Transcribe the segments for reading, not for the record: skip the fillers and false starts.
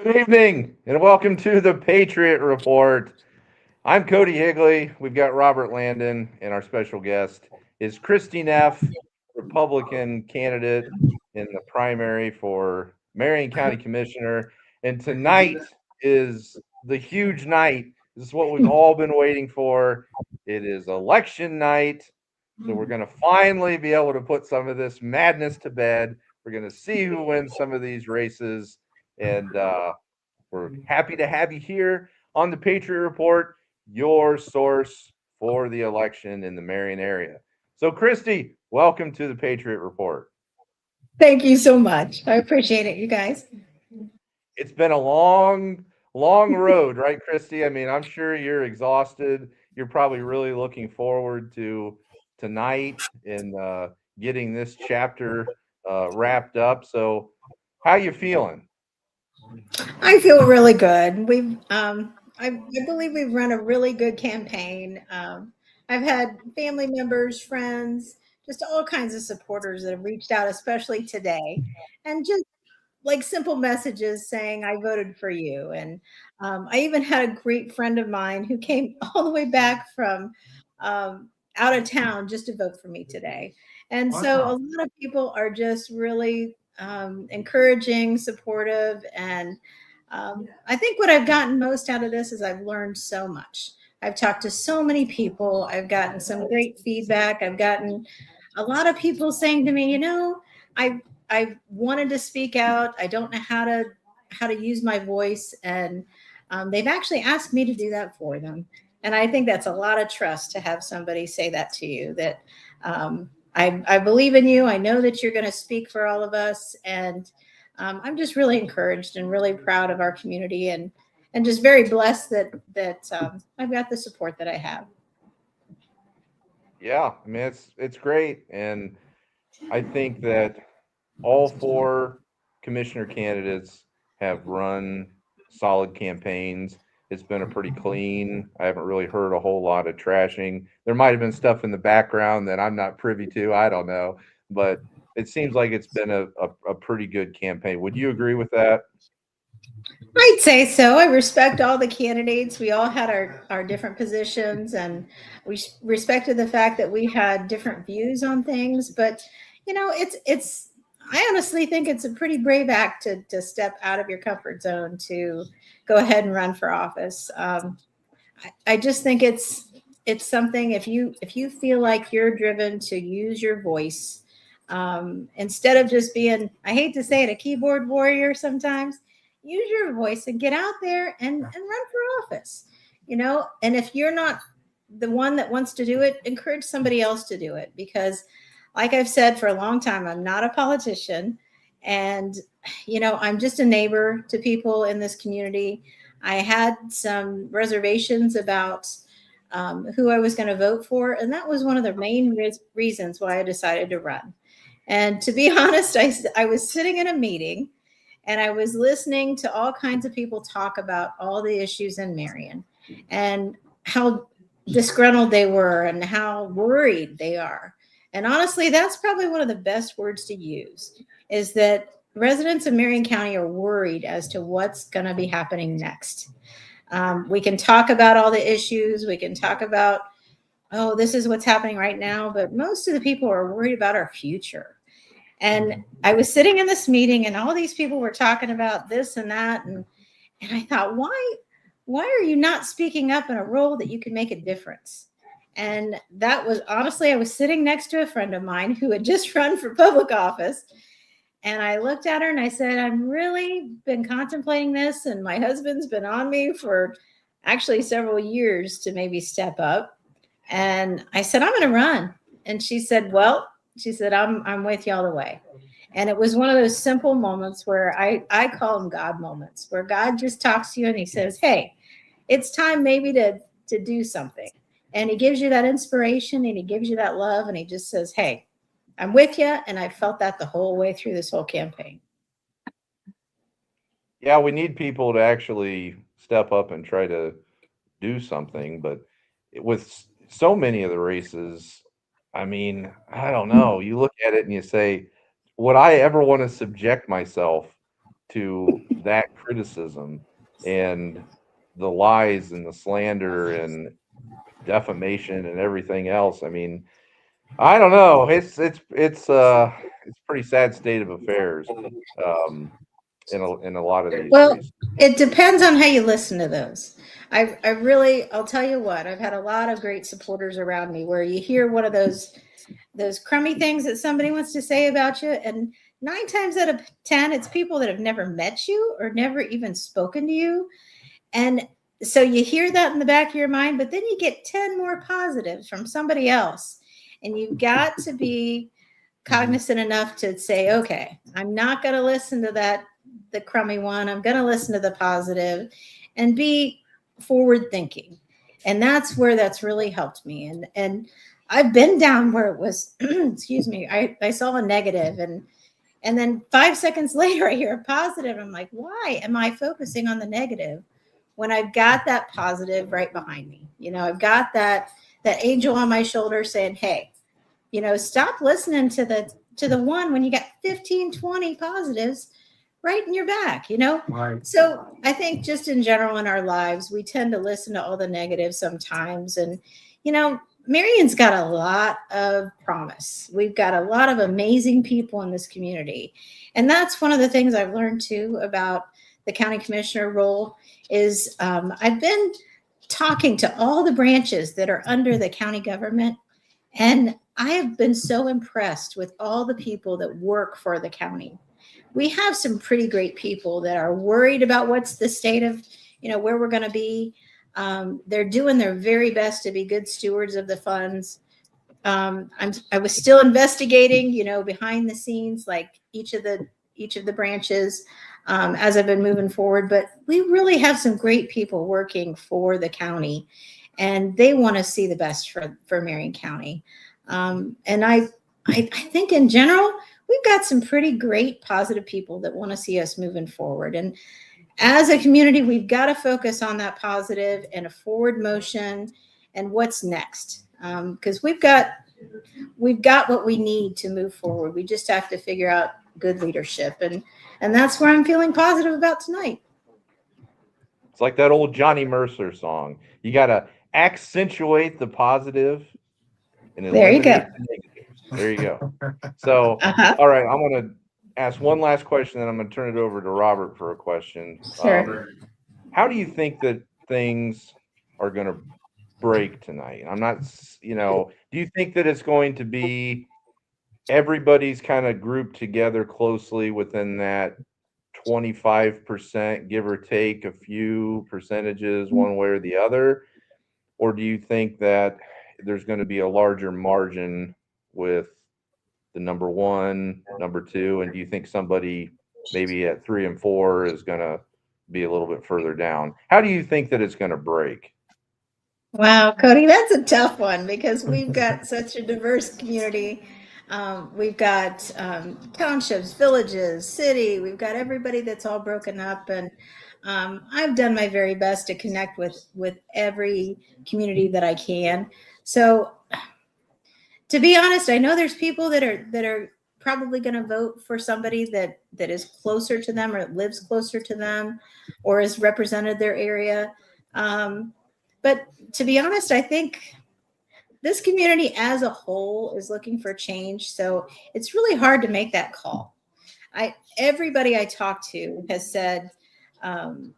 Good evening, and welcome to the Patriot Report. I'm Cody Higley. We've got Robert Landon, and our special guest is Christy Neff, Republican candidate in the primary for Marion County Commissioner. And tonight is the huge night. This is what we've all been waiting for. It is election night. So we're going to finally be able to put some of this madness to bed. We're going to see who wins some of these races. And we're happy to have you here on the Patriot Report, your source for the election in the Marion area. So, Christy, welcome to the Patriot Report. Thank you so much. I appreciate it, you guys. It's been a long road, right, Christy? I mean, I'm sure you're exhausted. You're probably really looking forward to tonight and getting this chapter wrapped up. So, how you feeling? I feel really good. I believe we've run a really good campaign. I've had family members, friends, just all kinds of supporters that have reached out, especially today, and just like simple messages saying, I voted for you. And I even had a great friend of mine who came all the way back from out of town just to vote for me today. And so a lot of people are just really encouraging, supportive. And I think what I've gotten most out of this is I've learned so much. I've talked to so many people. I've gotten some great feedback. I've gotten a lot of people saying to me, I I wanted to speak out. I don't know how to use my voice, and they've actually asked me to do that for them. And I think that's a lot of trust to have somebody say that to you. That I believe in you. I know that you're going to speak for all of us, and I'm just really encouraged and really proud of our community, and just very blessed that I've got the support that I have. Yeah, I mean it's great, and I think that all four commissioner candidates have run solid campaigns. It's been a pretty clean. I haven't really heard a whole lot of trashing. There might have been stuff in the background that I'm not privy to. I don't know, but it seems like it's been a pretty good campaign. Would you agree with that? I'd say so. I respect all the candidates. We all had our different positions, and we respected the fact that we had different views on things. But it's. I honestly think it's a pretty brave act to step out of your comfort zone to go ahead and run for office. I just think it's something if you feel like you're driven to use your voice instead of just being, I hate to say it, a keyboard warrior sometimes. Use your voice and get out there and run for office. And if you're not the one that wants to do it, encourage somebody else to do it. Because like I've said for a long time, I'm not a politician. And I'm just a neighbor to people in this community. I had some reservations about who I was going to vote for, and that was one of the main reasons why I decided to run. And to be honest, I was sitting in a meeting and I was listening to all kinds of people talk about all the issues in Marion and how disgruntled they were and how worried they are. And honestly, that's probably one of the best words to use, is that residents of Marion County are worried as to what's going to be happening next. We can talk about all the issues. We can talk about, oh, this is what's happening right now. But most of the people are worried about our future. And I was sitting in this meeting and all these people were talking about this and that. And I thought, why are you not speaking up in a role that you can make a difference? And that was honestly, I was sitting next to a friend of mine who had just run for public office. And I looked at her and I said, I've really been contemplating this. And my husband's been on me for actually several years to maybe step up. And I said, I'm going to run. And she said, I'm with you all the way. And it was one of those simple moments where I call them God moments, where God just talks to you and he says, hey, it's time maybe to do something. And he gives you that inspiration and he gives you that love and he just says, hey, I'm with you. And I felt that the whole way through this whole campaign. Yeah, we need people to actually step up and try to do something. But with so many of the races, I mean, I don't know. You look at it and you say, would I ever want to subject myself to that criticism and the lies and the slander and defamation and everything else. I mean, I don't know. It's a pretty sad state of affairs in a lot of these Well, reasons. it depends on how you listen to those. I'll tell you what, I've had a lot of great supporters around me where you hear one of those crummy things that somebody wants to say about you, and 9 times out of 10, it's people that have never met you or never even spoken to you. And so you hear that in the back of your mind, but then you get 10 more positives from somebody else. And you've got to be cognizant enough to say, okay, I'm not going to listen to the crummy one. I'm going to listen to the positive and be forward thinking. And that's where that's really helped me. And I've been down where it was, excuse me, I saw a negative and then 5 seconds later I hear a positive. I'm like, why am I focusing on the negative when I've got that positive right behind me? I've got that angel on my shoulder saying, hey, stop listening to the one when you got 15, 20 positives right in your back, Right. So I think just in general in our lives, we tend to listen to all the negatives sometimes. And, Marion's got a lot of promise. We've got a lot of amazing people in this community. And that's one of the things I've learned too about the county commissioner role is I've been talking to all the branches that are under the county government. And I have been so impressed with all the people that work for the county. We have some pretty great people that are worried about what's the state of, where we're going to be. They're doing their very best to be good stewards of the funds. I was still investigating, behind the scenes, like each of the branches as I've been moving forward. But we really have some great people working for the county, and they want to see the best for Marion County. And I think in general, we've got some pretty great positive people that want to see us moving forward. And as a community, we've got to focus on that positive and a forward motion and what's next. Because we've got what we need to move forward. We just have to figure out good leadership. And that's where I'm feeling positive about tonight. It's like that old Johnny Mercer song. You got to accentuate the positive and There you eliminate go. the negatives. There you go. So, all right, I'm going to ask one last question, then I'm going to turn it over to Robert for a question. Sure. How do you think that things are going to break tonight? I'm not, do you think that it's going to be everybody's kind of grouped together closely within that 25%, give or take a few percentages one way or the other? Or do you think that there's going to be a larger margin with the number 1, number 2? And do you think somebody maybe at 3 and 4 is going to be a little bit further down? How do you think that it's going to break? Wow, Cody, that's a tough one because we've got such a diverse community. We've got townships, villages, city. We've got everybody that's all broken up. And I've done my very best to connect with every community that I can. So to be honest, I know there's people that are probably going to vote for somebody that is closer to them or lives closer to them or has represented their area. But to be honest, I think this community as a whole is looking for change. So it's really hard to make that call. Everybody I talk to has said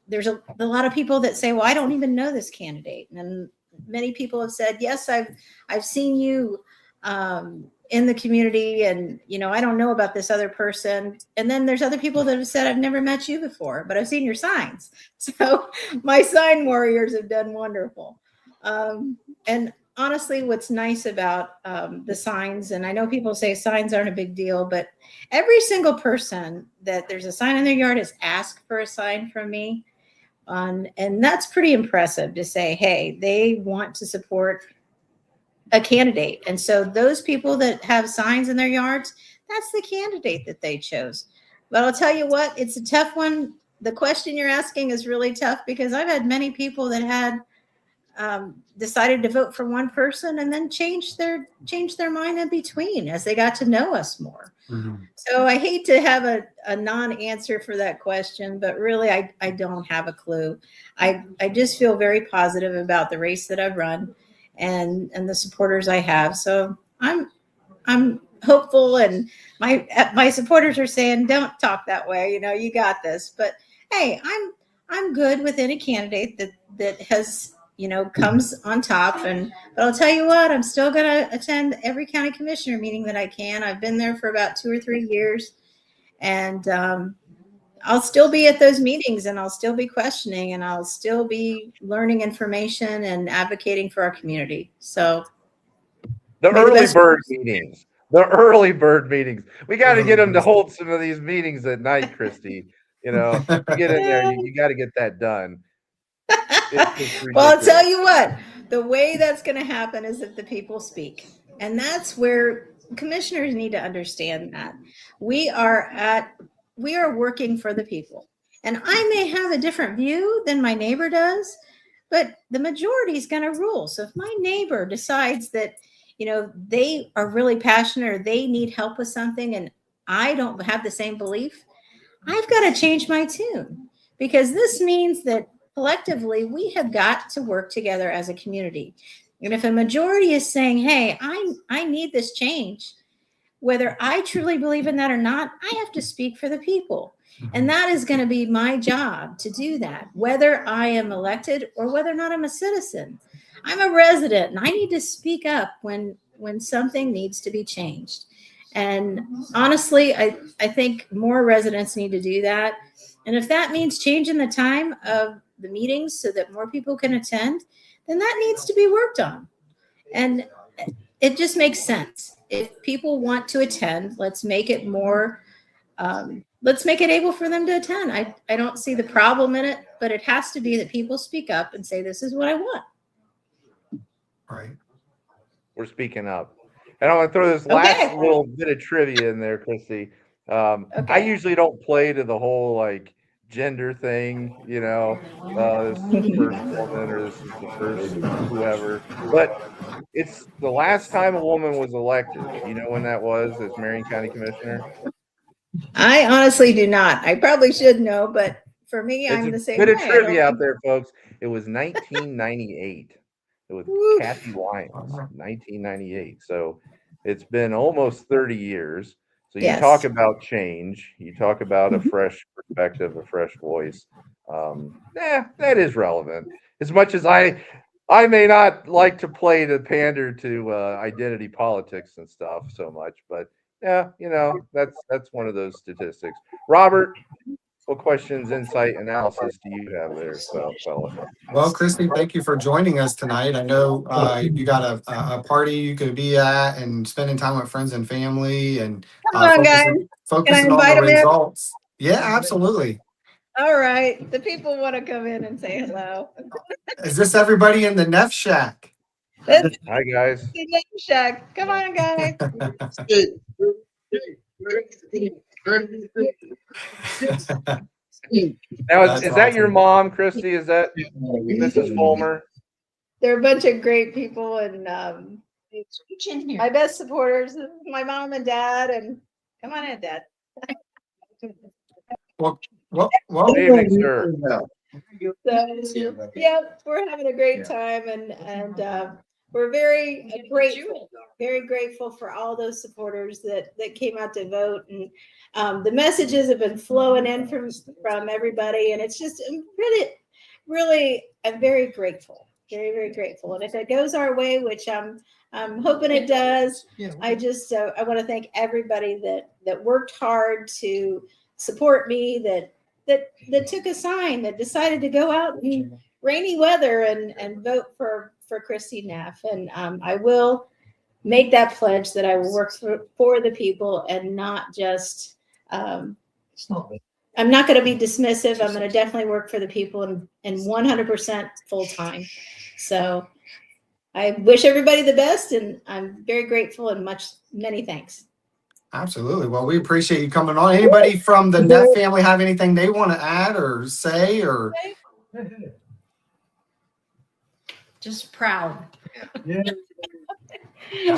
there's a lot of people that say, well, I don't even know this candidate. And many people have said, yes, I've seen you in the community and, I don't know about this other person. And then there's other people that have said, I've never met you before, but I've seen your signs. So my sign warriors have done wonderful. And honestly, what's nice about the signs, and I know people say signs aren't a big deal, but every single person that there's a sign in their yard has asked for a sign from me. And that's pretty impressive to say, hey, they want to support a candidate. And so those people that have signs in their yards, that's the candidate that they chose. But I'll tell you what, it's a tough one. The question you're asking is really tough because I've had many people that had decided to vote for one person and then changed their mind in between as they got to know us more. Mhm. So I hate to have a non-answer for that question, but really I don't have a clue. I just feel very positive about the race that I've run and the supporters I have. So I'm hopeful, and my supporters are saying, don't talk that way. You got this. But hey, I'm good with any candidate that has, comes on top. But I'll tell you what, I'm still going to attend every county commissioner meeting that I can. I've been there for about 2 or 3 years, and I'll still be at those meetings, and I'll still be questioning, and I'll still be learning information and advocating for our community. So The May the early best- bird meetings. The early bird meetings. We got to get them to hold some of these meetings at night, Christy. You get in there, you got to get that done. It's just Well, I'll tell ridiculous. you what, the way that's going to happen is if the people speak. And that's where commissioners need to understand that. We are working for the people. And I may have a different view than my neighbor does, but the majority is going to rule. So if my neighbor decides that, they are really passionate or they need help with something and I don't have the same belief, I've got to change my tune, because this means that collectively we have got to work together as a community. And if a majority is saying, hey, I need this change, whether I truly believe in that or not, I have to speak for the people. And that is going to be my job to do that, whether I am elected or whether or not I'm a citizen. I'm a resident and I need to speak up when something needs to be changed. And honestly, I think more residents need to do that. And if that means changing the time of the meetings so that more people can attend, then that needs to be worked on. And it just makes sense. If people want to attend, let's make it more, let's make it able for them to attend. I don't see the problem in it, but it has to be that people speak up and say, this is what I want. Right. We're speaking up. And I'm going to throw this last little bit of trivia in there, Christy. I usually don't play to the whole like gender thing, this is the first woman or this is the first whoever. But it's the last time a woman was elected. Do you know when that was as Marion County Commissioner? I honestly do not. I probably should know, but for me, I'm the same way. Bit of trivia out there, folks. It was 1998. It was Kathy Lyons, 1998. So it's been almost 30 years. So you talk about change. You talk about a fresh perspective, a fresh voice. That is relevant. As much as I may not like to play to pander to identity politics and stuff so much, but yeah, that's one of those statistics. Robert, what questions, insight, analysis do you have there, fella? Well, Christy, thank you for joining us tonight. I know you got a party you could be at and spending time with friends and family and focusing on the results. Yeah, absolutely. All right. The people want to come in and say hello. Is this everybody in the Neff Shack? Hi, guys. The Neff Shack. Come on, guys. Now, is that your mom, Christy? Is that Mrs. Fulmer? They're a bunch of great people, and my best supporters, my mom and dad, and come on in, Dad. Well, Good evening, sir. So, yeah, we're having a great time, and we're very grateful for all those supporters that came out to vote, and the messages have been flowing in from everybody, and it's just really, I'm very grateful, very grateful. And if it goes our way, which I'm hoping it does, I just I want to thank everybody that worked hard to support me, that took a sign, that decided to go out in rainy weather and vote for Christy Neff. And I will make that pledge that I will work for the people and not just, I'm not going to be dismissive. I'm going to definitely work for the people and 100% full time. So I wish everybody the best, and I'm very grateful and many thanks. Absolutely. Well, we appreciate you coming on. Anybody from the Neff family have anything they want to add or say or? just proud.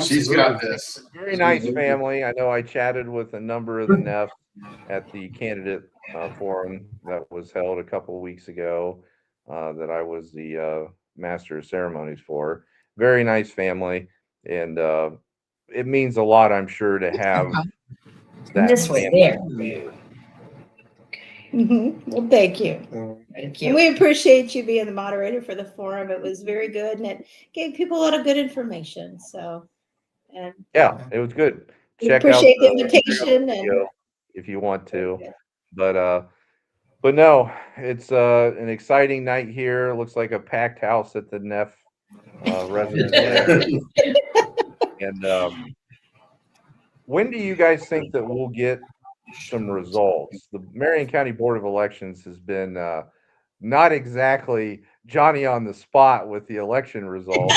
She's got this. Very nice family. I know I chatted with a number of the Neff at the candidate forum that was held a couple of weeks ago that I was the master of ceremonies for. Very nice family. And it means a lot, I'm sure, to have that This way family. there. Well, thank you. Thank And we appreciate you being the moderator for the forum. It was very good, and it gave people a lot of good information. So, and Yeah, it was good. we Check out appreciate the the invitation. video if you want to. But no, it's an exciting night here. It looks like a packed house at the Neff residence center. And when do you guys think that we'll get some results? The Marion County Board of Elections has been not exactly Johnny on the spot with the election results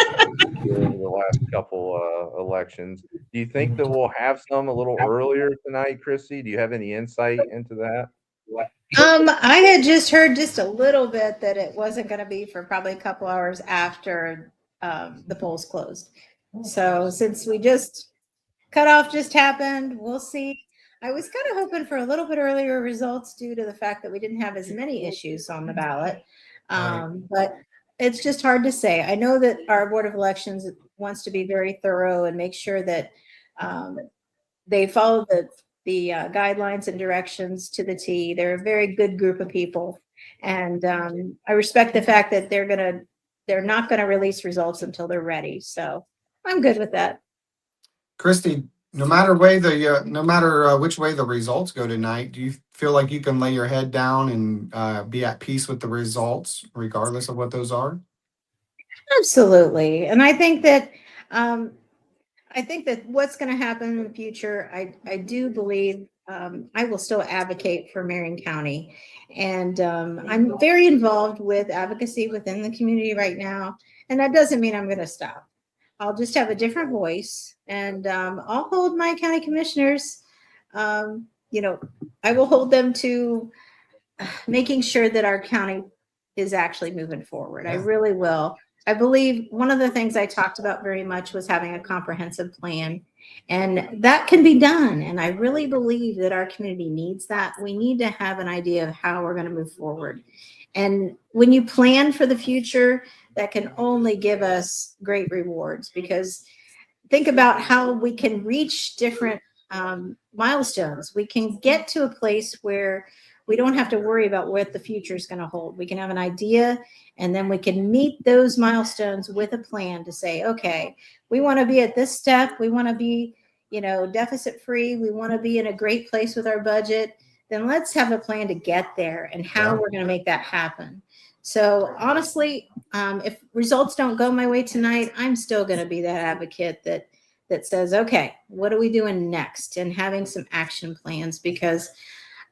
during the last couple elections. Do you think that we'll have some a little earlier tonight, Chrissy? Do you have any insight into that? I had just heard just a little bit that it wasn't going to be for probably a couple hours after the polls closed. So since we just cutoff just happened, we'll see. I was kind of hoping for a little bit earlier results due to the fact that we didn't have as many issues on the ballot. But it's just hard to say. I know that our Board of Elections wants to be very thorough and make sure that they follow the guidelines and directions to the T. They're a very good group of people. And I respect the fact that they're not going to release results until they're ready. So I'm good with that. Christy, no matter which way the results go tonight, do you feel like you can lay your head down and be at peace with the results, regardless of what those are? Absolutely. And I think that what's going to happen in the future, I do believe I will still advocate for Marion County. And I'm very involved with advocacy within the community right now. And that doesn't mean I'm going to stop. I'll just have a different voice, and I'll hold my county commissioners. I will hold them to making sure that our county is actually moving forward. I really will. I believe one of the things I talked about very much was having a comprehensive plan, and that can be done. And I really believe that our community needs that. We need to have an idea of how we're going to move forward. And when you plan for the future, that can only give us great rewards, because think about how we can reach different milestones. We can get to a place where we don't have to worry about what the future is going to hold. We can have an idea, and then we can meet those milestones with a plan to say, okay, we want to be at this step. We want to be, deficit free. We want to be in a great place with our budget. Then let's have a plan to get there and how we're going to make that happen. So honestly, if results don't go my way tonight, I'm still going to be that advocate that says, okay, what are we doing next? And having some action plans, because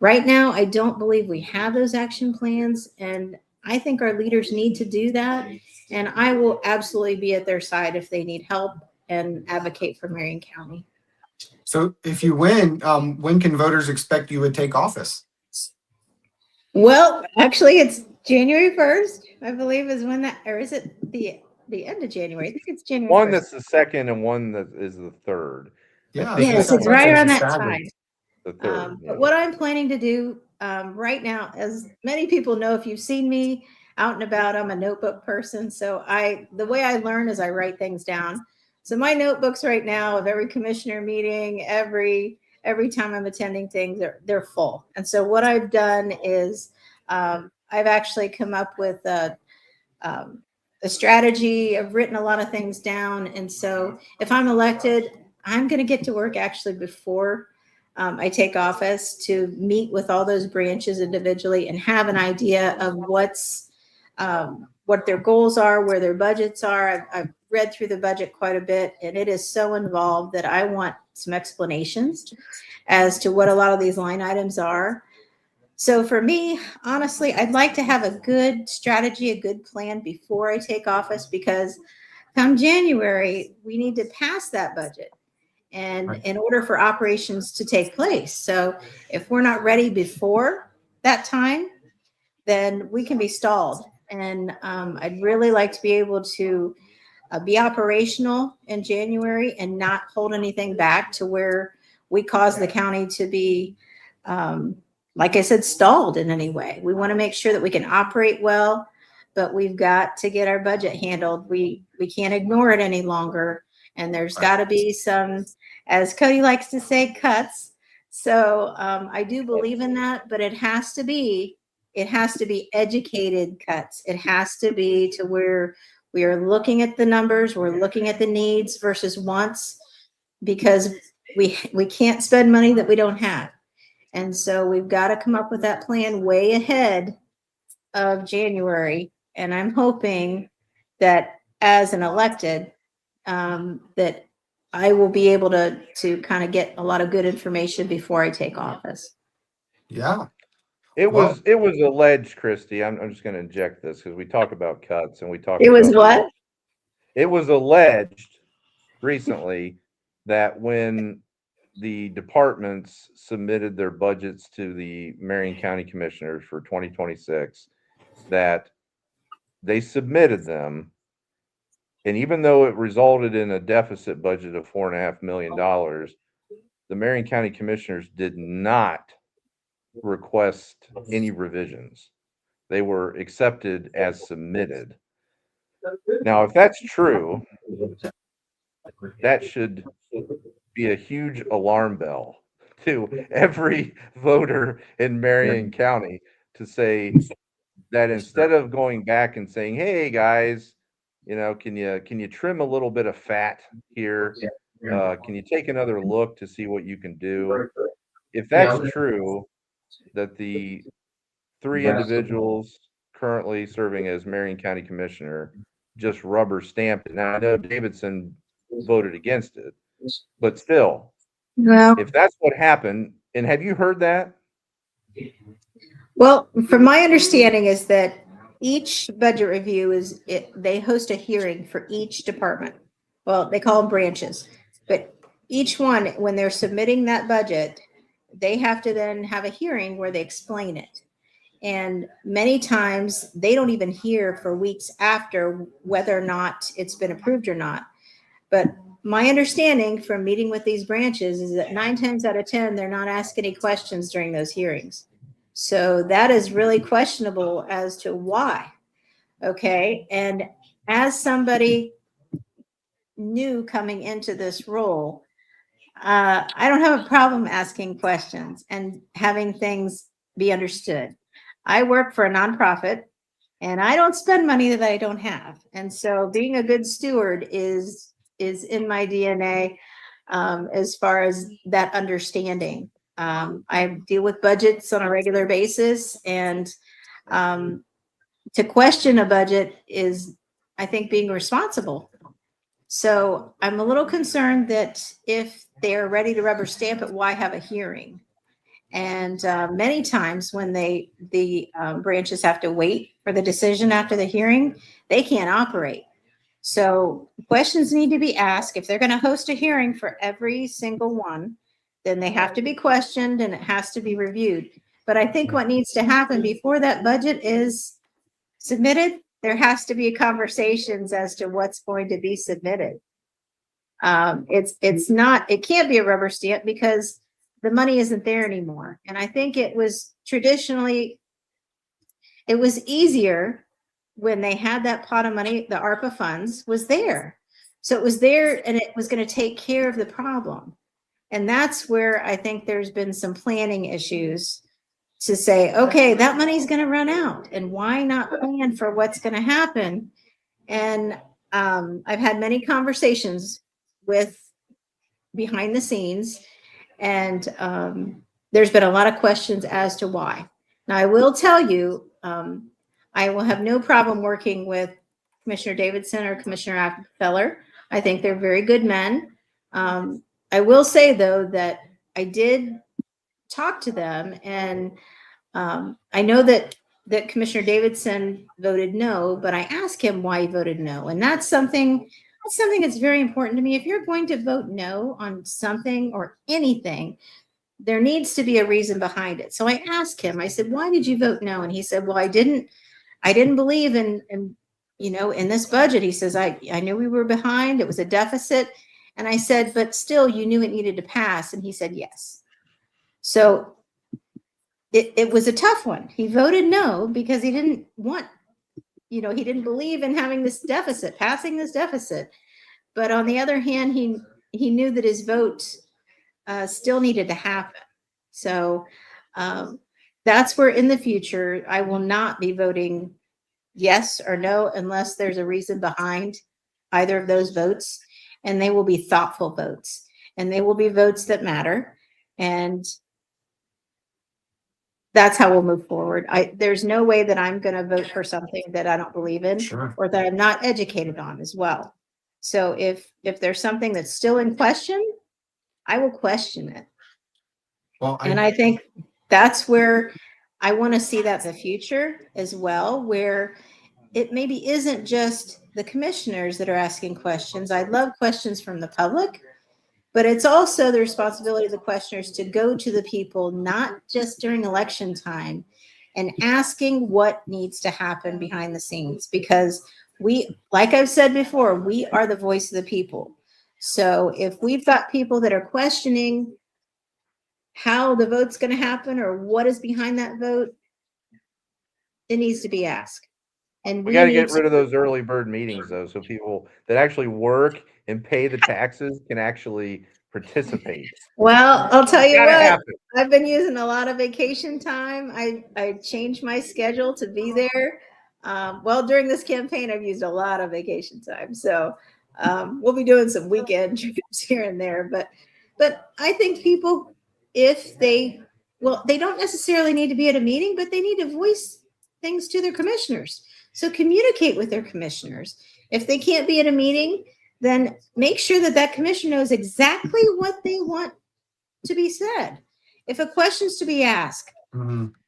right now I don't believe we have those action plans. And I think our leaders need to do that. And I will absolutely be at their side if they need help and advocate for Marion County. So if you win, when can voters expect you would take office? Well, actually, it's January 1st, I believe, is when that, or is it the end of January? I think it's January One 1st. that's the second and one that is the third. Yeah, Yes, it's right around that time. The third. But what I'm planning to do right now, as many people know, if you've seen me out and about, I'm a notebook person. So the way I learn is I write things down. So my notebooks right now of every commissioner meeting, every time I'm attending things, they're full. And so what I've done is I've actually come up with a strategy. I've written a lot of things down. And so if I'm elected, I'm going to get to work actually before I take office to meet with all those branches individually and have an idea of what their goals are, where their budgets are. I've read through the budget quite a bit, and it is so involved that I want some explanations as to what a lot of these line items are. So for me, honestly, I'd like to have a good strategy, a good plan before I take office, because come January, we need to pass that budget. And in order for operations to take place. So if we're not ready before that time, then we can be stalled. And I'd really like to be able to be operational in January and not hold anything back to where we cause the county to be, like I said, stalled in any way. We want to make sure that we can operate well, but we've got to get our budget handled. We can't ignore it any longer. And there's got to be some, as Cody likes to say, cuts. So I do believe in that, but it has to be educated cuts. It has to be to where we are looking at the numbers, we're looking at the needs versus wants, because we can't spend money that we don't have. And so we've got to come up with that plan way ahead of January. And I'm hoping that as an elected, that I will be able to kind of get a lot of good information before I take office. Yeah. It was alleged, Christy. I'm just going to inject this because we talk about cuts and we talk. It was about what? It was alleged recently that when the departments submitted their budgets to the Marion County Commissioners for 2026, that they submitted them, and even though it resulted in a deficit budget of $4.5 million, the Marion County Commissioners did not request any revisions. They were accepted as submitted. Now, if that's true, that should be a huge alarm bell to every voter in Marion County to say that instead of going back and saying, "Hey guys, can you trim a little bit of fat here? Can you take another look to see what you can do?" If that's true, that the 3 individuals currently serving as Marion County Commissioner just rubber stamped it. Now I know Davidson voted against it, but still, Well, if that's what happened, and have you heard that? Well, from my understanding is that each budget review they host a hearing for each department. Well, they call them branches, but each one, when they're submitting that budget, they have to then have a hearing where they explain it. And many times they don't even hear for weeks after whether or not it's been approved or not. But my understanding from meeting with these branches is that 9 times out of 10, they're not asking any questions during those hearings. So that is really questionable as to why. Okay. And as somebody new coming into this role, I don't have a problem asking questions and having things be understood. I work for a nonprofit and I don't spend money that I don't have. And so being a good steward is in my DNA as far as that understanding. I deal with budgets on a regular basis, and to question a budget is, I think, being responsible. So I'm a little concerned that if they're ready to rubber stamp it, why have a hearing? And many times when the branches have to wait for the decision after the hearing, they can't operate. So questions need to be asked. If they're going to host a hearing for every single one, then they have to be questioned and it has to be reviewed. But I think what needs to happen before that budget is submitted, there has to be conversations as to what's going to be submitted. It can't be a rubber stamp because the money isn't there anymore. And I think it was traditionally, it was easier when they had that pot of money, the ARPA funds was there. So it was there and it was going to take care of the problem. And that's where I think there's been some planning issues to say, okay, that money's going to run out and why not plan for what's going to happen? And I've had many conversations with behind the scenes, and there's been a lot of questions as to why. Now, I will tell you, I will have no problem working with Commissioner Davidson or Commissioner Apfeller. I think they're very good men. I will say, though, that I did talk to them, and I know that Commissioner Davidson voted no, but I asked him why he voted no. And that's something that's very important to me. If you're going to vote no on something or anything, there needs to be a reason behind it. So I asked him, I said, why did you vote no? And he said, well, I didn't I didn't believe in in this budget. He says, I knew we were behind. It was a deficit. And I said, but still, you knew it needed to pass. And he said, yes. So it was a tough one. He voted no because he didn't want, he didn't believe in having this deficit, passing this deficit. But on the other hand, he knew that his vote still needed to happen. So that's where in the future, I will not be voting yes or no unless there's a reason behind either of those votes. And they will be thoughtful votes. And they will be votes that matter. And that's how we'll move forward. There's no way that I'm going to vote for something that I don't believe in or that I'm not educated on as well. So if there's something that's still in question, I will question it. Well, I think that's where I want to see that in the future as well, where it maybe isn't just the commissioners that are asking questions. I love questions from the public. But it's also the responsibility of the questioners to go to the people, not just during election time, and asking what needs to happen behind the scenes. Because we, like I've said before, we are the voice of the people. So if we've got people that are questioning how the vote's going to happen or what is behind that vote, it needs to be asked. And we got to get rid of those early bird meetings, though, so people that actually work and pay the taxes can actually participate. Well, I'll tell you what, I've been using a lot of vacation time. I changed my schedule to be there. Well, during this campaign, I've used a lot of vacation time. So we'll be doing some weekend trips here and there. But I think people, if they don't necessarily need to be at a meeting, but they need to voice things to their commissioners. So communicate with their commissioners. If they can't be at a meeting, then make sure that commissioner knows exactly what they want to be said. If a question's to be asked,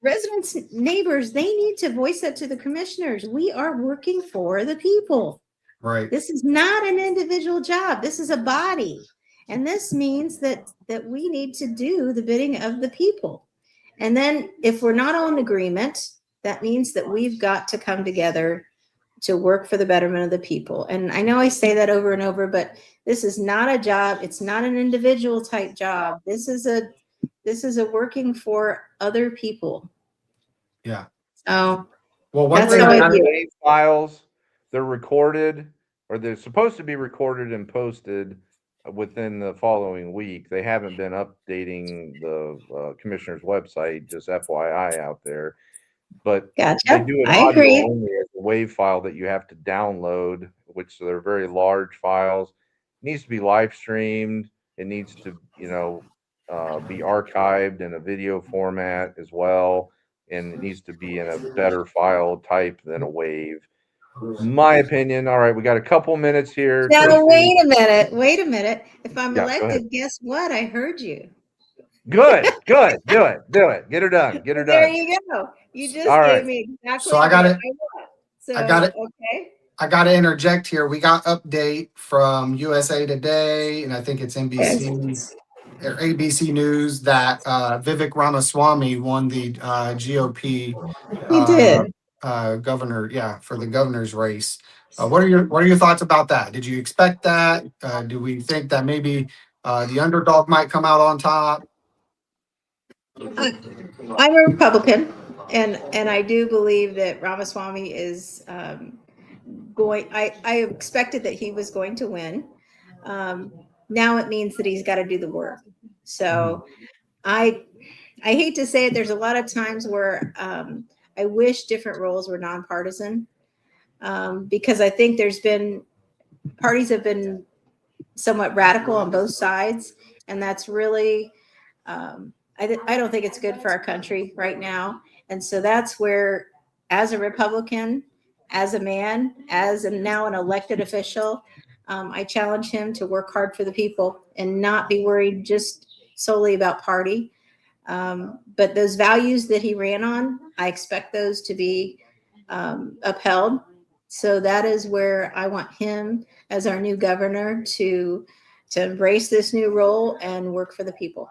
residents, neighbors, they need to voice that to the commissioners. We are working for the people. Right. This is not an individual job. This is a body. And this means that we need to do the bidding of the people. And then if we're not all in agreement, that means that we've got to come together to work for the betterment of the people. And I know I say that over and over, but this is not a job. It's not an individual type job. This is a working for other people. Yeah. So well, one thing about WAVE files, they're recorded, or they're supposed to be recorded and posted within the following week. They haven't been updating the commissioner's website, just FYI out there. But gotcha. They do it audio only as a WAVE file that you have to download, which they're very large files. It needs to be live streamed. It needs to, be archived in a video format as well, and it needs to be in a better file type than a WAVE. My opinion. All right, we got a couple minutes here. Now wait a minute. If I'm elected, guess what? I heard you. Good. Do it. Get her done. There you go. You just gave me exactly. So I got it. So, I got it. Okay. I got to interject here. We got update from USA Today, and I think it's NBC or ABC News that Vivek Ramaswamy won the GOP. He did. Governor, for the governor's race. What are your thoughts about that? Did you expect that? Do we think that maybe the underdog might come out on top? I'm a Republican, and I do believe that Ramaswamy is going. I expected that he was going to win. Now it means that he's got to do the work. So I hate to say it. There's a lot of times where I wish different roles were nonpartisan, because I think parties have been somewhat radical on both sides, and that's really. I don't think it's good for our country right now. And so that's where, as a Republican, as a man, as now an elected official, I challenge him to work hard for the people and not be worried just solely about party. But those values that he ran on, I expect those to be upheld. So that is where I want him as our new governor to embrace this new role and work for the people.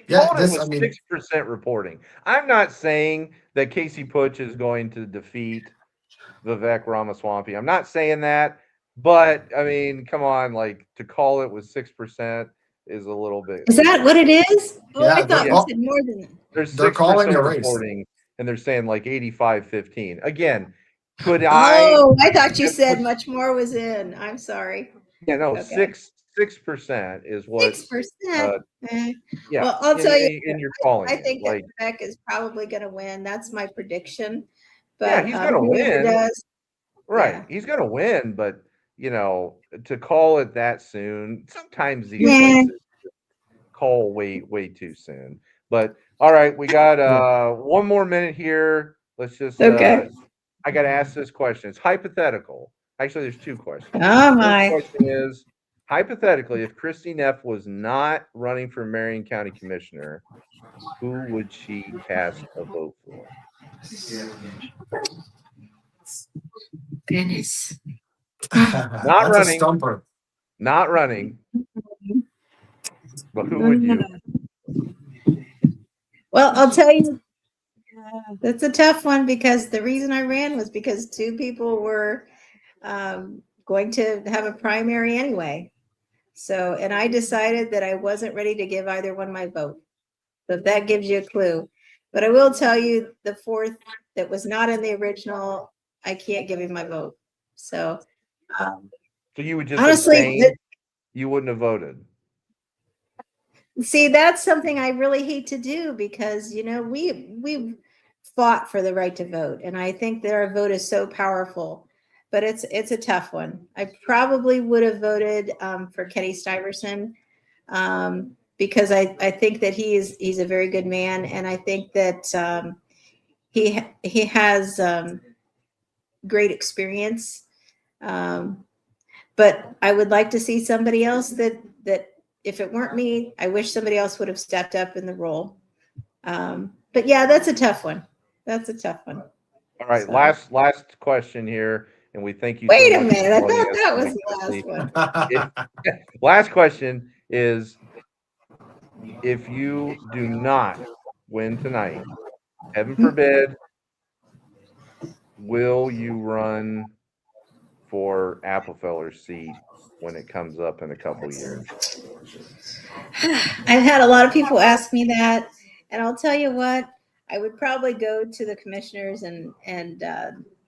Yeah, Told it this, I was mean, 6% reporting. I'm not saying that Casey Putsch is going to defeat Vivek Ramaswamy. I'm not saying that, but I mean, come on, like to call it with 6% is a little bit. Is that what it is? Oh, I yeah, thought you said more than that. There's they're calling 6% a race. reporting, and they're saying like 85-15. Again, could Oh, I thought you said much more was in. I'm sorry. Yeah, no, Okay. 6% is what. 6%. Yeah, Well, I'll tell you, and you're calling I it think like. that Vivek is probably going to win. That's my prediction. Yeah, But he's gonna whoever win. does, Right, yeah. he's gonna win, but you know, to call it that soon, sometimes these Yeah. races call way too soon. But all right, we got one more minute here. Let's just Okay. I gotta ask this question. It's hypothetical. Actually, there's two questions. Oh First my. question is hypothetically, if Christy Neff was not running for Marion County Commissioner, who would she cast a vote for? Goodness. Not That's running. a stumper. Not running. But who would you? Well, I'll tell you, that's a tough one because the reason I ran was because two people were going to have a primary anyway. So, and I decided that I wasn't ready to give either one my vote. So if that gives you a clue. But I will tell you the fourth that was not in the original, I can't give him my vote. So, so you would just honestly, abstain? You wouldn't have voted. See, that's something I really hate to do because we fought for the right to vote, and I think that our vote is so powerful. But it's a tough one. I probably would have voted for Kenny Stuyvesant because I think that he's a very good man, and I think that he has great experience. But I would like to see somebody else that if it weren't me, I wish somebody else would have stepped up in the role. But yeah, that's a tough one. That's a tough one. All right, So. last question here, and we thank you. Wait so a much minute, I for joining thought us that was tonight, the last one. last question is: if you do not win tonight, heaven forbid, will you run for Applefeller's seat when it comes up in a couple years? I've had a lot of people ask me that, and I'll tell you what, I would probably go to the commissioners and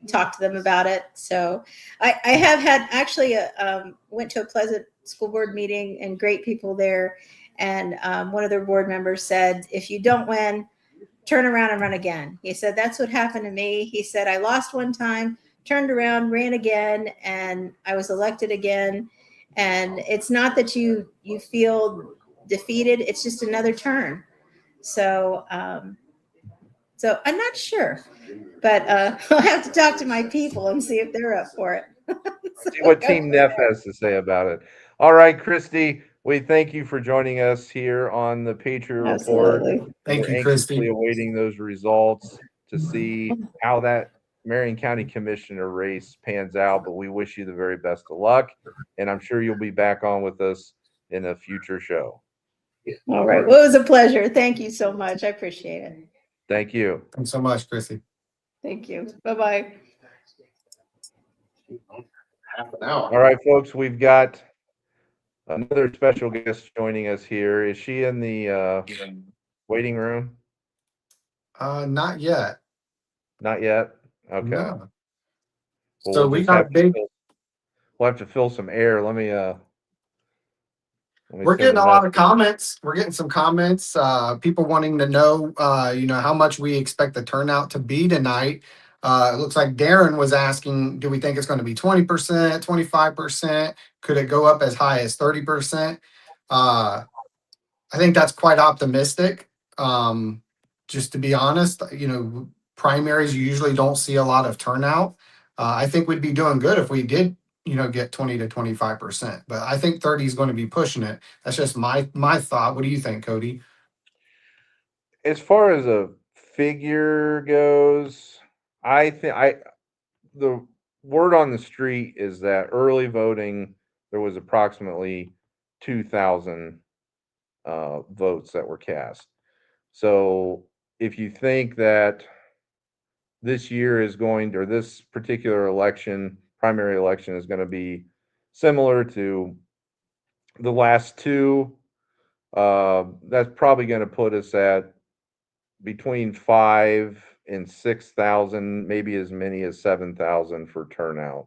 talk to them about it. So I have had actually went to a Pleasant school board meeting and great people there, and one of their board members said, if you don't win, turn around and run again. He said, that's what happened to me. He said, I lost one time, turned around, ran again, and I was elected again. And it's not that you feel defeated, it's just another turn. So so I'm not sure, but I'll have to talk to my people and see if they're up for it. So see what Team Neff has to say about it. All right, Christy, we thank you for joining us here on the Patriot Absolutely. Report. Thank We're you, anxiously Christy. awaiting those results to see how that Marion County Commissioner race pans out, but we wish you the very best of luck, and I'm sure you'll be back on with us in a future show. All right. Well, it was a pleasure. Thank you so much. I appreciate it. Thank you. Thanks so much, Christy. Thank you. Bye-bye. Half an hour. All right, folks, we've got another special guest joining us here. Is she in the waiting room? Not yet. Not yet. Okay. No. Well, So we'll we just got have a to big. we'll have to fill some air. Let me We're send getting a lot of message. comments. We're getting some comments. People wanting to know, how much we expect the turnout to be tonight. It looks like Darren was asking, do we think it's going to be 20%, 25%? Could it go up as high as 30%? I think that's quite optimistic. Just to be honest, primaries you usually don't see a lot of turnout. I think we'd be doing good if we did, get 20 to 25%. But I think 30 is going to be pushing it. That's just my thought. What do you think, Cody? As far as a figure goes, I think the word on the street is that early voting there was approximately 2,000 votes that were cast. So if you think that this year is going, or this particular election, primary election, is going to be similar to the last two, that's probably going to put us at between 5 and 6,000, maybe as many as 7,000 for turnout.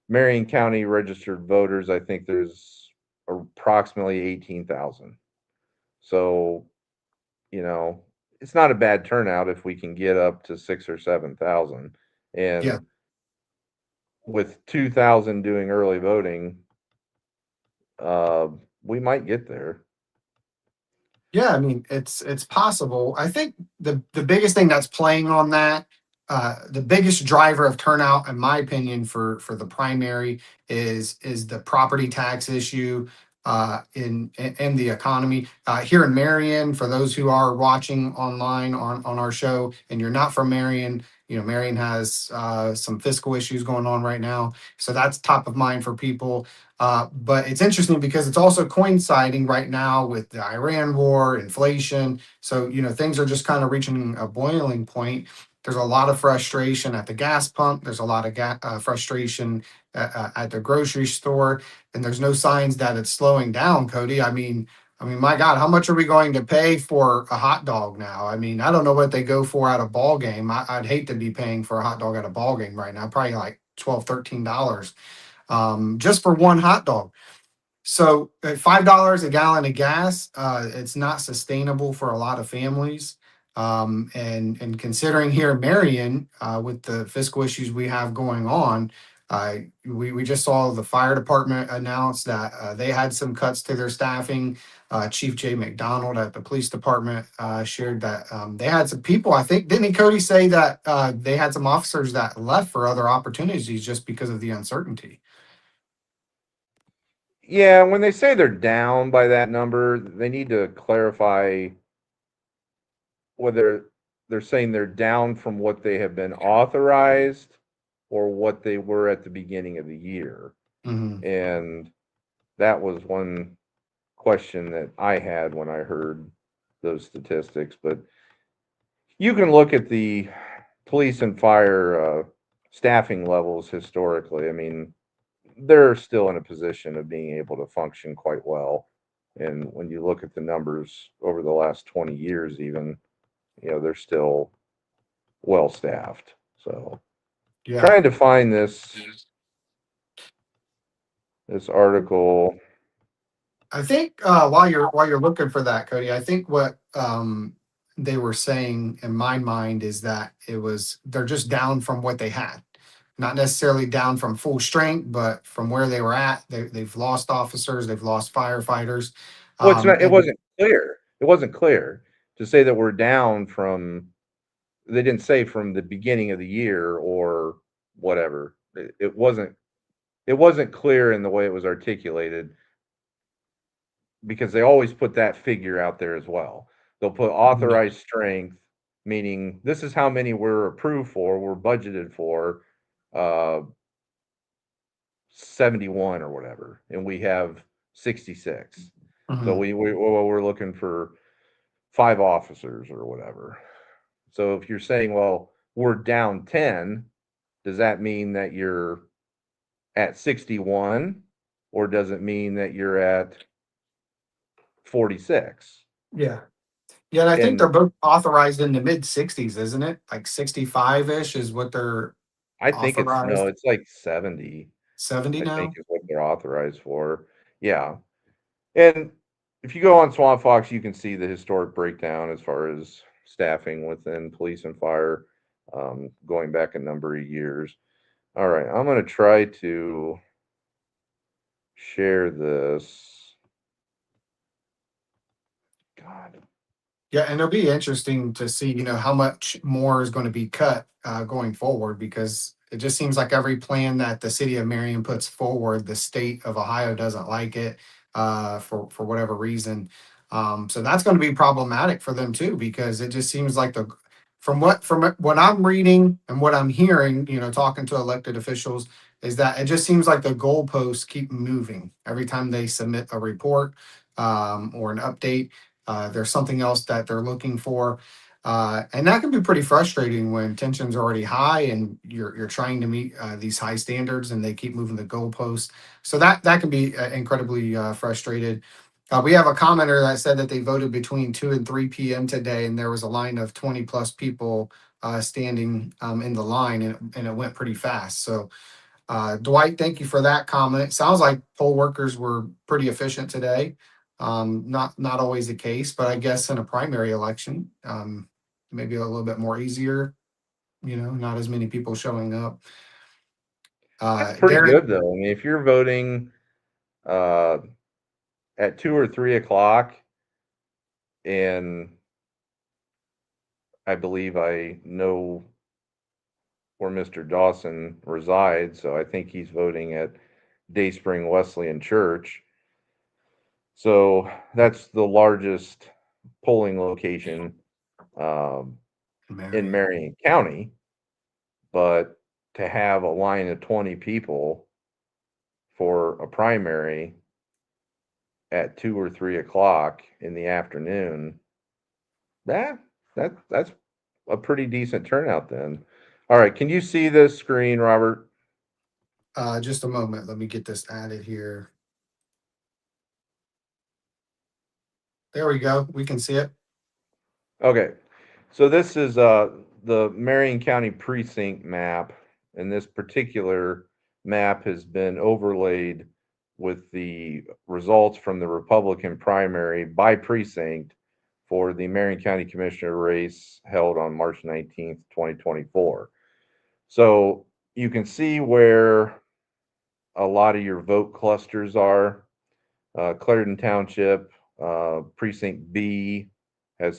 Marion County registered voters, I think there's approximately 18,000. So, you know, it's not a bad turnout if we can get up to 6 or 7,000. And Yeah. with 2,000 doing early voting, we might get there. Yeah, I mean, it's possible. I think the biggest thing that's playing on that, the biggest driver of turnout, in my opinion, for the primary is the property tax issue in the economy here in Marion. For those who are watching online on our show, and you're not from Marion, you know, Marion has some fiscal issues going on right now, so that's top of mind for people. But it's interesting because it's also coinciding right now with the Iran war, inflation. So, you know, things are just kind of reaching a boiling point. There's a lot of frustration at the gas pump. There's a lot of frustration at the grocery store, and there's no signs that it's slowing down, Cody. I mean, my God, how much are we going to pay for a hot dog now? I mean, I don't know what they go for at a ball game. I'd hate to be paying for a hot dog at a ball game right now, probably like $12, $13. Just for one hot dog. So at $5 a gallon of gas, it's not sustainable for a lot of families. And considering here in Marion, with the fiscal issues we have going on, we just saw the fire department announce that they had some cuts to their staffing. Chief Jay McDonald at the police department shared that they had some people. I think, didn't Cody say that they had some officers that left for other opportunities just because of the uncertainty? Yeah, when they say they're down by that number, they need to clarify whether they're saying they're down from what they have been authorized or what they were at the beginning of the year. Mhm. And that was one question that I had when I heard those statistics. But you can look at the police and fire staffing levels historically. I mean, they're still in a position of being able to function quite well. And when you look at the numbers over the last 20 years, even, you know, they're still well staffed. So Yeah. trying to find this article. I think while you're looking for that, Cody, I think what they were saying in my mind is that they're just down from what they had, not necessarily down from full strength, but from where they were at. They've lost officers, they've lost firefighters. Well, it's not, it And wasn't clear. It wasn't clear to say that we're down from, they didn't say from the beginning of the year or whatever. It wasn't clear in the way it was articulated, because they always put that figure out there as well. They'll put authorized strength, meaning this is how many we're approved for, we're budgeted for, 71 or whatever, and we have 66. So we're looking for 5 officers or whatever. So if you're saying, well, we're down 10, does that mean that you're at 61, or does it mean that you're at 46? yeah. Yeah, and I think And they're both authorized in the mid 60s, isn't it? Like 65-ish is what they're I think it's, authorized. no, it's like 70, 70 I now? think is what they're authorized for. Yeah. And if you go on Swamp Fox, you can see the historic breakdown as far as staffing within police and fire, going back a number of years. All right, I'm going to try to share this. God. Yeah, and it'll be interesting to see, you know, how much more is going to be cut going forward, because it just seems like every plan that the city of Marion puts forward, the state of Ohio doesn't like it for whatever reason. So that's going to be problematic for them too, because it just seems like from what I'm reading and what I'm hearing, you know, talking to elected officials, is that it just seems like the goalposts keep moving every time they submit a report. or an update. There's something else that they're looking for. And that can be pretty frustrating when tension's already high and you're trying to meet these high standards and they keep moving the goalposts. So that can be incredibly frustrated. We have a commenter that said that they voted between 2 and 3 p.m. today, and there was a line of 20 plus people standing in the line, and it went pretty fast. So, Dwight, thank you for that comment. Sounds like poll workers were pretty efficient today. Not always the case, but I guess in a primary election, maybe a little bit more easier. Not as many people showing up. That's pretty Darren, good though. I mean, if you're voting at 2 or 3 o'clock, and I believe I know where Mr. Dawson resides, so I think he's voting at Dayspring Wesleyan Church. So that's the largest polling location in Marion County. But to have a line of 20 people for a primary at 2 or 3 o'clock in the afternoon, that's a pretty decent turnout then. All right, can you see this screen, Robert? Just a moment. Let me get this added here. There we go. We can see it. Okay, so this is the Marion County precinct map, and this particular map has been overlaid with the results from the Republican primary by precinct for the Marion County Commissioner race held on March 19th, 2024. So you can see where a lot of your vote clusters are. Clarendon Township, precinct B had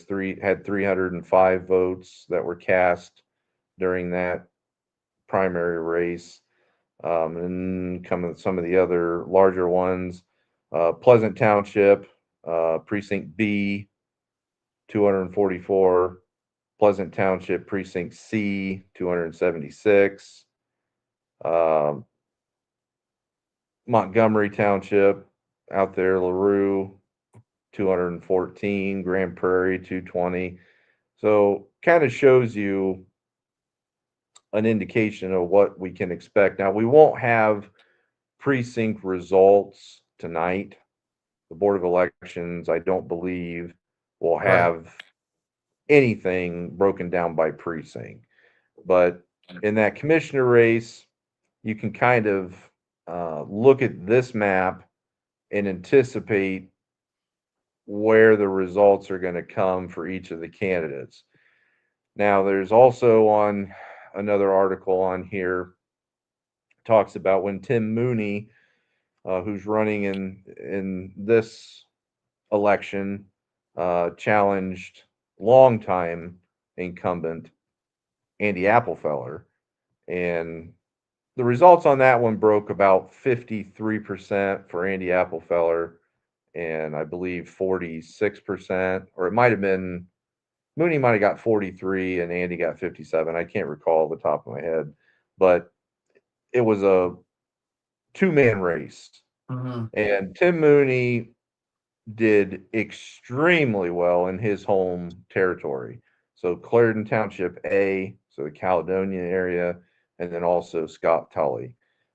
305 votes that were cast during that primary race. And some of the other larger ones, Pleasant Township, precinct B, 244. Pleasant Township, precinct C, 276. Montgomery Township, out there, LaRue, 214. Grand Prairie, 220. So kind of shows you an indication of what we can expect. Now, we won't have precinct results tonight. The Board of Elections, I don't believe, will have anything broken down by precinct. But in that commissioner race, you can kind of look at this map and anticipate where the results are going to come for each of the candidates. Now, there's also on another article on here talks about when Tim Mooney, who's running in this election, challenged longtime incumbent Andy Applefeller, and the results on that one broke about 53% for Andy Applefeller, and I believe 46%, or it might have been Mooney might have got 43 and Andy got 57. I can't recall the top of my head, but it was a two-man race. Mm-hmm. And Tim Mooney did extremely well in his home territory. So Clarendon Township A, so the Caledonia area, and then also Scott Tully.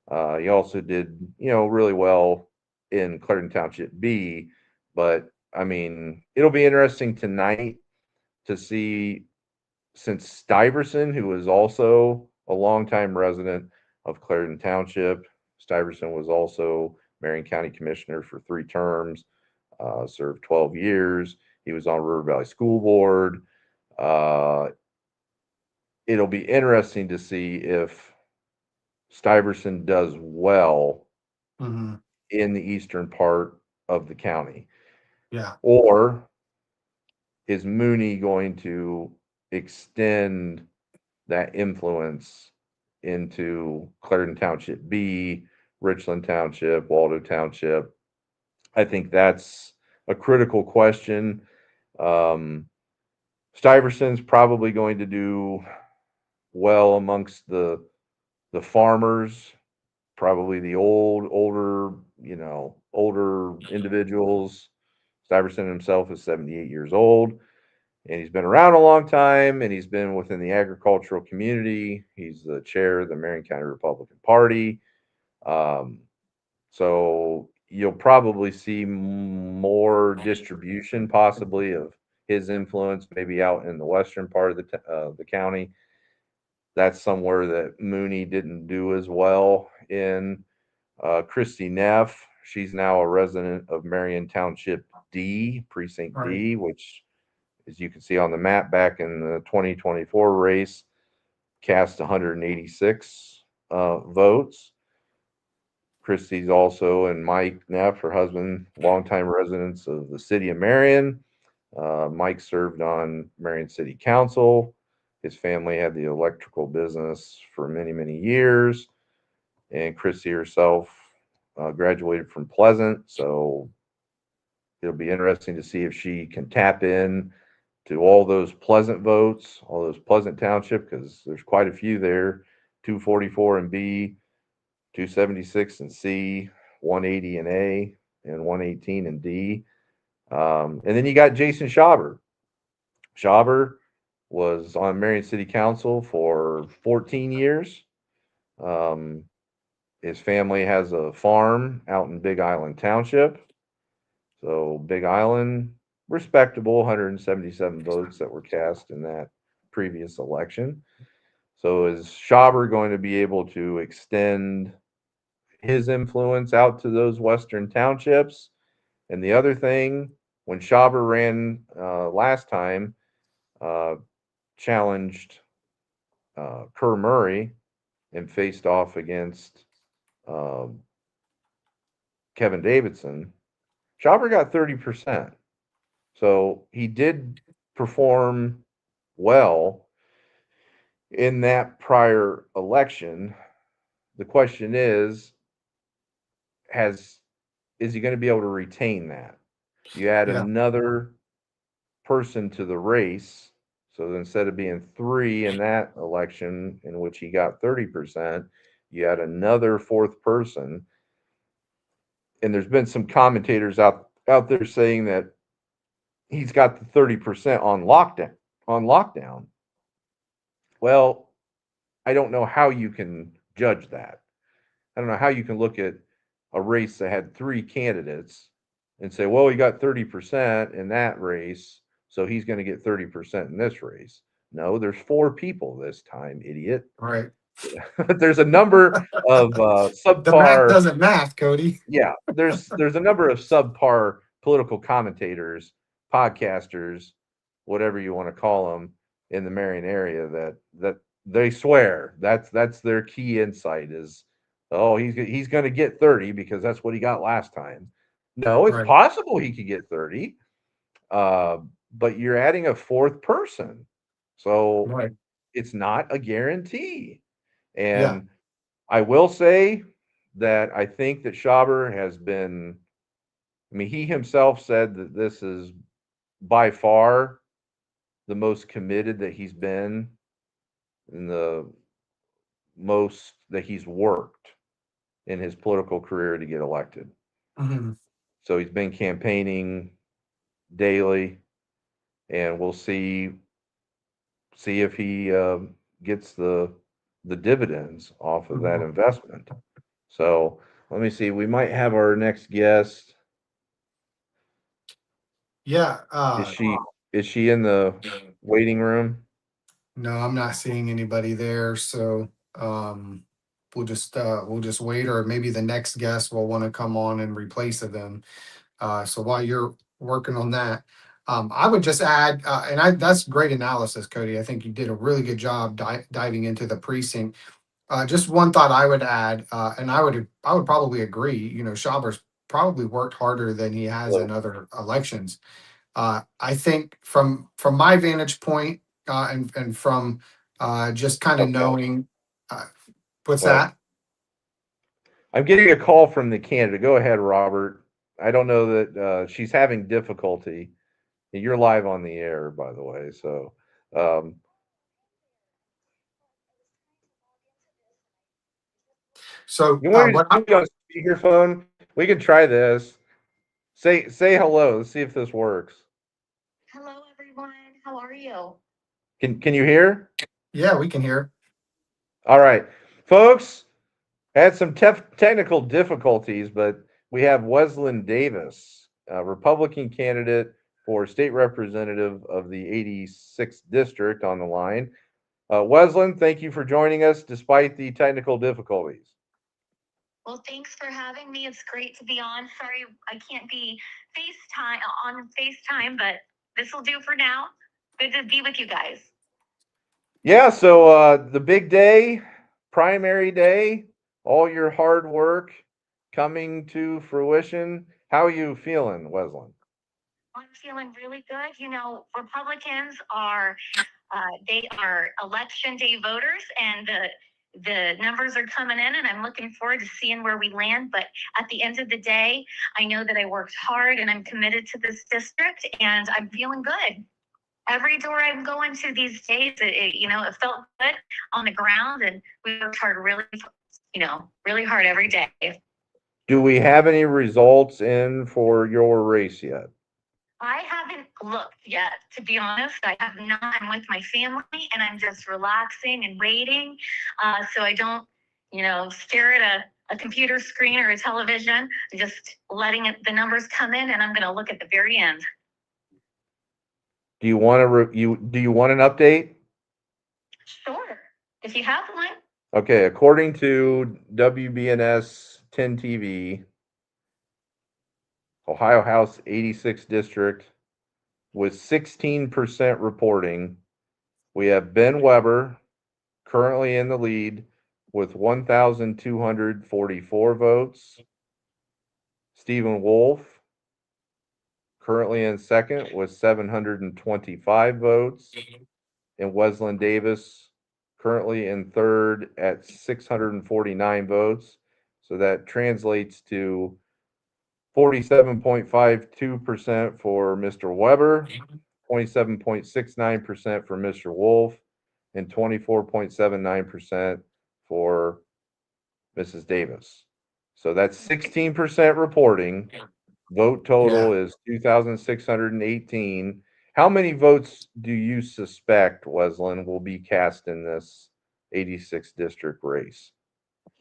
He also did, really well in Clarendon Township B. But I mean, it'll be interesting tonight to see, since Stuyvesant, who was also a longtime resident of Clarendon Township, Stuyvesant was also Marion County Commissioner for 3 terms, served 12 years. He was on River Valley School Board. It'll be interesting to see if Stuyvesant does well in the eastern part of the county. Yeah. Or is Mooney going to extend that influence into Clarendon Township B, Richland Township, Waldo Township? I think that's a critical question. Stuyvesant's probably going to do well amongst the farmers, probably the older individuals. Stuyvesant himself is 78 years old, and he's been around a long time, and he's been within the agricultural community. He's the chair of the Marion County Republican Party. So you'll probably see more distribution possibly of his influence maybe out in the western part of the county. That's somewhere that Mooney didn't do as well in. Christy Neff, she's now a resident of Marion Township D, Precinct D, which, as you can see on the map, back in the 2024 race, cast 186 votes. Christy's also, and Mike Neff, her husband, longtime residents of the city of Marion. Mike served on Marion City Council. His family had the electrical business for many, many years. And Christy herself graduated from Pleasant. So it'll be interesting to see if she can tap in to all those Pleasant votes, all those Pleasant Township, because there's quite a few there, 244 in B, 276 in C, 180 in A, and 118 in D. And then you got Jason Schauber. Schauber was on Marion City Council for 14 years. His family has a farm out in Big Island Township. So Big Island, respectable 177 votes that were cast in that previous election. So is Schauber going to be able to extend his influence out to those western townships? And the other thing, when Schauber ran last time, challenged Kerr Murray and faced off against Kevin Davidson, Schauber got 30%. So he did perform well in that prior election. The question is he going to be able to retain that? You add another person to the race. So instead of being 3 in that election in which he got 30%, you add another 4th person. And there's been some commentators out there saying that he's got the 30% on lockdown. Well, I don't know how you can judge that. I don't know how you can look at a race that had 3 candidates and say, well, he got 30% in that race, so he's going to get 30% in this race. No, there's 4 people this time, idiot. Right. There's a number of subpar. The math doesn't math, Cody. Yeah, there's a number of subpar political commentators, podcasters, whatever you want to call them, in the Marion area that they swear that's their key insight is, oh, he's going to get 30 because that's what he got last time. No, it's possible he could get 30, but you're adding a 4th person, so it's not a guarantee. And I will say that I think that Schauber has been, I mean, he himself said that this is by far the most committed that he's been and the most that he's worked in his political career to get elected. Mm-hmm. So he's been campaigning daily, and we'll see if he gets the dividends off of that investment. So let me see. We might have our next guest. Yeah. Is she in the waiting room? No, I'm not seeing anybody there. So we'll just wait, or maybe the next guest will want to come on and replace them. So while you're working on that, I would just add, that's great analysis, Cody. I think you did a really good job diving into the precinct. Just one thought I would add, and I would probably agree. You know, Schauber's probably worked harder than he has in other elections. I think from my vantage point, and from just kind of knowing, what's that? I'm getting a call from the candidate. Go ahead, Robert. I don't know that she's having difficulty. You're live on the air, by the way. So, so you want to be on speakerphone? We can try this. Say hello. Let's see if this works. Hello, everyone. How are you? Can you hear? Yeah, we can hear. All right, folks. Had some technical difficulties, but we have Weslin Davis, a Republican candidate for state representative of the 86th district, on the line. Weslin, thank you for joining us despite the technical difficulties. Well, thanks for having me. It's great to be on. Sorry, I can't be on FaceTime, but this will do for now. Good to be with you guys. Yeah, so the big day, primary day, all your hard work coming to fruition. How are you feeling, Weslin? I'm feeling really good. You know, Republicans are they are election day voters, and the numbers are coming in, and I'm looking forward to seeing where we land. But at the end of the day, I know that I worked hard and I'm committed to this district, and I'm feeling good. Every door I'm going to these days, it felt good on the ground, and we worked hard really hard every day. Do we have any results in for your race yet? I haven't looked yet, to be honest. I have not. I'm with my family, and I'm just relaxing and waiting, so I don't, stare at a computer screen or a television. I'm just letting the numbers come in, and I'm going to look at the very end. Do you want an update? Sure, if you have one. Okay, according to WBNS 10 TV, Ohio House 86th District, with 16% reporting, we have Ben Weber currently in the lead with 1,244 votes. Stephen Wolf currently in second with 725 votes. And Weslin Davis currently in third at 649 votes. So that translates to 47.52% for Mr. Weber, 27.69% for Mr. Wolf, and 24.79% for Mrs. Davis. So that's 16% reporting. Vote total is 2,618. How many votes do you suspect, Weslin, will be cast in this 86th district race?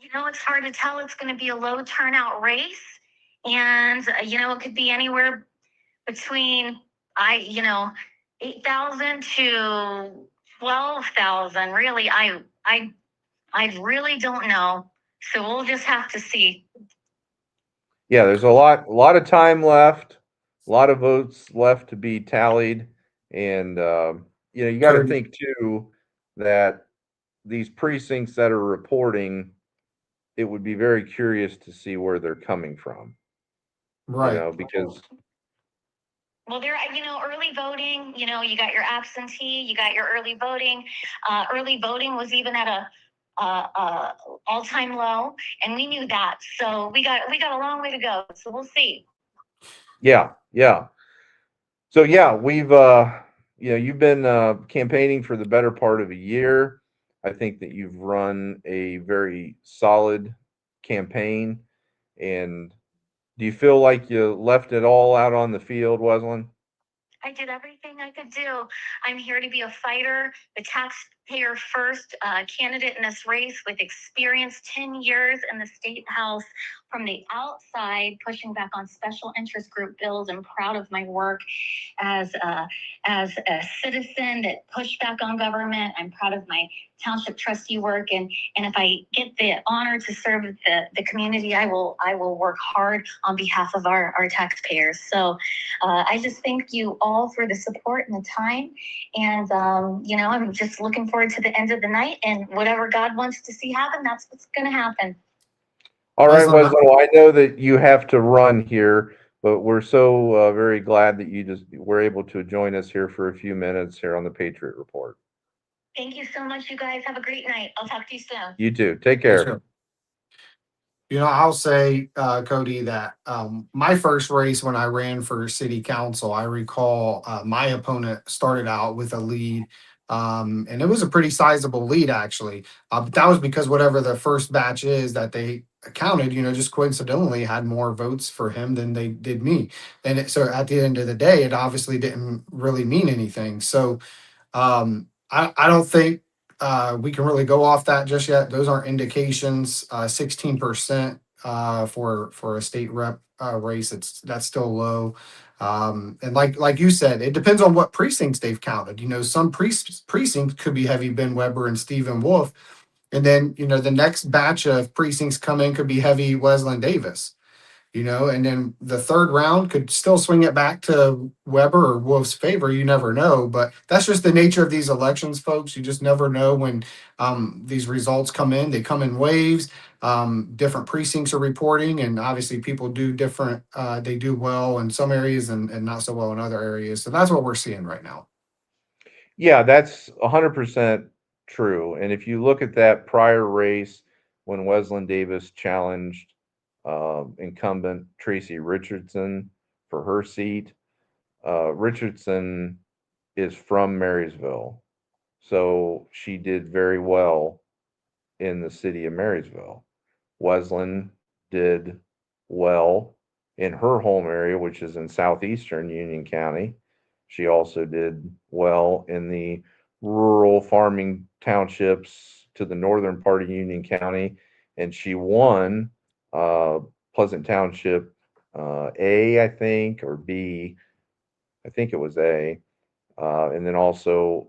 It's hard to tell. It's going to be a low turnout race. And, it could be anywhere between, 8,000 to 12,000. Really, I really don't know. So we'll just have to see. Yeah, there's a lot of time left, a lot of votes left to be tallied. And, you got to think too that these precincts that are reporting, it would be very curious to see where they're coming from. Right. Because. Well, early voting, you got your absentee, you got your early voting. Early voting was even at a all-time low, and we knew that. So we got a long way to go. So we'll see. Yeah. So yeah, we've you've been campaigning for the better part of a year. I think that you've run a very solid campaign. And do you feel like you left it all out on the field, Weslin? I did everything I could do. I'm here to be a fighter, the taxpayer first candidate in this race with experience, 10 years in the state house from the outside, pushing back on special interest group bills. I'm proud of my work as a citizen that pushed back on government. I'm proud of my township trustee work, and if I get the honor to serve the community, I will work hard on behalf of our taxpayers. So I just thank you all for the support and the time, and I'm just looking forward to the end of the night, and whatever God wants to see happen, that's what's going to happen. All right, Weslin, well, I know that you have to run here, but we're so very glad that you just were able to join us here for a few minutes here on the Patriot Report. Thank you so much, you guys. Have a great night. I'll talk to you soon. You too. Take care. I'll say, Cody, that my first race when I ran for city council, I recall my opponent started out with a lead. And it was a pretty sizable lead, actually. But that was because whatever the first batch is that they counted, just coincidentally had more votes for him than they did me. And so at the end of the day, it obviously didn't really mean anything. So I don't think we can really go off that just yet. Those aren't indications. 16% for a state rep race. That's still low. And like you said, it depends on what precincts they've counted. Some precincts could be heavy Ben Weber and Stephen Wolf. And then, the next batch of precincts come in could be heavy Wesleyan Davis, and then the third round could still swing it back to Weber or Wolf's favor. You never know, but that's just the nature of these elections, folks. You just never know when these results come in. They come in waves. Different precincts are reporting, and obviously people do different. They do well in some areas and not so well in other areas. So that's what we're seeing right now. Yeah, that's 100% true. And if you look at that prior race when Wesleyan Davis challenged incumbent Tracy Richardson for her seat, Richardson is from Marysville. So she did very well in the city of Marysville. Wesleyan did well in her home area, which is in southeastern Union County. She also did well in the rural farming townships to the northern part of Union County, and she won Pleasant Township A, I think, or B. I think it was A, and then also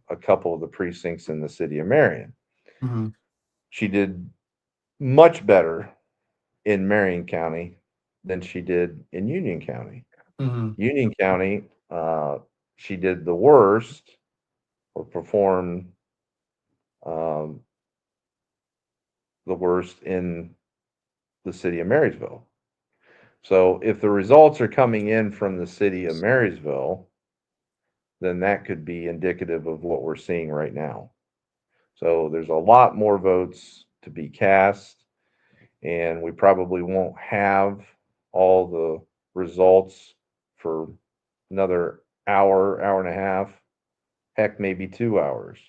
a couple of the precincts in the city of Marion. Mm-hmm. She did much better in Marion County than she did in Union County. Mm-hmm. Union County, she did the worst or performed the worst in the city of Marysville. So if the results are coming in from the city of Marysville, then that could be indicative of what we're seeing right now. So there's a lot more votes to be cast, and we probably won't have all the results for another hour, hour and a half, heck, maybe 2 hours.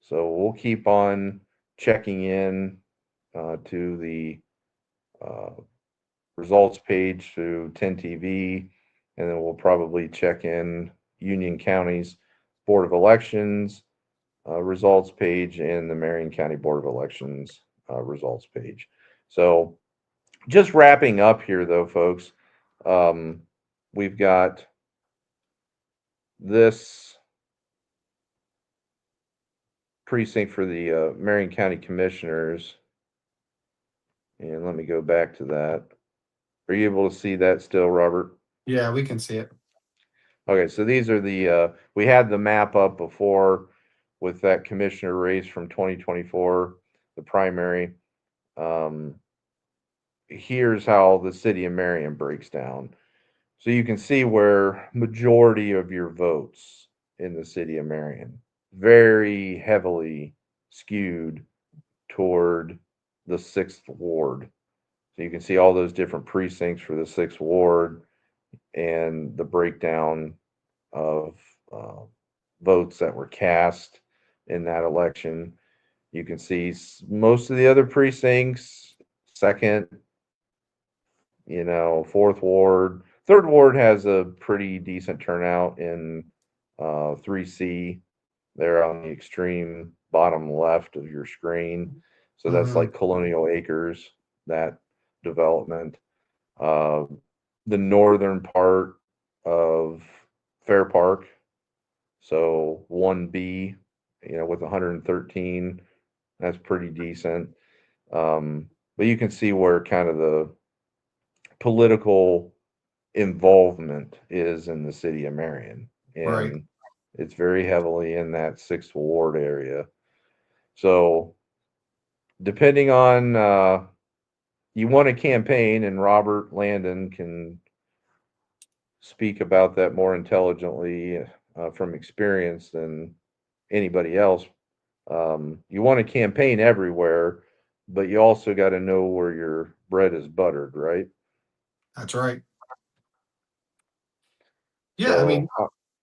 So we'll keep on checking in to the results page through 10 TV, and then we'll probably check in Union County's Board of Elections results page and the Marion County Board of Elections results page. So just wrapping up here, though, folks, we've got this precinct for the Marion County Commissioners. And let me go back to that. Are you able to see that still, Robert? Yeah, we can see it. Okay, so these are the, we had the map up before with that commissioner race from 2024, the primary. Here's how the city of Marion breaks down. So you can see where majority of your votes in the city of Marion, very heavily skewed toward the 6th ward. So you can see all those different precincts for the 6th ward and the breakdown of votes that were cast in that election. You can see most of the other precincts, 2nd, 4th ward. 3rd ward has a pretty decent turnout in 3C. They're on the extreme bottom left of your screen. So that's like Colonial Acres, that development. The northern part of Fair Park, so 1B, with 113, that's pretty decent. But you can see where kind of the political involvement is in the city of Marion. And Right. it's very heavily in that 6th ward area. So depending on you want a campaign, and Robert Landon can speak about that more intelligently from experience than anybody else. You want a campaign everywhere, but you also got to know where your bread is buttered, right? That's right. Yeah, So, I mean,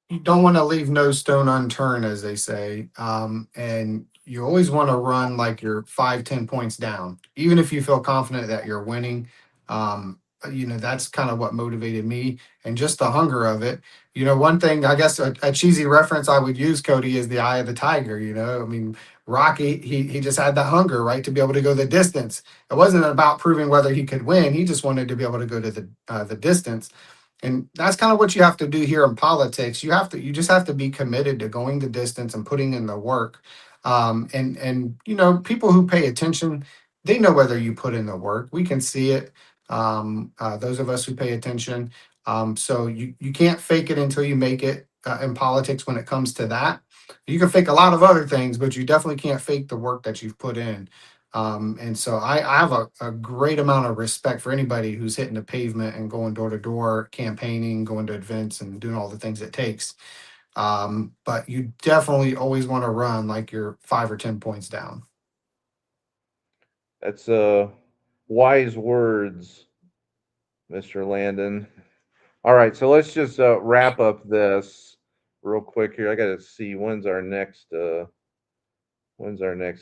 you don't want to leave no stone unturned, as they say. And you always want to run like you're 5, 10 points down, even if you feel confident that you're winning. That's kind of what motivated me, and just the hunger of it. One thing, I guess, a cheesy reference I would use, Cody, is the eye of the tiger. I mean, Rocky, he just had that hunger, right, to be able to go the distance. It wasn't about proving whether he could win. He just wanted to be able to go to the distance. And that's kind of what you have to do here in politics. You just have to be committed to going the distance and putting in the work. And people who pay attention, they know whether you put in the work. We can see it. Those of us who pay attention. So you can't fake it until you make it in politics when it comes to that. You can fake a lot of other things, but you definitely can't fake the work that you've put in. And so I have a great amount of respect for anybody who's hitting the pavement and going door to door, campaigning, going to events, and doing all the things it takes. But you definitely always want to run like you're 5 or 10 points down. That's wise words, Mr. Landon. All right, so let's just wrap up this real quick here. I got to see when's our next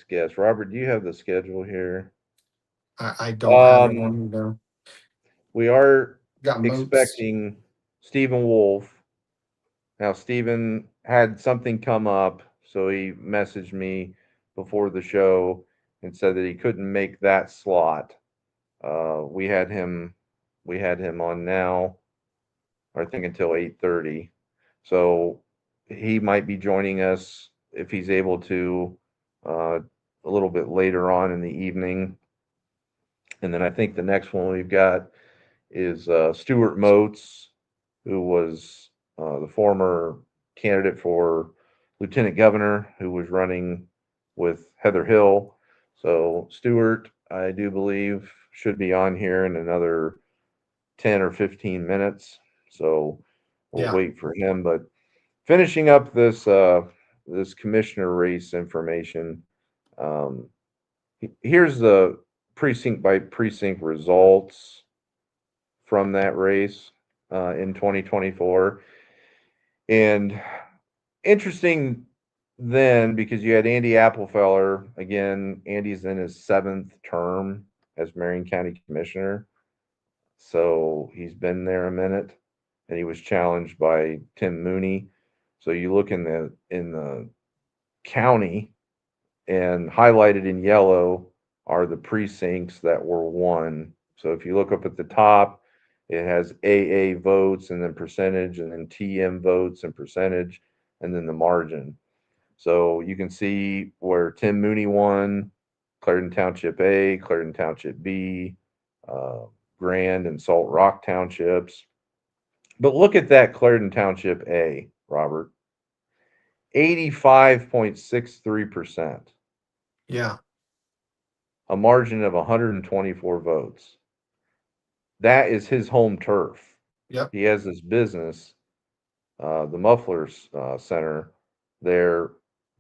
guest. Robert, do you have the schedule here? I don't have it on either. We are Got expecting Stephen Wolf. Now, Stephen had something come up, so he messaged me before the show and said that he couldn't make that slot. We had him on now, I think until 8:30. So he might be joining us if he's able to a little bit later on in the evening. And then I think the next one we've got is Stuart Moats, who was the former candidate for lieutenant governor who was running with Heather Hill. So Stuart, I do believe, should be on here in another 10 or 15 minutes. So we'll wait for him. But finishing up this commissioner race information, here's the precinct by precinct results from that race in 2024. And interesting then, because you had Andy Applefeller. Again, Andy's in his 7th term as Marion County Commissioner. So he's been there a minute, and he was challenged by Tim Mooney. So you look in the county, and highlighted in yellow are the precincts that were won. So if you look up at the top, it has AA votes and then percentage, and then TM votes and percentage, and then the margin. So you can see where Tim Mooney won: Clarendon Township A, Clarendon Township B, Grand and Salt Rock Townships. But look at that Clarendon Township A, Robert. 85.63%. Yeah. A margin of 124 votes. That is his home turf. Yep. He has this business, the Mufflers Center, there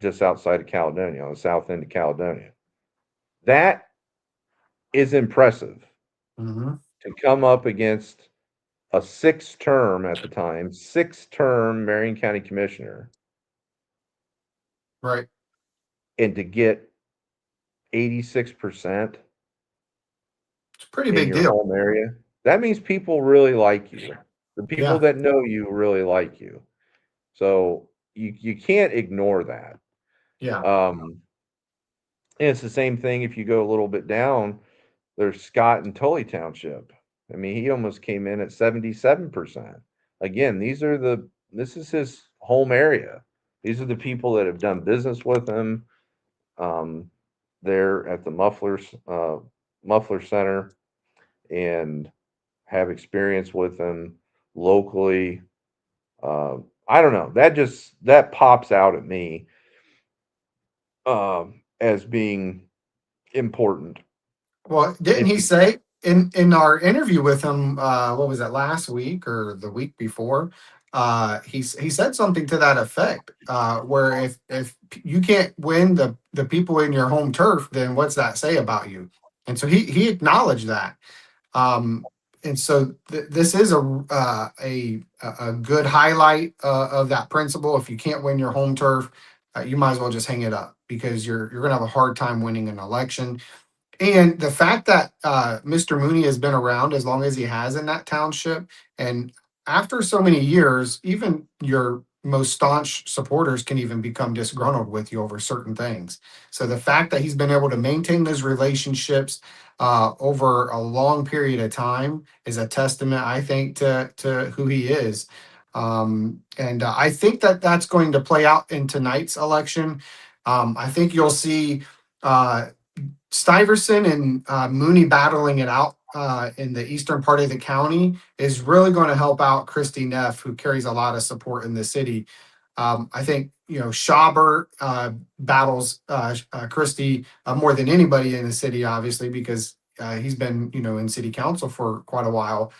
just outside of Caledonia, on the south end of Caledonia. That is impressive. Mm-hmm. To come up against a 6-term at the time, 6-term Marion County Commissioner. Right. And to get 86%. It's a pretty big deal. Home area. That means people really like you. The people that know you really like you. So you can't ignore that. Yeah. And it's the same thing if you go a little bit down. There's Scott and Tully Township. I mean, he almost came in at 77%. Again, this is his home area. These are the people that have done business with him there at the Muffler Center, and have experience with him locally. I don't know. That pops out at me as being important. Well, didn't he say in our interview with him, what was that, last week or the week before? He said something to that effect, where if you can't win the people in your home turf, then what's that say about you? And so he acknowledged that. And so this is a good highlight of that principle. If you can't win your home turf, you might as well just hang it up because you're going to have a hard time winning an election. And the fact that Mr. Mooney has been around as long as he has in that township, and after so many years, even your most staunch supporters can even become disgruntled with you over certain things. So the fact that he's been able to maintain those relationships over a long period of time is a testament, I think, to who he is. And I think that that's going to play out in tonight's election. I think you'll see. Stuyvesant and Mooney battling it out in the eastern part of the county is really going to help out Christy Neff, who carries a lot of support in the city. I think Schauber battles Christy more than anybody in the city, obviously, because he's been in city council for quite a while.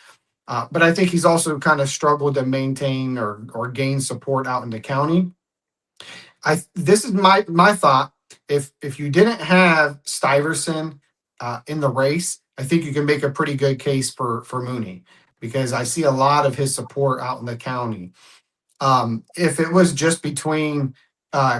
But I think he's also kind of struggled to maintain or gain support out in the county. This is my thought. If you didn't have Stuyvesant in the race, I think you can make a pretty good case for Mooney because I see a lot of his support out in the county. If it was just between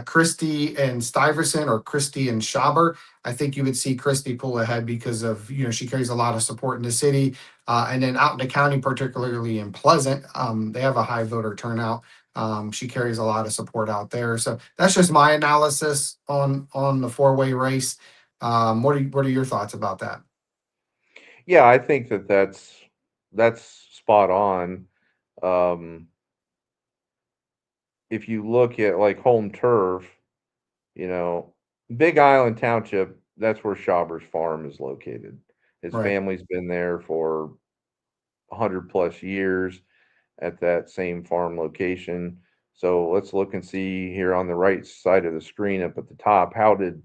Christie and Stuyvesant or Christie and Schauber, I think you would see Christie pull ahead because of she carries a lot of support in the city, and then out in the county, particularly in Pleasant, they have a high voter turnout. She carries a lot of support out there. So that's just my analysis on the four-way race. What are your thoughts about that? Yeah, I think that's spot on. If you look at like home turf, Big Island Township, that's where Schauber's farm is located. His Right. family's been there for 100+ years at that same farm location. So let's look and see here on the right side of the screen up at the top. How did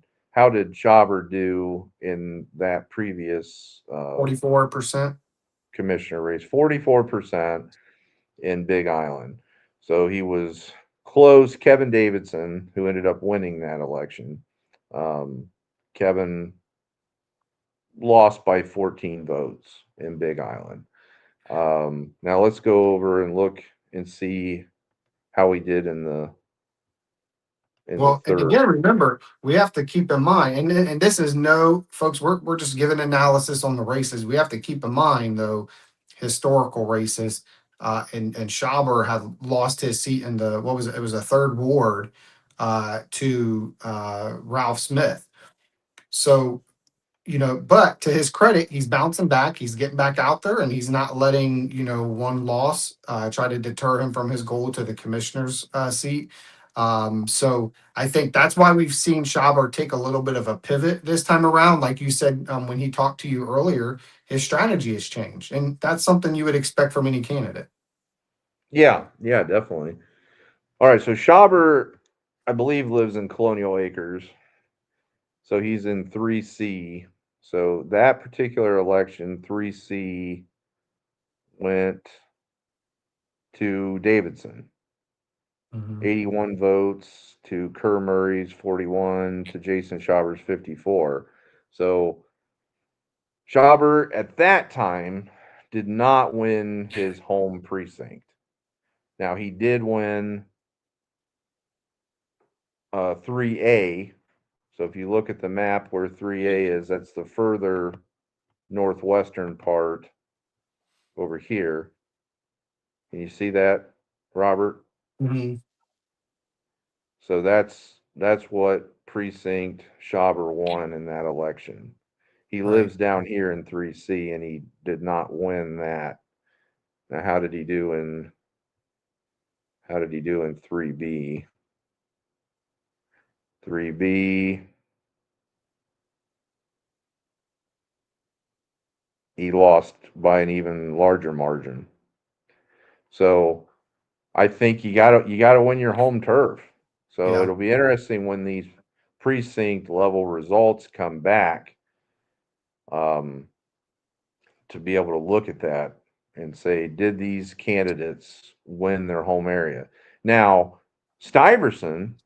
Schauber do in that previous 44%. commissioner race? 44% in Big Island. So he was close. Kevin Davidson, who ended up winning that election, Kevin lost by 14 votes in Big Island. Now let's go over and look and see how he did in the And third. again, remember, we have to keep in mind, and this is folks, we're just giving analysis on the races. We have to keep in mind, though, historical races. And Schauber had lost his seat in it was a third ward to Ralph Smith. So, but to his credit, he's bouncing back. He's getting back out there, and he's not letting one loss try to deter him from his goal to the commissioner's seat. So I think that's why we've seen Schauber take a little bit of a pivot this time around. Like you said, when he talked to you earlier, his strategy has changed, and that's something you would expect from any candidate. Yeah, definitely. All right, so Schauber, I believe, lives in Colonial Acres. So he's in 3C. So that particular election, 3C went to Davidson. 81 votes to Kerr Murray's 41 to Jason Schauber's 54. So Schauber at that time did not win his home precinct. Now he did win 3A. So if you look at the map where 3A is, that's the further northwestern part over here. Can you see that, Robert? Mm-hmm. So that's what precinct Schauber won in that election. He lives down here in 3C, and he did not win that. Now, how did he do in 3B? 3B, he lost by an even larger margin. So I think you gotta win your home turf. So Yeah. it'll be interesting when these precinct level results come back, to be able to look at that and say, did these candidates win their home area? Now, Stuyvesant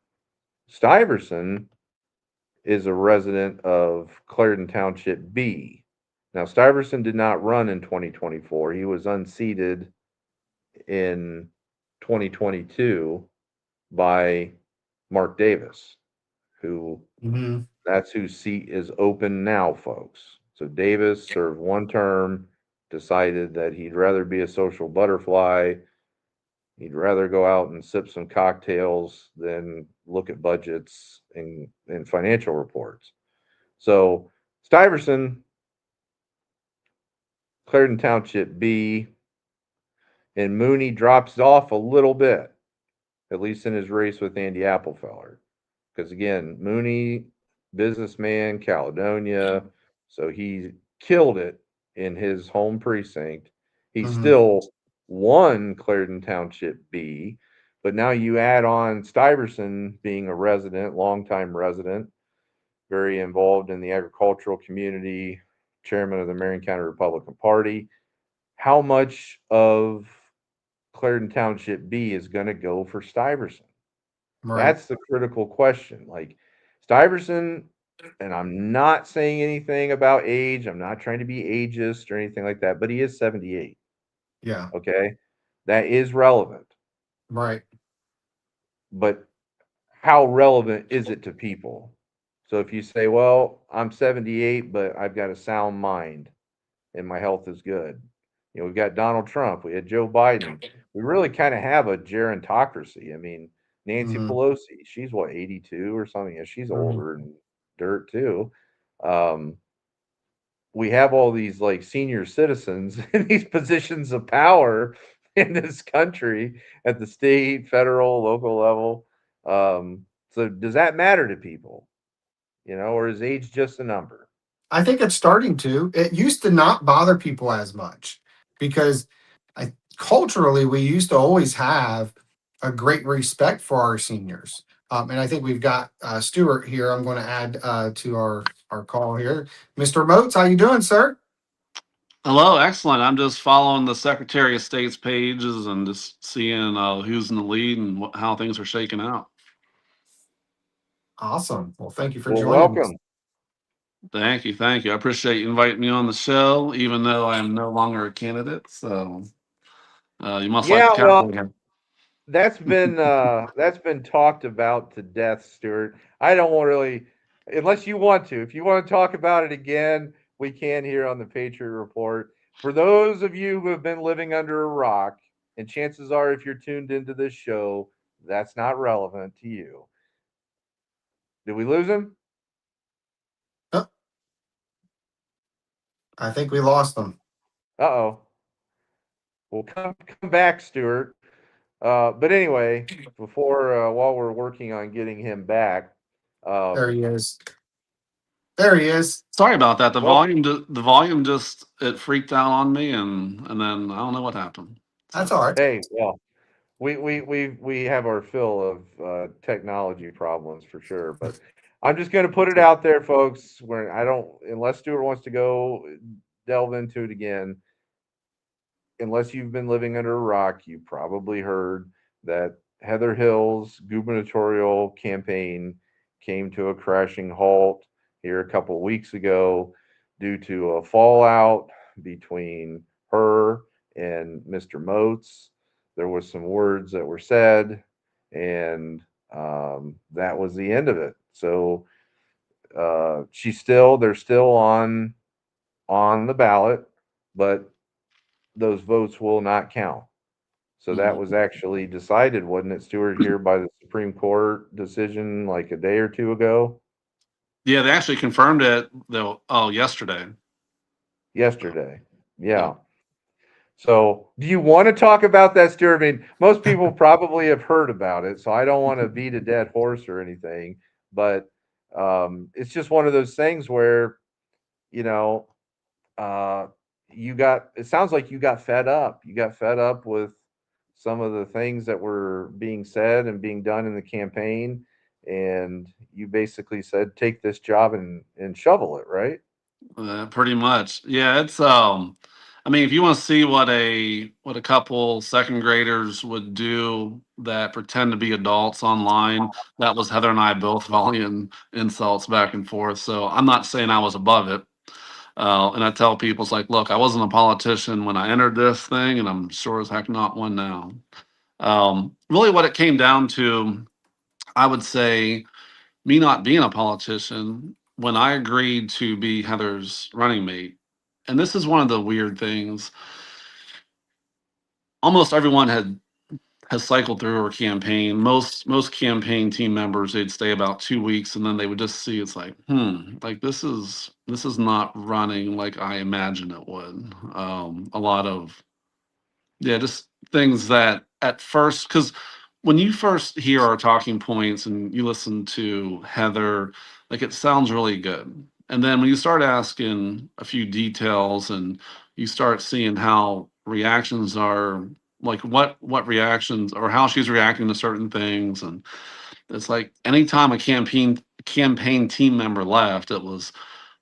is a resident of Clarendon Township B. Now, Stuyvesant did not run in 2024. He was unseated in 2022 by Mark Davis, who Mhm. that's whose seat is open now, folks. So Davis served one term, decided that he'd rather be a social butterfly. He'd rather go out and sip some cocktails than look at budgets and financial reports. So Stuyvesant, Clarendon Township B, and Mooney drops off a little bit, at least in his race with Andy Applefeller. Because again, Mooney, businessman, Caledonia, so he killed it in his home precinct. He Mhm. still won Clarendon Township B, but now you add on Stuyvesant being a resident, longtime resident, very involved in the agricultural community, chairman of the Marion County Republican Party. How much of Clarendon Township B is going to go for Stuyvesant? Right. That's the critical question. Like Stuyvesant, and I'm not saying anything about age. I'm not trying to be ageist or anything like that, but he is 78. Yeah. Okay. That is relevant. Right. But how relevant is it to people? So if you say, well, I'm 78, but I've got a sound mind and my health is good. You know, we've got Donald Trump, we had Joe Biden. We really kind of have a gerontocracy. I mean, Nancy Mhm. Pelosi, she's what, 82 or something? Yeah, she's Mhm. older and dirt too. We have all these like senior citizens in these positions of power in this country at the state, federal, local level. So does that matter to people? You know, or is age just a number? I think it's starting to. It used to not bother people as much because culturally we used to always have a great respect for our seniors. And I think we've got Stuart here. I'm going to add to our call here. Mr. Moats, how you doing, sir? Hello, excellent. I'm just following the Secretary of State's pages and just seeing who's in the lead and how things are shaking out. Awesome. Well, thank you for Well, joining us. welcome. Thank you, thank you. I appreciate you inviting me on the show, even though I am no longer a candidate. So you must like Yeah, the well, cowboy hat. that's been talked about to death, Stuart. I don't want really, unless you want to. If you want to talk about it again, we can here on the Patriot Report. For those of you who have been living under a rock, and chances are, if you're tuned into this show, that's not relevant to you. Did we lose him? I think we lost them. Uh-oh. Well, come back, Stuart. But anyway, before while we're working on getting him back, There he is. There he is. Sorry about that. The well, volume just it freaked out on me, and then I don't know what happened. That's So, all right. hey, well, we have our fill of technology problems for sure, but I'm just going to put it out there, folks. Where I don't, unless Stuart wants to go delve into it again, unless you've been living under a rock, you probably heard that Heather Hill's gubernatorial campaign came to a crashing halt here a couple of weeks ago due to a fallout between her and Mr. Moats. There was some words that were said, and that was the end of it. So they're still on the ballot, but those votes will not count. So that was actually decided, wasn't it, Stuart, here by the Supreme Court decision like a day or two ago? yeah, they actually confirmed it though. Oh, yesterday. Yesterday. Yeah. So do you want to talk about that, Stuart? I mean, most people probably have heard about it, so I don't want to beat a dead horse or anything, but it's just one of those things where, you know, it sounds like you got fed up. You got fed up with some of the things that were being said and being done in the campaign, and you basically said, take this job and shovel it, right? Pretty much. Yeah, it's I mean, if you want to see what a couple second graders would do that pretend to be adults online, that was Heather and I both volleying insults back and forth. So I'm not saying I was above it. And I tell people, it's like, look, I wasn't a politician when I entered this thing, and I'm sure as heck not one now. Really, what it came down to I would say, me not being a politician, when I agreed to be Heather's running mate, and this is one of the weird things, almost everyone has cycled through her campaign. Most campaign team members, they'd stay about 2 weeks and then they would just see it's like, like this is not running like I imagined it would. A lot of, yeah, just things that at first, because when you first hear our talking points and you listen to Heather, like it sounds really good. And then when you start asking a few details and you start seeing how reactions are, like what reactions or how she's reacting to certain things, and it's like anytime a campaign team member left, it was,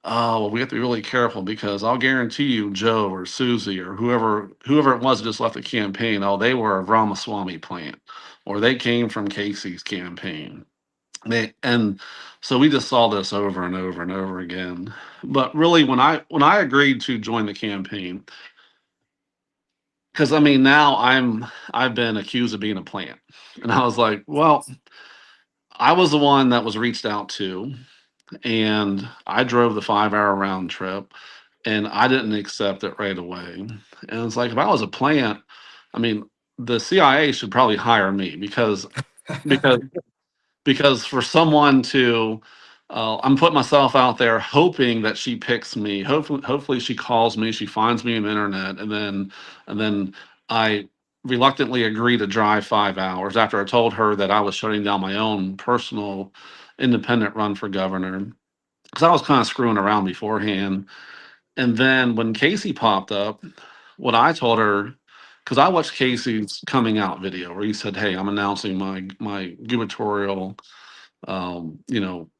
oh, well, we have to be really careful because I'll guarantee you, Joe or Susie or whoever it was that just left the campaign, oh, they were a Ramaswamy plant, or they came from Casey's campaign. And so we just saw this over and over and over again. But really, when I agreed to join the campaign, because I mean now I've been accused of being a plant, and I was like, well, I was the one that was reached out to, and I drove the 5 hour round trip, and I didn't accept it right away. And it's like if I was a plant, I mean, the CIA should probably hire me because because for someone to I'm putting myself out there hoping that she picks me. Hopefully she calls me, she finds me on the internet, and then I reluctantly agree to drive 5 hours after I told her that I was shutting down my own personal independent run for governor because I was kind of screwing around beforehand. And then when Casey popped up, what I told her, because I watched Casey's coming out video where he said, "Hey, I'm announcing my gubernatorial,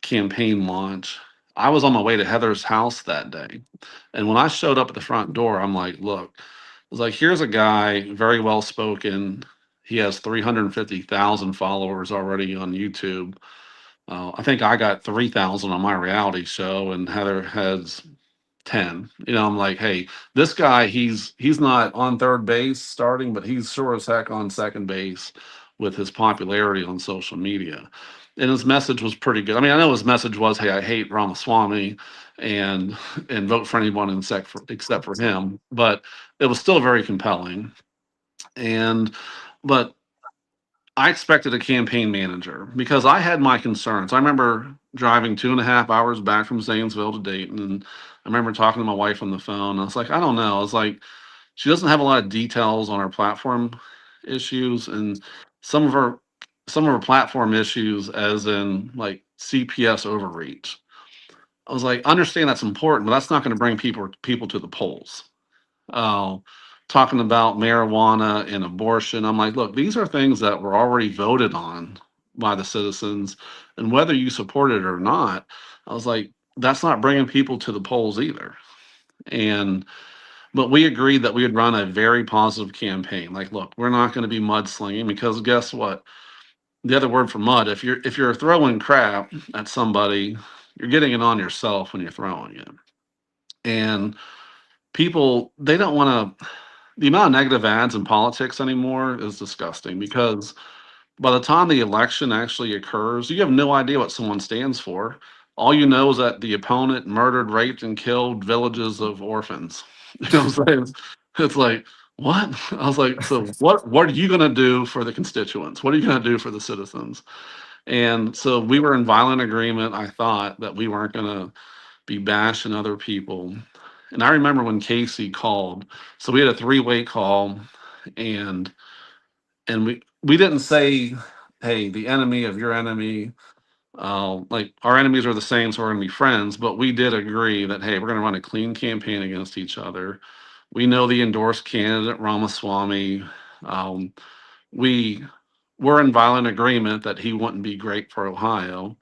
campaign launch." I was on my way to Heather's house that day, and when I showed up at the front door, I'm like, "Look," I was like, "Here's a guy, very well spoken. He has 350,000 followers already on YouTube. I think I got 3,000 on my reality show, and Heather has 10." I'm like, hey, this guy, he's not on third base starting, but he's sure as heck on second base with his popularity on social media. And his message was pretty good. I mean, I know his message was, hey, I hate Ramaswamy and vote for anyone except for him, but it was still very compelling. And but I expected a campaign manager because I had my concerns. I remember driving 2.5 hours back from Zanesville to Dayton, and I remember talking to my wife on the phone. I was like, I don't know. I was like, she doesn't have a lot of details on her platform issues, and some of her some of her platform issues, as in like CPS overreach. I was like, I understand that's important, but that's not going to bring people to the polls. uh, Talking about marijuana and abortion. I'm like, look, these are things that were already voted on by the citizens, and whether you support it or not, I was like, that's not bringing people to the polls either. And but we agreed that we would run a very positive campaign. Like, look, we're not going to be mudslinging because guess what? The other word for mud, if you're throwing crap at somebody, you're getting it on yourself when you're throwing it. And people, they don't want to, the amount of negative ads in politics anymore is disgusting because by the time the election actually occurs, you have no idea what someone stands for. All you know is that the opponent murdered, raped, and killed villages of orphans. You know what I'm saying? It's like, what? I was like, so what are you gonna do for the constituents? What are you gonna do for the citizens? And so we were in violent agreement. I thought that we weren't gonna be bashing other people. And I remember when Casey called, so we had a three-way call, and we didn't say, hey, the enemy of your enemy, like our enemies are the same, so we're gonna be friends, but we did agree that, hey, we're gonna run a clean campaign against each other. We know the endorsed candidate Ramaswamy. Um, we were in violent agreement that he wouldn't be great for Ohio,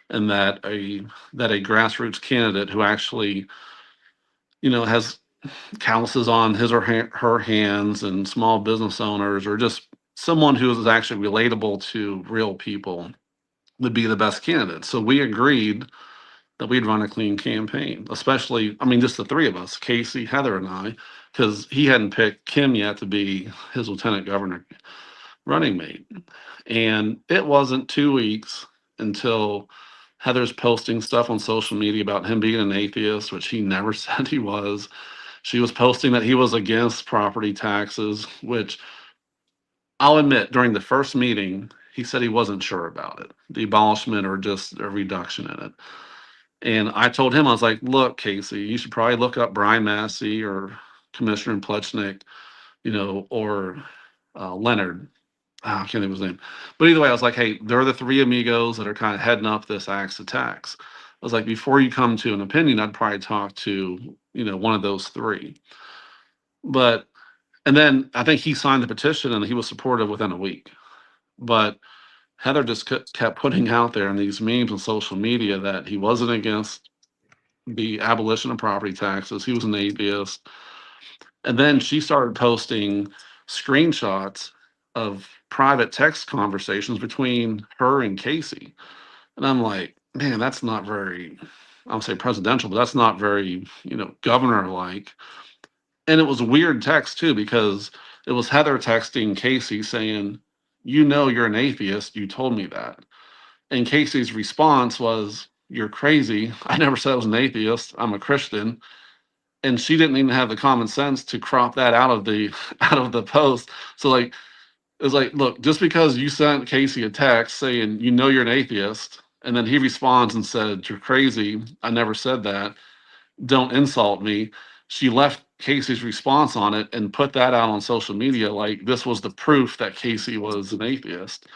and that a grassroots candidate who actually, has calluses on his or her hands, and small business owners, or just someone who is actually relatable to real people, would be the best candidate. So we agreed that we'd run a clean campaign, especially, I mean, just the three of us, Casey, Heather, and I, because he hadn't picked Kim yet to be his lieutenant governor running mate. And it wasn't 2 weeks until Heather's posting stuff on social media about him being an atheist, which he never said he was. She was posting that he was against property taxes, which I'll admit during the first meeting, he said he wasn't sure about it, the abolishment or just a reduction in it. And I told him, I was like, look, Casey, you should probably look up Brian Massey or Commissioner Plechnik, or Leonard. I can't think of his name. But either way, I was like, hey, they're the three amigos that are kind of heading up this axe attacks. I was like, before you come to an opinion, I'd probably talk to, one of those three. And then I think he signed the petition and he was supportive within a week. But Heather just kept putting out there in these memes on social media that he wasn't against the abolition of property taxes. He was an atheist. And then she started posting screenshots of private text conversations between her and Casey. And I'm like, man, that's not very, I'll say presidential, but that's not very, governor like. And it was a weird text too, because it was Heather texting Casey saying, you're an atheist. You told me that. And Casey's response was, you're crazy. I never said I was an atheist. I'm a Christian. And she didn't even have the common sense to crop that out of the post. So it was like, look, just because you sent Casey a text saying, you're an atheist, and then he responds and said, you're crazy. I never said that. Don't insult me. She left Casey's response on it and put that out on social media like this was the proof that Casey was an atheist.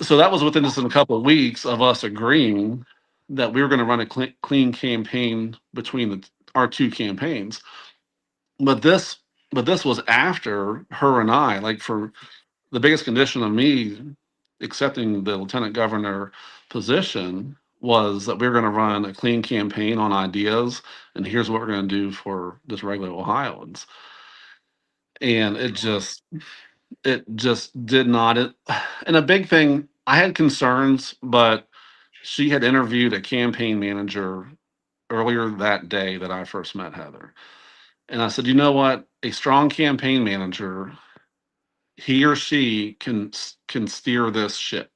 So that was within just a couple of weeks of us agreeing that we were going to run a clean campaign between our two campaigns. But this was after her and I, like, for the biggest condition of me accepting the lieutenant governor position was that we were going to run a clean campaign on ideas, and here's what we're going to do for just regular Ohioans. And it just did not. And a big thing, I had concerns, but she had interviewed a campaign manager earlier that day that I first met Heather. And I said, you know what? A strong campaign manager, he or she can steer this ship.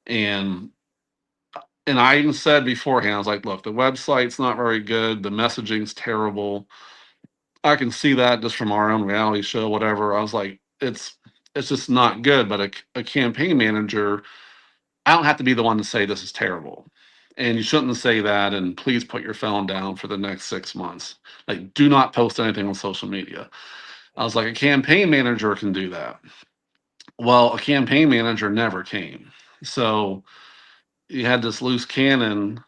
And I even said beforehand, I was like, look, the website's not very good. The messaging's terrible. I can see that just from our own reality show, whatever. I was like, it's just not good. But a campaign manager, I don't have to be the one to say this is terrible. And you shouldn't say that. And please put your phone down for the next 6 months. Like, do not post anything on social media. I was like, a campaign manager can do that. Well, a campaign manager never came. So you had this loose cannon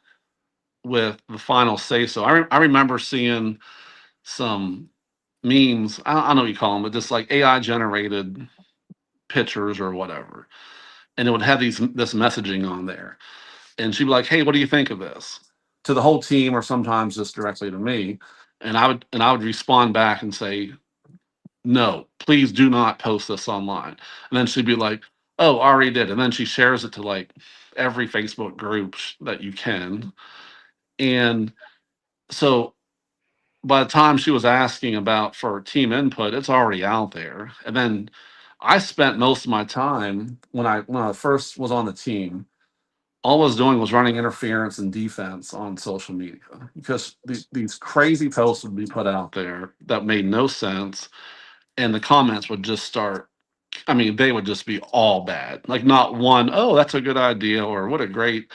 with the final say so. I remember seeing some memes, I don't know what you call them, but just like AI generated pictures or whatever. And it would have this messaging on there. And she'd be like, hey, what do you think of this? To the whole team, or sometimes just directly to me. And I would respond back and say, no, please do not post this online. And then she'd be like, oh, I already did. And then she shares it to like every Facebook group that you can. And so by the time she was asking about for team input, it's already out there. And then I spent most of my time when I first was on the team, all I was doing was running interference and defense on social media, because these crazy posts would be put out there that made no sense. And the comments would just start, they would just be all bad. Like, not one, oh, that's a good idea, or what a great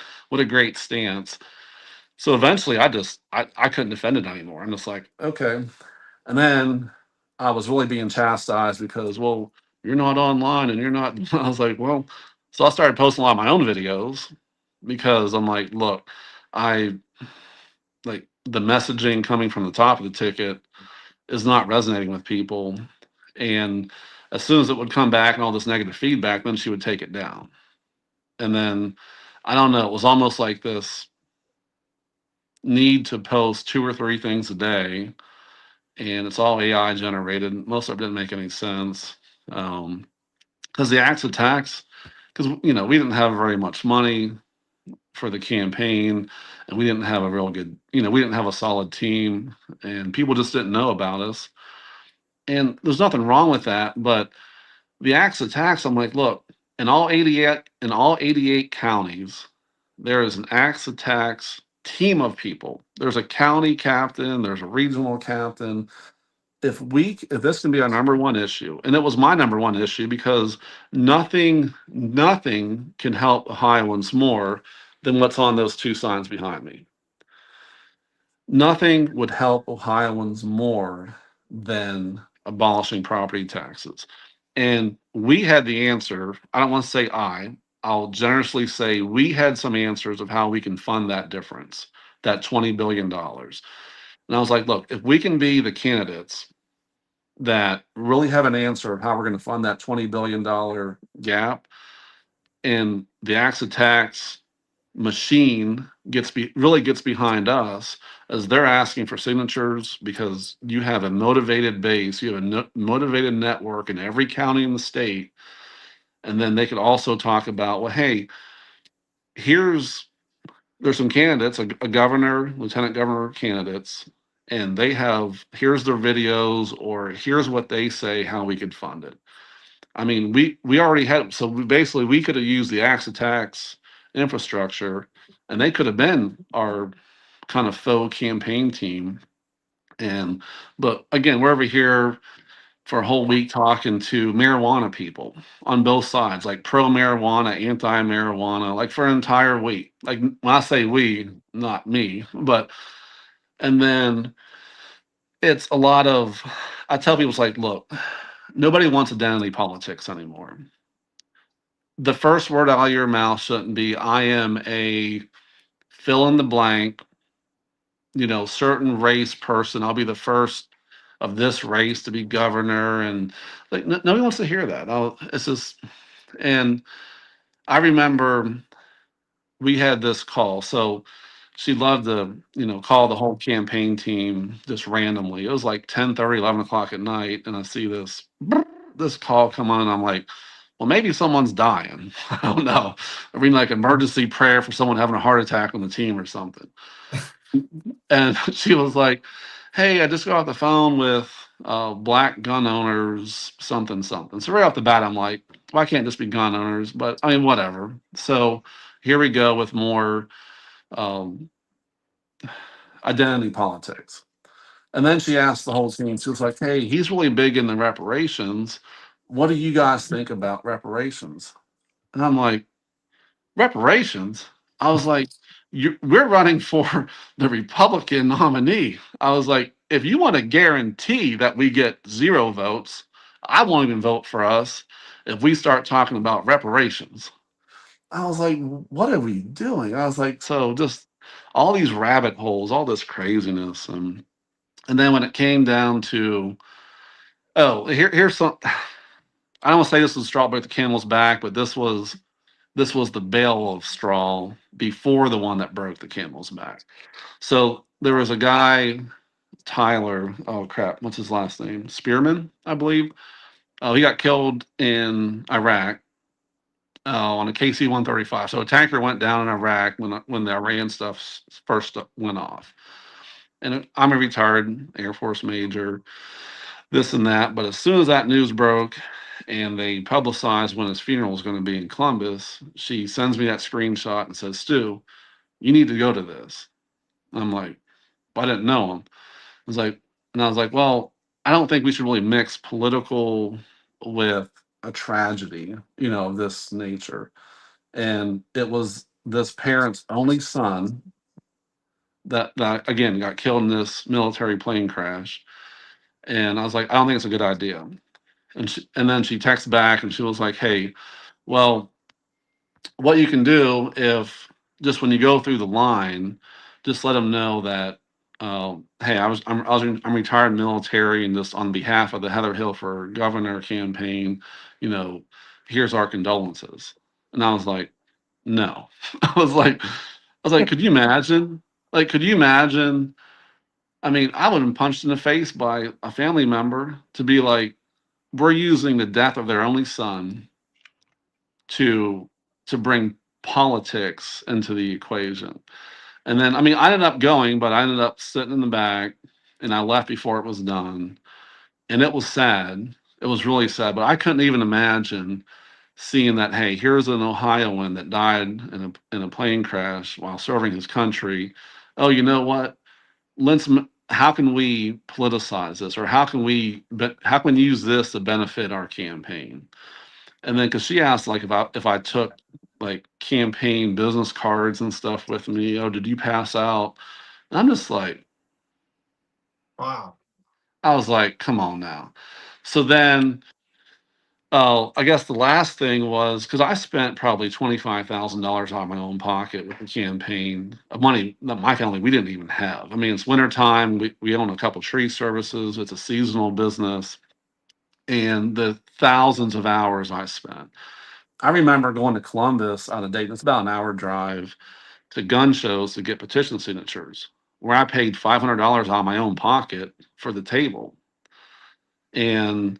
stance. So eventually I couldn't defend it anymore. I'm just like, okay. And then I was really being chastised because, well, you're not online and you're not. I was like, well, so I started posting a lot of my own videos because I'm like, look, I like the messaging coming from the top of the ticket is not resonating with people. And as soon as it would come back and all this negative feedback, then she would take it down. And then, I don't know, it was almost like this need to post 2 or 3 things a day, and it's all AI generated. Most of it didn't make any sense. Because the axe attacks, because we didn't have very much money for the campaign, and we didn't have a real good, we didn't have a solid team, and people just didn't know about us. And there's nothing wrong with that, but the axe attacks, I'm like, look, in all 88 counties, there is an axe attacks team of people. There's a county captain, there's a regional captain. If this can be our number one issue, and it was my number one issue because nothing can help Ohioans more than what's on those two signs behind me. Nothing would help Ohioans more than abolishing property taxes. And we had the answer. I don't want to say I'll generously say we had some answers of how we can fund that difference, that $20 billion. And I was like, look, if we can be the candidates that really have an answer of how we're going to fund that $20 billion gap, and the axe attacks machine really gets behind us as they're asking for signatures because you have a motivated base, you have a motivated network in every county in the state. And then they could also talk about, well, hey, there's some candidates, a governor, lieutenant governor candidates, and here's their videos, or here's what they say how we could fund it. I mean, we already had, so we could have used the axe attacks infrastructure, and they could have been our kind of faux campaign team. But again, we're over here for a whole week talking to marijuana people on both sides, like pro marijuana, anti marijuana, like for an entire week. Like when I say we, not me, and then it's a lot of, I tell people, it's like, look, nobody wants identity politics anymore. The first word out of your mouth shouldn't be, I am a fill in the blank, certain race person. I'll be the first of this race to be governor. And like, nobody wants to hear that. It's just, and I remember we had this call. So she loved to, call the whole campaign team just randomly. It was like 10:30, 11 o'clock at night. And I see this call come on, and I'm like, well, maybe someone's dying. I don't know. I mean, like emergency prayer for someone having a heart attack on the team or something. And she was like, hey, I just got off the phone with black gun owners, something. So right off the bat, I'm like, why can't this be gun owners? But I mean, whatever. So here we go with more identity politics. And then she asked the whole team, she was like, hey, he's really big in the reparations. What do you guys think about reparations? And I'm like, reparations? I was like, we're running for the Republican nominee. I was like, if you want to guarantee that we get 0 votes, I won't even vote for us if we start talking about reparations. I was like, what are we doing? I was like, so just all these rabbit holes, all this craziness. And then when it came down to, here's some, I don't want to say this was straw broke the camel's back, but this was the bale of straw before the one that broke the camel's back. So there was a guy, Tyler, oh crap, what's his last name? Spearman, I believe. He got killed in Iraq on a KC-135. So a tanker went down in Iraq when the Iran stuff first went off. And I'm a retired Air Force major, this and that. But as soon as that news broke and they publicized when his funeral was going to be in Columbus, she sends me that screenshot and says, Stu, you need to go to this. I'm like, well, I didn't know him. I was like, well, I don't think we should really mix political with a tragedy, of this nature. And it was this parent's only son that again got killed in this military plane crash. And I was like, I don't think it's a good idea. And then she texts back and she was like, hey, well, what you can do if just when you go through the line, just let them know that, hey, I'm retired military, and just on behalf of the Heather Hill for Governor campaign, here's our condolences. And I was like, no. I was like, could you imagine? Like, could you imagine? I mean, I would have been punched in the face by a family member to be like, we're using the death of their only son to bring politics into the equation. And then, I mean, I ended up going, but I ended up sitting in the back, and I left before it was done. And it was sad. it was really sad. But I couldn't even imagine seeing that, hey, here's an Ohioan that died in a plane crash while serving his country. Oh, you know what? How can we politicize this, or how can we use this to benefit our campaign? And then because she asked, like, if I took like campaign business cards and stuff with me. Oh, did you pass out? And I'm just like, Wow. I was like, come on now. So then, oh, I guess the last thing was because I spent probably $25,000 out of my own pocket with the campaign of money that my family we didn't even have. I mean, it's wintertime. We own a couple tree services. It's a seasonal business, and the thousands of hours I spent. I remember going to Columbus out of Dayton. It's about an hour drive to gun shows to get petition signatures, where I paid $500 out of my own pocket for the table. And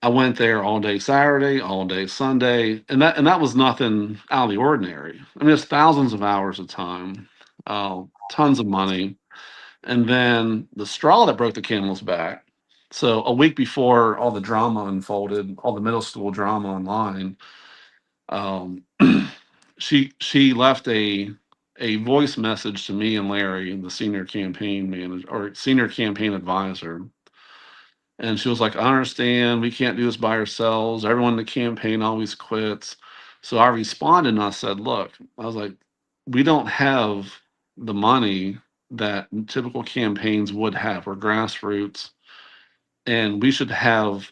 I went there all day Saturday, all day Sunday, and that was nothing out of the ordinary. I mean, it's thousands of hours of time, tons of money, and then the straw that broke the camel's back. So a week before all the drama unfolded, all the middle school drama online, um, she left a voice message to me and Larry, the senior campaign manager or senior campaign advisor. And she was like, I understand we can't do this by ourselves. Everyone in the campaign always quits. So I responded and I said, look, I was like, we don't have the money that typical campaigns would have or grassroots. And we should have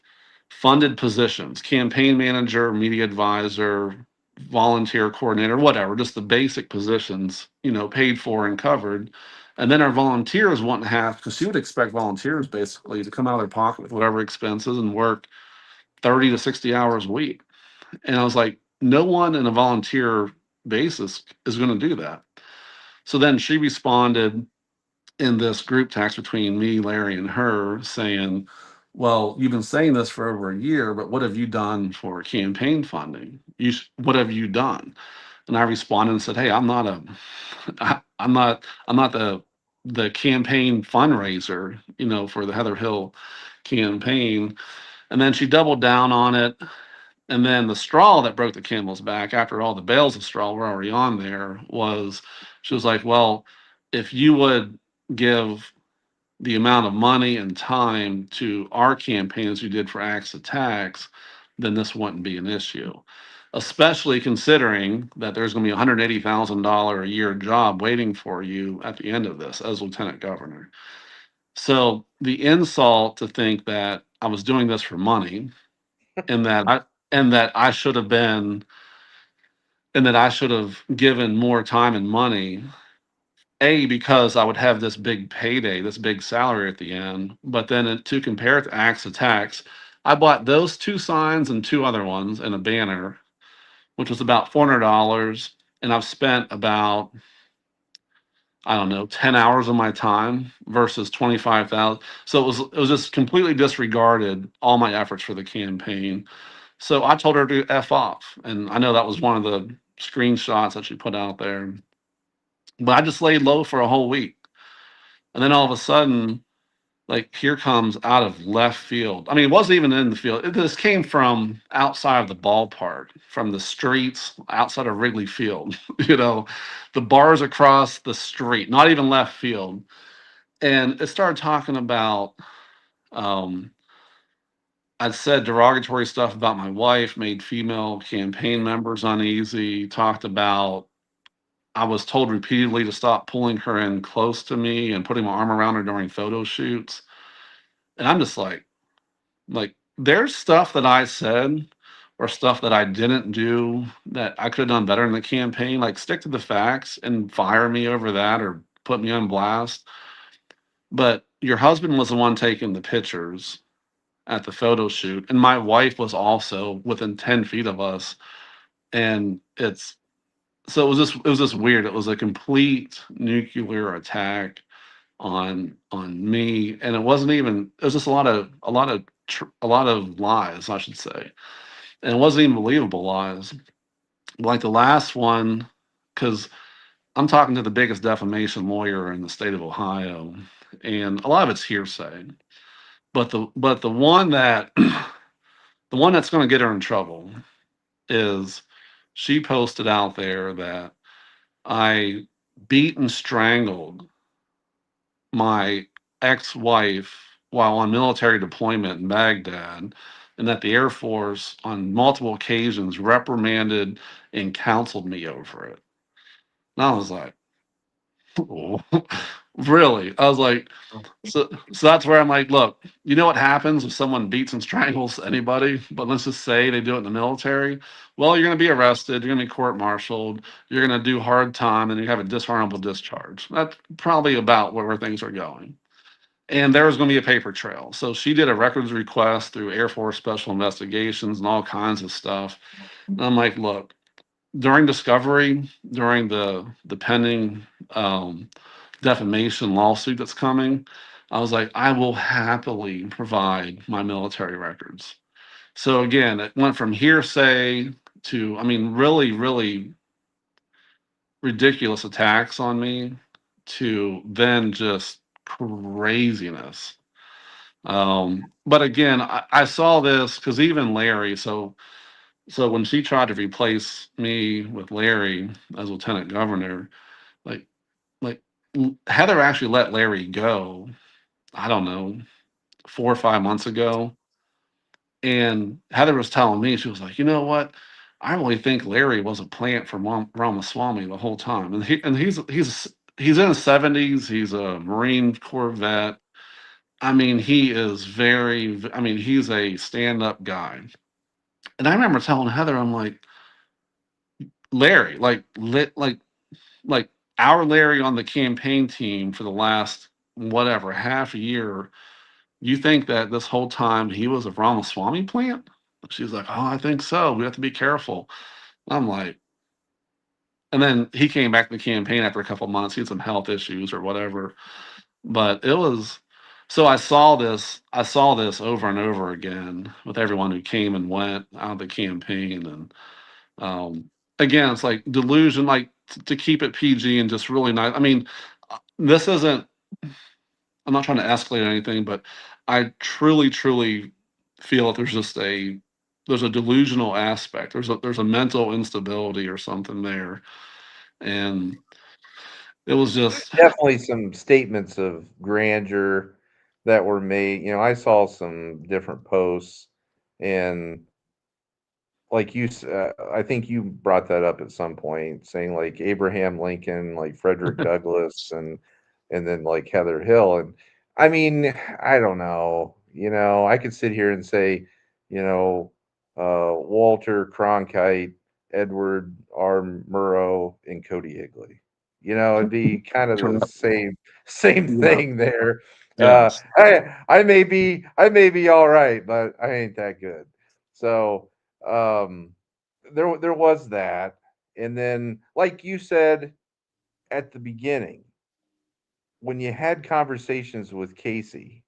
funded positions, campaign manager, media advisor, volunteer coordinator, whatever, just the basic positions, paid for and covered. And then our volunteers wouldn't have, because she would expect volunteers basically to come out of their pocket with whatever expenses and work 30 to 60 hours a week. And I was like, no one in a volunteer basis is going to do that. So then she responded in this group text between me, Larry, and her saying, well, you've been saying this for over a year, but what have you done for campaign funding? What have you done? And I responded and said, hey, I'm not the campaign fundraiser, for the Heather Hill campaign. And then she doubled down on it. And then the straw that broke the camel's back, after all the bales of straw were already on there, was she was like, well, if you would give the amount of money and time to our campaign as you did for Axe Attacks, then this wouldn't be an issue. Especially considering that there's going to be a $180,000 a year job waiting for you at the end of this as lieutenant governor. So the insult to think that I was doing this for money and that I should have been and that I should have given more time and money, because I would have this big payday, this big salary at the end. But then to compare it to Axe Attacks, I bought those two signs and two other ones and a banner, which was about $400. And I've spent about, I don't know, 10 hours of my time versus 25,000. So it was just completely disregarded all my efforts for the campaign. So I told her to F off. And I know that was one of the screenshots that she put out there. But I just laid low for a whole week. And then all of a sudden, like, here comes out of left field. I mean, it wasn't even in the field. This came from outside of the ballpark, from the streets outside of Wrigley Field, the bars across the street, not even left field. And it started talking about, I'd said derogatory stuff about my wife, made female campaign members uneasy, talked about, I was told repeatedly to stop pulling her in close to me and putting my arm around her during photo shoots. And I'm just like, there's stuff that I said or stuff that I didn't do that I could have done better in the campaign. Like, stick to the facts and fire me over that or put me on blast. But your husband was the one taking the pictures at the photo shoot, and my wife was also within 10 feet of us. And it was just weird. It was a complete nuclear attack on me, and it was just a lot of lies, I should say. And it wasn't even believable lies. Like the last one, because I'm talking to the biggest defamation lawyer in the state of Ohio, and a lot of it's hearsay. But the one that the one that's going to get her in trouble is she posted out there that I beat and strangled my ex-wife while on military deployment in Baghdad, and that the Air Force on multiple occasions reprimanded and counseled me over it. And I was like, really? I was like, so that's where I'm like, look, you know what happens if someone beats and strangles anybody, but let's just say they do it in the military? Well, you're going to be arrested, you're going to be court-martialed, you're going to do hard time, and you have a dishonorable discharge. That's probably about where things are going. And there was going to be a paper trail. So she did a records request through Air Force Special Investigations and all kinds of stuff. And I'm like, look, during discovery, during the pending defamation lawsuit that's coming, I was like, I will happily provide my military records. So again, it went from hearsay to, I mean, really, really ridiculous attacks on me to then just craziness. But again, I saw this because even Larry, so when she tried to replace me with Larry as lieutenant governor, like Heather actually let Larry go, I don't know, 4 or 5 months ago. And Heather was telling me, she was like, you know what? I really think Larry was a plant for Ramaswamy the whole time. And he's in his 70s. He's a Marine Corps vet. I mean, he is he's a stand-up guy. And I remember telling Heather, I'm like, Larry, like our Larry on the campaign team for the last whatever half a year, you think that this whole time he was a Ramaswamy plant? She's like, oh, I think so. We have to be careful. I'm like, and then he came back to the campaign after a couple of months. He had some health issues or whatever. But it was, so I saw this over and over again with everyone who came and went out of the campaign. And again, it's like delusion, like to keep it PG and just really nice. I mean, this isn't, I'm not trying to escalate or anything, but I truly, truly feel that there's a delusional aspect. There's a mental instability or something there. And it was just, Definitely some statements of grandeur that were made. You know, I saw some different posts, and like I think you brought that up at some point, saying like Abraham Lincoln, like Frederick Douglass, and then like Heather Hill. And I mean, I don't know. You know, I could sit here and say, you know, Walter Cronkite, Edward R. Murrow, and Cody Higley. You know, it'd be kind of the same yeah, thing there. yes, I may be all right, but I ain't that good. So there was that. And then like you said at the beginning, when you had conversations with Casey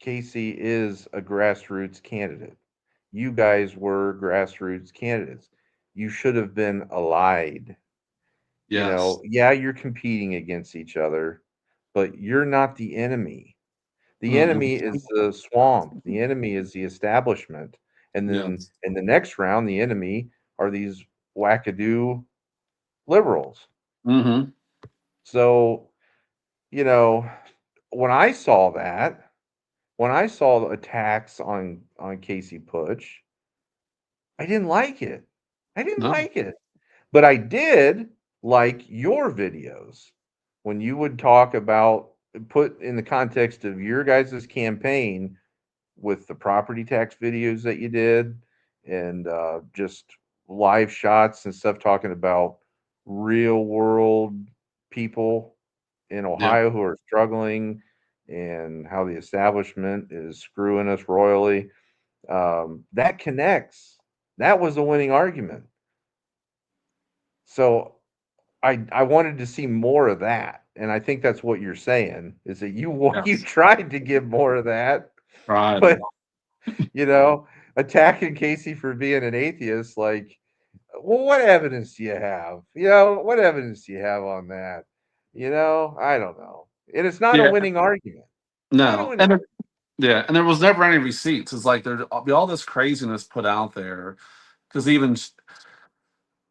is a grassroots candidate. You guys were grassroots candidates. You should have been allied. You yes, know, yeah, you're competing against each other, but you're not the enemy. The mm-mm, enemy is the swamp. The enemy is the establishment. And then yes, in the next round, the enemy are these wackadoo liberals. mm-hmm, So, you know, when I saw that, when I saw the attacks on Casey Putsch, I didn't like it. I didn't no, like it. But I did like your videos when you would talk about, put in the context of your guys' campaign with the property tax videos that you did, and just live shots and stuff talking about real world people in yeah, Ohio who are struggling and how the establishment is screwing us royally. That connects. That was the winning argument. So I wanted to see more of that, and I think that's what you're saying is that you yes, tried to give more of that, right, but you know, attacking Casey for being an atheist, like, well, what evidence do you have? You know, what evidence do you have on that? You know, I don't know. And it's not a yeah, winning argument. It's not a no, winning and argument. Yeah, and there was never any receipts. It's like there'd be all this craziness put out there. Because even,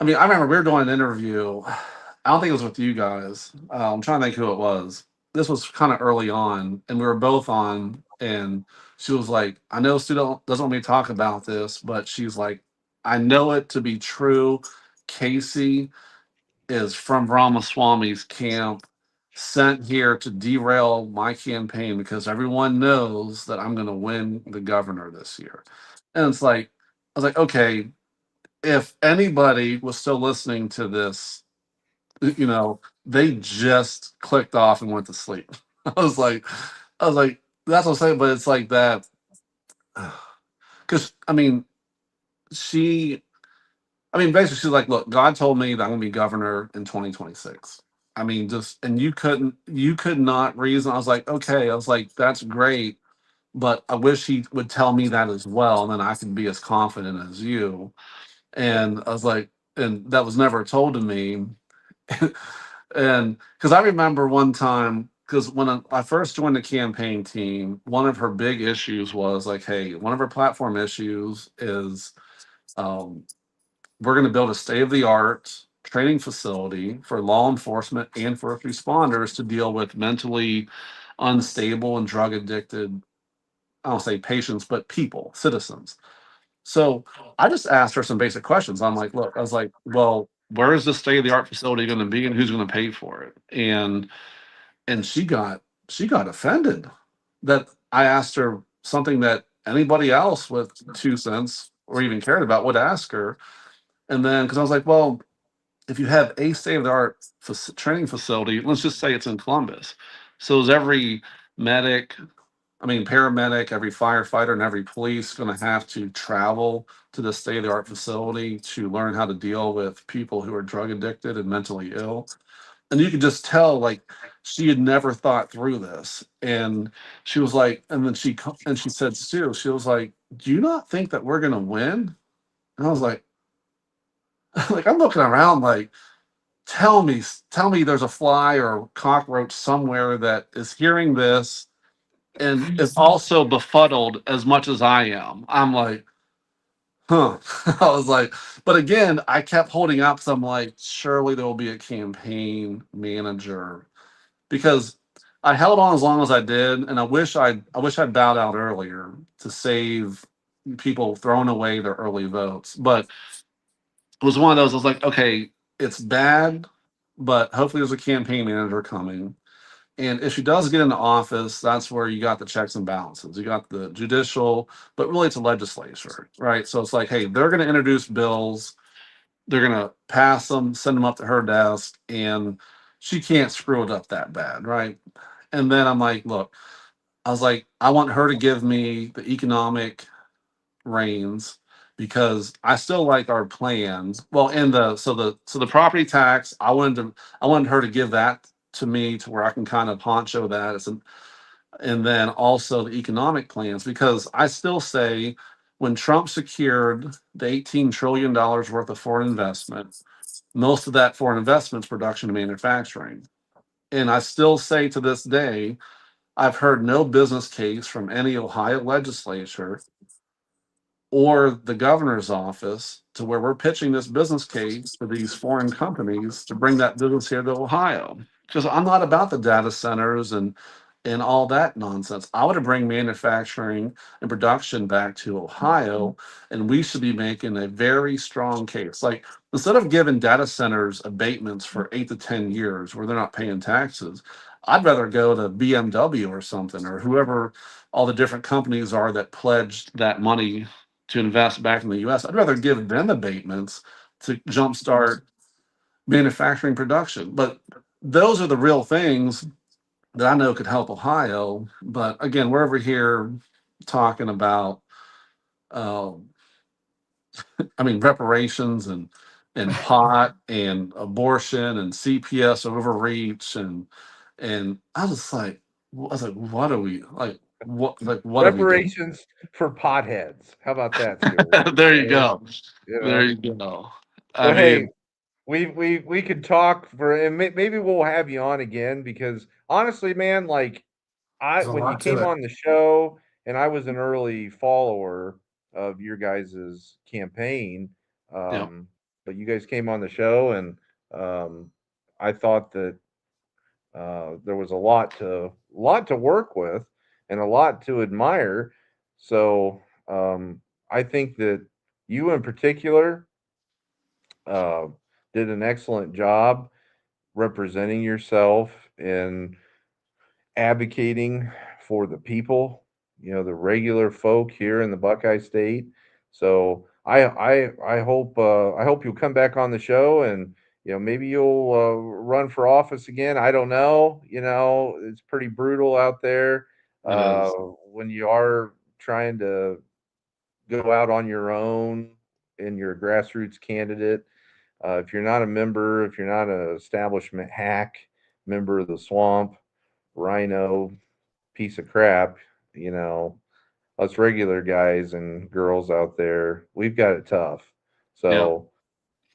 I mean, I remember we were doing an interview. I don't think it was with you guys. I'm trying to think who it was. This was kind of early on, and we were both on. And she was like, "I know Stu doesn't want me to talk about this, but she's like, I know it to be true. Casey is from Ramaswamy's camp, sent here to derail my campaign because everyone knows that I'm going to win the governor this year." And it's like, I was like, okay, if anybody was still listening to this, they just clicked off and went to sleep. I was like, that's what I'm saying. But it's like that, because basically she's like, look, God told me that I'm gonna be governor in 2026. And you could not reason. I was like, okay, I was like, that's great, but I wish he would tell me that as well, and then I could be as confident as you. And I was like, and that was never told to me. And because I remember one time, because when I first joined the campaign team, one of her big issues was like, hey, one of her platform issues is um, we're going to build a state of the art training facility for law enforcement and first responders to deal with mentally unstable and drug addicted, I don't say patients, but people, citizens. So I just asked her some basic questions. I'm like, look, I was like, well, where is this state of the art facility going to be and who's going to pay for it? And she got offended that I asked her something that anybody else with 2 cents or even cared about would ask her. And then because I was like, well, if you have a state of the art training facility, let's just say it's in Columbus. So is every medic, paramedic, every firefighter, and every police going to have to travel to the state of the art facility to learn how to deal with people who are drug addicted and mentally ill? And you could just tell, like, she had never thought through this. And she was like, and then she said, Stu, she was like, do you not think that we're going to win? And I was like, I'm looking around like, tell me there's a fly or a cockroach somewhere that is hearing this and is also befuddled as much as I am. I'm like, huh. I was like, but again, I kept holding up. So I'm like, surely there will be a campaign manager, because I held on as long as I did, and I wish I'd bowed out earlier to save people throwing away their early votes. But it was one of those. I was like, okay, it's bad, but hopefully there's a campaign manager coming. And if she does get into office, that's where you got the checks and balances. You got the judicial, but really it's a legislature, right? So it's like, hey, they're going to introduce bills, they're going to pass them, send them up to her desk, and she can't screw it up that bad, right? And then I'm like, look, I was like, I want her to give me the economic reins because I still like our plans. Well, and the property tax, I wanted her to give that to me to where I can kind of honcho that and then also the economic plans, because I still say when Trump secured the $18 trillion worth of foreign investment, most of that foreign investment's production and manufacturing. And I still say to this day, I've heard no business case from any Ohio legislature or the governor's office to where we're pitching this business case for these foreign companies to bring that business here to Ohio. Because I'm not about the data centers and all that nonsense. I want to bring manufacturing and production back to Ohio, and we should be making a very strong case. Like, instead of giving data centers abatements for 8 to 10 years where they're not paying taxes, I'd rather go to BMW or something, or whoever all the different companies are that pledged that money to invest back in the US. I'd rather give them abatements to jumpstart manufacturing production. But those are the real things that I know could help Ohio. But again, we're over here talking about, um, reparations and pot and abortion and CPS overreach and I was like, what are we like? What are we doing? Reparations for potheads. How about that, Stu? There you go. You There know? you go. I Well, hey, mean, we could talk for, and maybe we'll have you on again because honestly, man, like There's a when you lot to came it. on the show and I was an early follower of your guys's campaign. Yep. But you guys came on the show, and I thought that there was a lot to work with and a lot to admire. So I think that you in particular uh, did an excellent job representing yourself and advocating for the people, the regular folk here in the Buckeye State. So I hope you'll come back on the show, and maybe you'll run for office again. I don't know. It's pretty brutal out there It is. when you are trying to go out on your own and you're a grassroots candidate. If you're not a member, if you're not an establishment hack, member of the swamp, rhino, piece of crap, you know, us regular guys and girls out there, we've got it tough. Yep.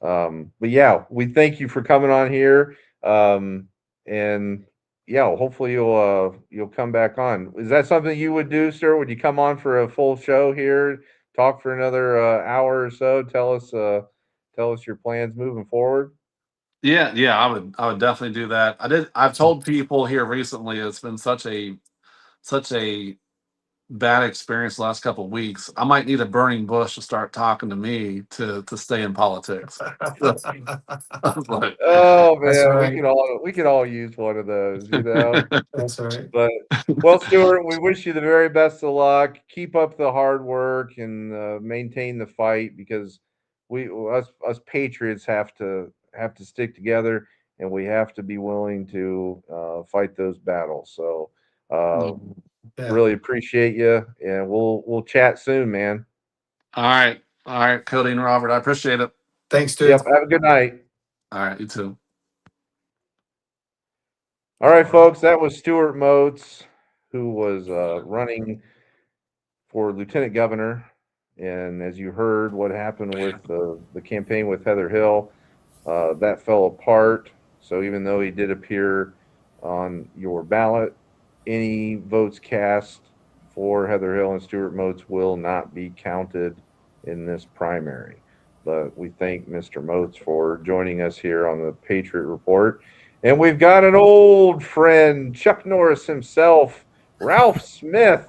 So, but yeah, we thank you for coming on here. And yeah, hopefully you'll come back on. Is that something you would do, sir? Would you come on for a full show here, talk for another hour or so? Tell us your plans moving forward. Yeah, I would definitely do that. I've told people here recently it's been such a bad experience the last couple of weeks. I might need a burning bush to start talking to me to stay in politics. I was like, Oh That's man, right. we could all use one of those. That's right. But well, Stuart, we wish you the very best of luck. Keep up the hard work and maintain the fight, because us patriots have to stick together, and we have to be willing to fight those battles. So Yeah. really appreciate you, and we'll chat soon, man. all right, Cody and Robert, I appreciate it. Thanks, dude. Yep. Have a good night. All right, you too. All right, folks. That was Stuart Moats, who was running for lieutenant governor. And as you heard, what happened with the campaign with Heather Hill, that fell apart. So even though he did appear on your ballot, any votes cast for Heather Hill and Stuart Moats will not be counted in this primary. But we thank Mr. Moats for joining us here on the Patriot Report. And we've got an old friend, Chuck Norris himself, Ralph Smith,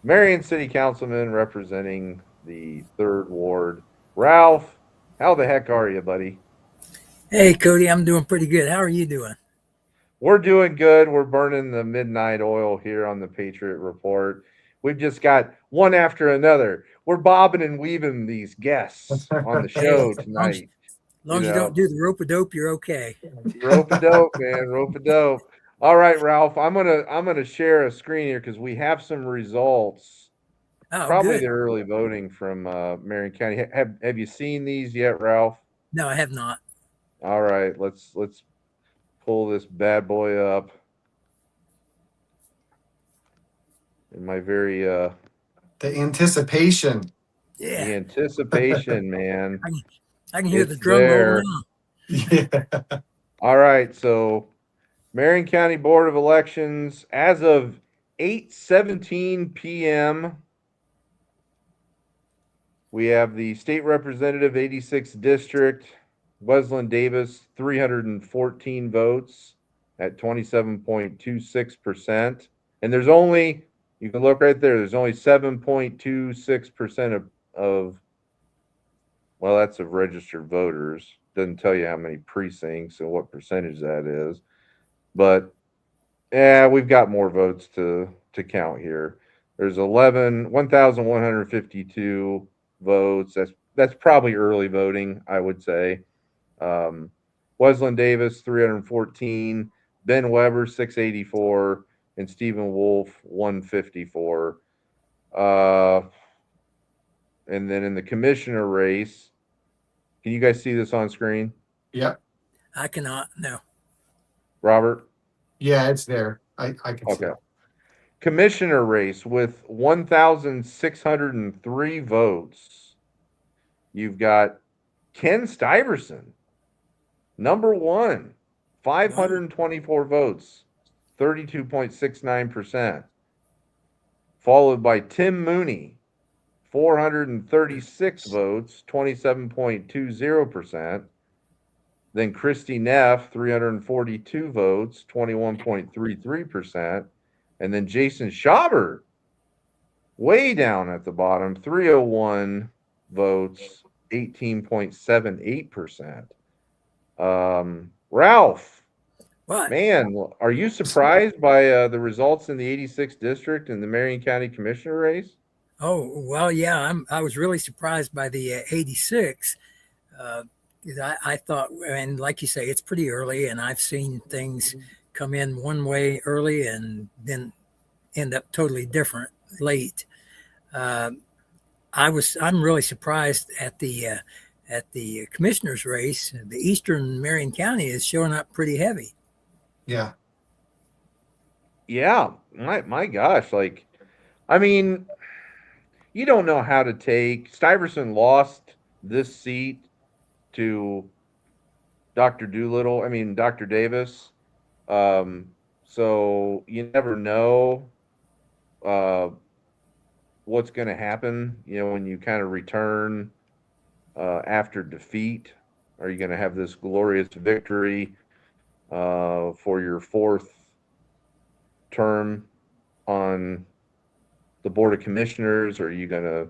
Marion City Councilman representing the 3rd Ward. Ralph, how the heck are you, buddy? Hey, Cody, I'm doing pretty good. How are you doing? We're doing good. We're burning the midnight oil here on the Patriot Report. We've just got one after another. We're bobbing and weaving these guests on the show tonight. As long as you don't do the rope-a-dope, you're okay. Rope-a-dope, man. Rope-a-dope. All right, Ralph. I'm gonna share a screen here because we have some results. Oh, Probably good. the early voting from Marion County. Have you seen these yet, Ralph? No, I have not. All right, let's pull this bad boy up. In my very The anticipation. the Yeah, anticipation, man. I can hear the It's drum there. roll now. Yeah. All right, so Marion County Board of Elections, as of 8:17 p.m., we have the state representative 86th district, Wesleyan Davis, 314 votes at 27.26%. And there's only, you can look right there, there's only 7.26% of, well, that's of registered voters. Doesn't tell you how many precincts and what percentage that is. But yeah, we've got more votes to count here. There's 1,152 votes. That's probably early voting, I would say. Wesleyan Davis 314, Ben Weber 684, and Stephen Wolf 154. And then in the commissioner race, can you guys see this on screen, Yep. I cannot. No. Robert? Yeah, it's there. I can see Okay. it. Commissioner race with 1,603 votes. You've got Ken Stuyvesant, number one, 524 votes, 32.69%. followed by Tim Mooney, 436 votes, 27.20%. Then Christy Neff, 342 votes, 21.33%. And then Jason Schaubert, way down at the bottom, 301 votes, 18.78%. Ralph, What? man, are you surprised by the results in the 86th district in the Marion County Commissioner race? Oh, well, yeah, I was really surprised by the 86. I thought, and like you say, it's pretty early, and I've seen things come in one way early and then end up totally different late. I'm really surprised at the commissioner's race. The Eastern Marion County is showing up pretty heavy. Yeah. Yeah, my gosh, like, I mean, you don't know how to take. Stuyvesant lost this seat to Dr. Davis. So you never know what's going to happen, when you kind of return after defeat. Are you going to have this glorious victory for your fourth term on the Board of Commissioners? Or are you going to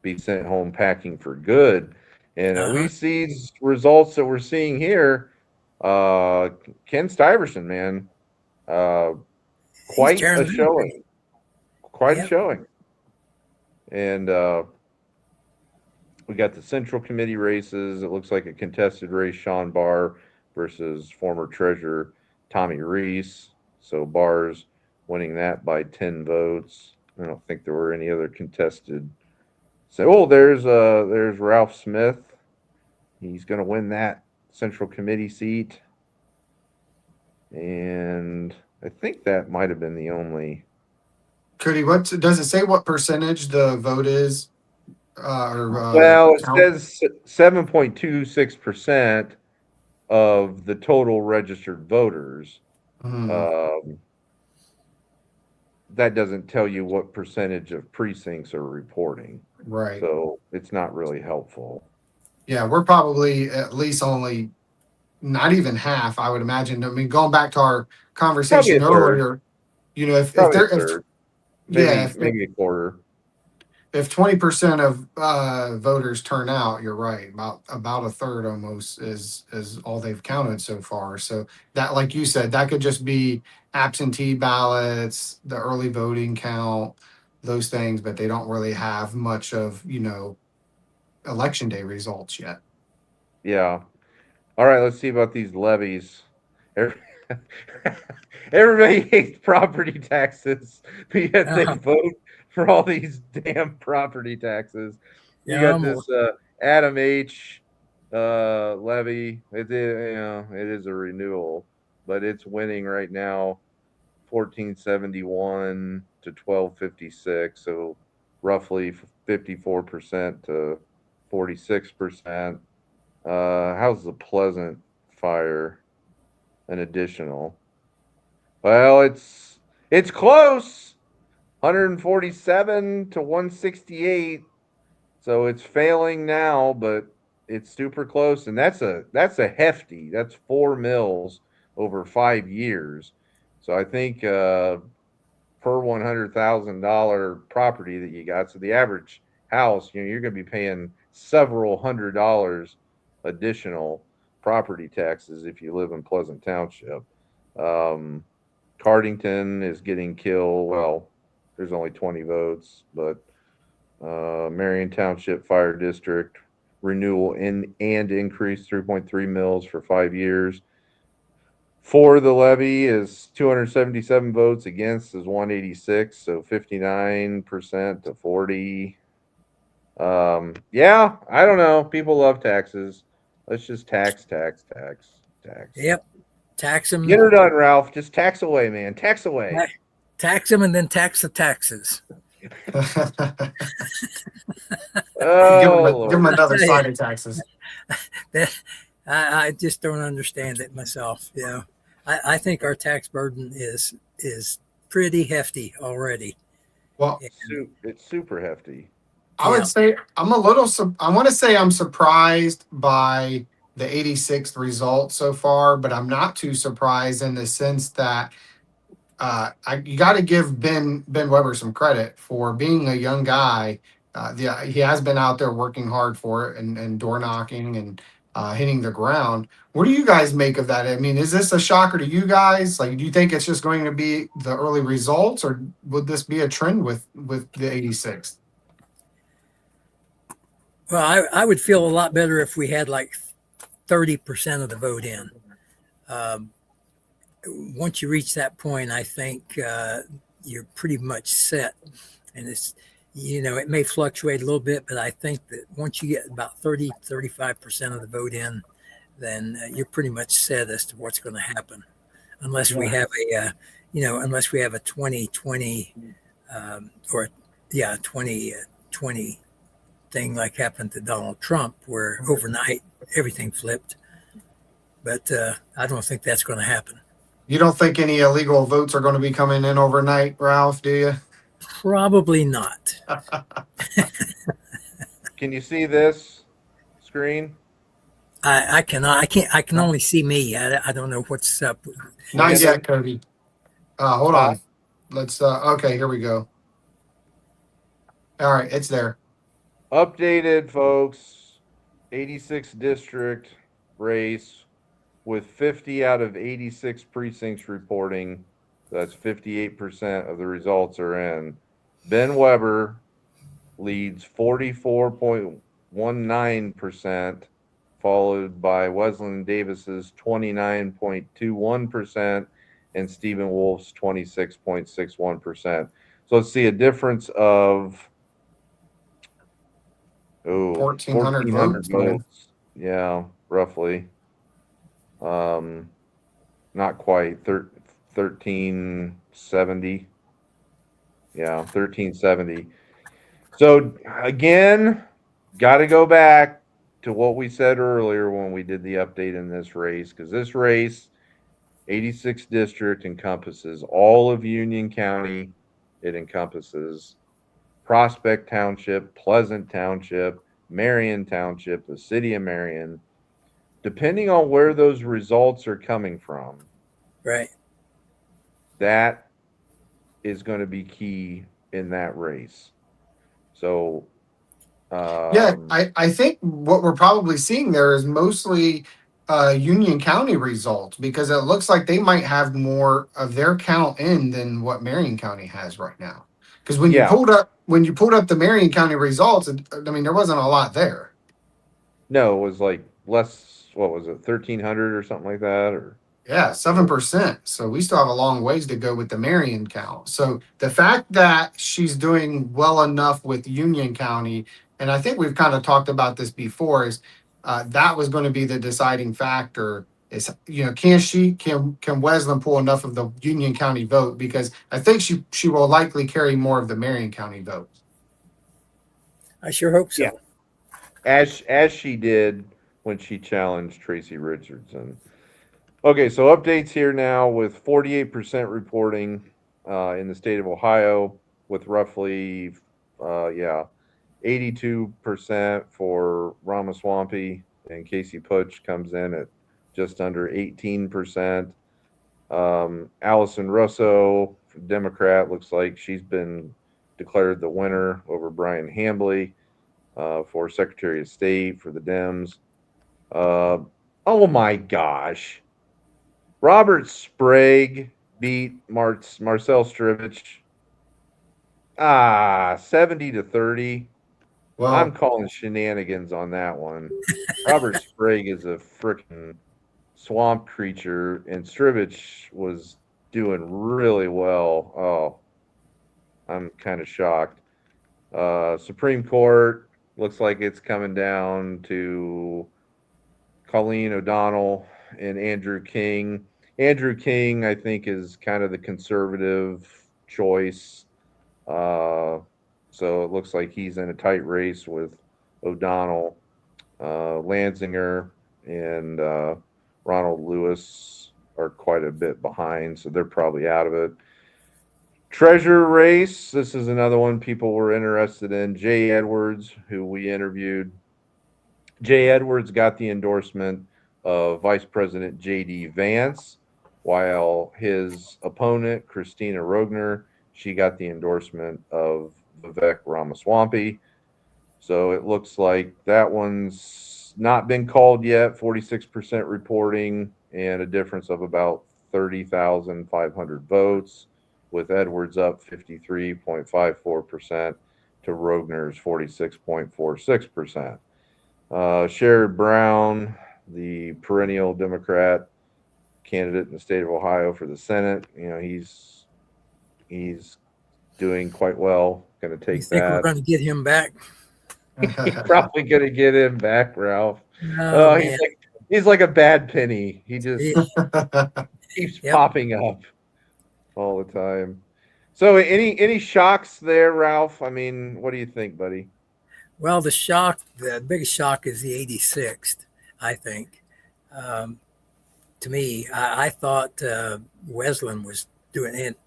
be sent home packing for good? And at least these results that we're seeing here, Ken Stuyvesant, man, quite a showing. Quite a showing. And we got the Central Committee races. It looks like a contested race, Sean Barr versus former treasurer Tommy Reese. So Barr's winning that by 10 votes. I don't think there were any other contested. So, there's Ralph Smith. He's going to win that Central Committee seat. And I think that might have been the only. Cody, what does it say? What percentage the vote is? Well, it says 7.26% of the total registered voters. That doesn't tell you what percentage of precincts are reporting. Right. So it's not really helpful. Yeah, we're probably at least only not even half, I would imagine. I mean, going back to our conversation earlier, if maybe a quarter. If 20% of voters turn out, you're right. About a third almost is all they've counted so far. So that, like you said, that could just be absentee ballots, the early voting count, those things, but they don't really have much of, election day results yet. Yeah. All right, let's see about these levies. Everybody hates property taxes, but yet they vote for all these damn property taxes. You got this Adam H. levy. It is a renewal, but it's winning right now, 1471 to 1256. So roughly 54% to 46%. How's the Pleasant fire? An additional. Well, it's close. 147 to 168. So it's failing now, but it's super close. And that's a hefty. That's 4 mills over 5 years. So I think per $100,000 property that you got, so the average house, you're going to be paying several $100s additional property taxes if you live in Pleasant Township. Cardington is getting killed. Well, there's only 20 votes, but Marion Township Fire District renewal and increase 3.3 mills for 5 years. For the levy is 277 votes, against is 186, so 59% to 40. Yeah, I don't know. People love taxes. Let's just tax. Yep. Tax them. Get her done, Ralph. Just tax away, man. Tax away. Tax them and then tax the taxes. Give them another side of taxes. I just don't understand it myself. I think our tax burden is pretty hefty already. Well, It's super hefty. I would say I'm a little. I want to say I'm surprised by the 86th result so far, but I'm not too surprised in the sense that you got to give Ben Weber some credit for being a young guy. He has been out there working hard for it and door knocking and hitting the ground. What do you guys make of that? I mean, is this a shocker to you guys? Like, do you think it's just going to be the early results, or would this be a trend with the 86th? Well, I would feel a lot better if we had like 30% of the vote in. Once you reach that point, I think you're pretty much set. And it's, it may fluctuate a little bit, but I think that once you get about 35% of the vote in, then you're pretty much set as to what's going to happen. Unless we have unless we have a 2020 or 2020 thing like happened to Donald Trump, where overnight everything flipped. But I don't think that's going to happen. You don't think any illegal votes are going to be coming in overnight, Ralph, do you? Probably not. Can you see this screen? I cannot. I can't. I can only see me. I don't know what's up. Not yet, Cody. Hold on. Let's. Okay, here we go. All right, it's there. Updated, folks. 86th district race with 50 out of 86 precincts reporting. That's 58% of the results are in. Ben Weber leads 44.19%, followed by Wesleyan Davis's 29.21% and Stephen Wolf's 26.61%. So let's see a difference of 1,400 votes. Yeah, roughly. Not quite 1370. Yeah, 1370. So again, got to go back to what we said earlier when we did the update in this race, because this race, 86th district, encompasses all of Union County. It encompasses Prospect Township, Pleasant Township, Marion Township, the city of Marion. Depending on where those results are coming from, right, that is going to be key in that race. So, I think what we're probably seeing there is mostly Union County results, because it looks like they might have more of their count in than what Marion County has right now. Because when you pulled up the Marion County results, I mean, there wasn't a lot there. No, it was like less. What was it, 1,300 or something like that? Or 7%. So we still have a long ways to go with the Marion count. So the fact that she's doing well enough with Union County, and I think we've kind of talked about this before, is that was going to be the deciding factor. Is, can Wesleyan pull enough of the Union County vote? Because I think she will likely carry more of the Marion County vote. I sure hope so. Yeah. As she did when she challenged Tracy Richardson. Okay, so updates here now with 48% reporting in the state of Ohio, with roughly 82% for Ramaswamy, and Casey Putsch comes in at just under 18%. Allison Russo, Democrat, looks like she's been declared the winner over Brian Hambly for Secretary of State for the Dems. Oh my gosh. Robert Sprague beat Marcel Strivich 70-30. Well, I'm calling shenanigans on that one. Robert Sprague is a freaking swamp creature, and Strivich was doing really well. Oh, I'm kind of shocked. Supreme Court looks like it's coming down to Colleen O'Donnell and Andrew King. Andrew King, I think, is kind of the conservative choice. So it looks like he's in a tight race with O'Donnell. Lanzinger and Ronald Lewis are quite a bit behind, so they're probably out of it. Treasure race. This is another one people were interested in. Jay Edwards, who we interviewed. Jay Edwards got the endorsement of Vice President J.D. Vance, while his opponent, Christina Rogner, she got the endorsement of Vivek Ramaswamy. So it looks like that one's not been called yet. 46% reporting and a difference of about 30,500 votes, with Edwards up 53.54% to Rogner's 46.46%. Sherrod Brown, the perennial Democrat candidate in the state of Ohio for the Senate, he's doing quite well. Going to You take think we're that. going to get him back? Probably going to get him back, Ralph. Oh, man. He's like a bad penny. He just Yeah. keeps Yep. popping up all the time. So, any shocks there, Ralph? I mean, what do you think, buddy? Well, the biggest shock is the 86th, I think. To me, I thought Wesleyan was doing it.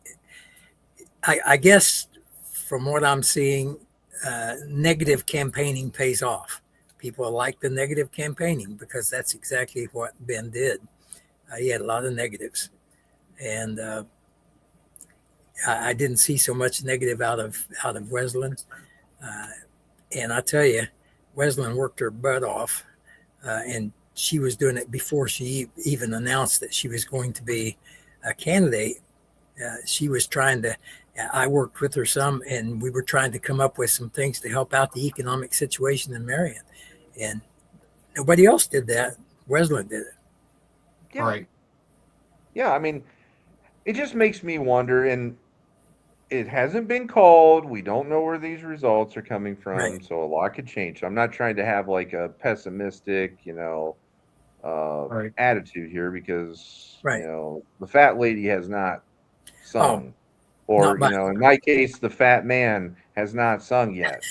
I guess from what I'm seeing, negative campaigning pays off. People like the negative campaigning because that's exactly what Ben did. He had a lot of negatives. And I didn't see so much negative out of Wesleyan. And I tell you, Wesleyan worked her butt off, and she was doing it before she even announced that she was going to be a candidate. She was trying to, I worked with her some, and we were trying to come up with some things to help out the economic situation in Marion. And nobody else did that. Wesleyan did it. Yeah. Right. Yeah, I mean, it just makes me wonder, and it hasn't been called. We don't know where these results are coming from, Right. so a lot could change. I'm not trying to have like a pessimistic, Right. attitude here because Right. the fat lady has not sung, or not by in my case, the fat man has not sung yet.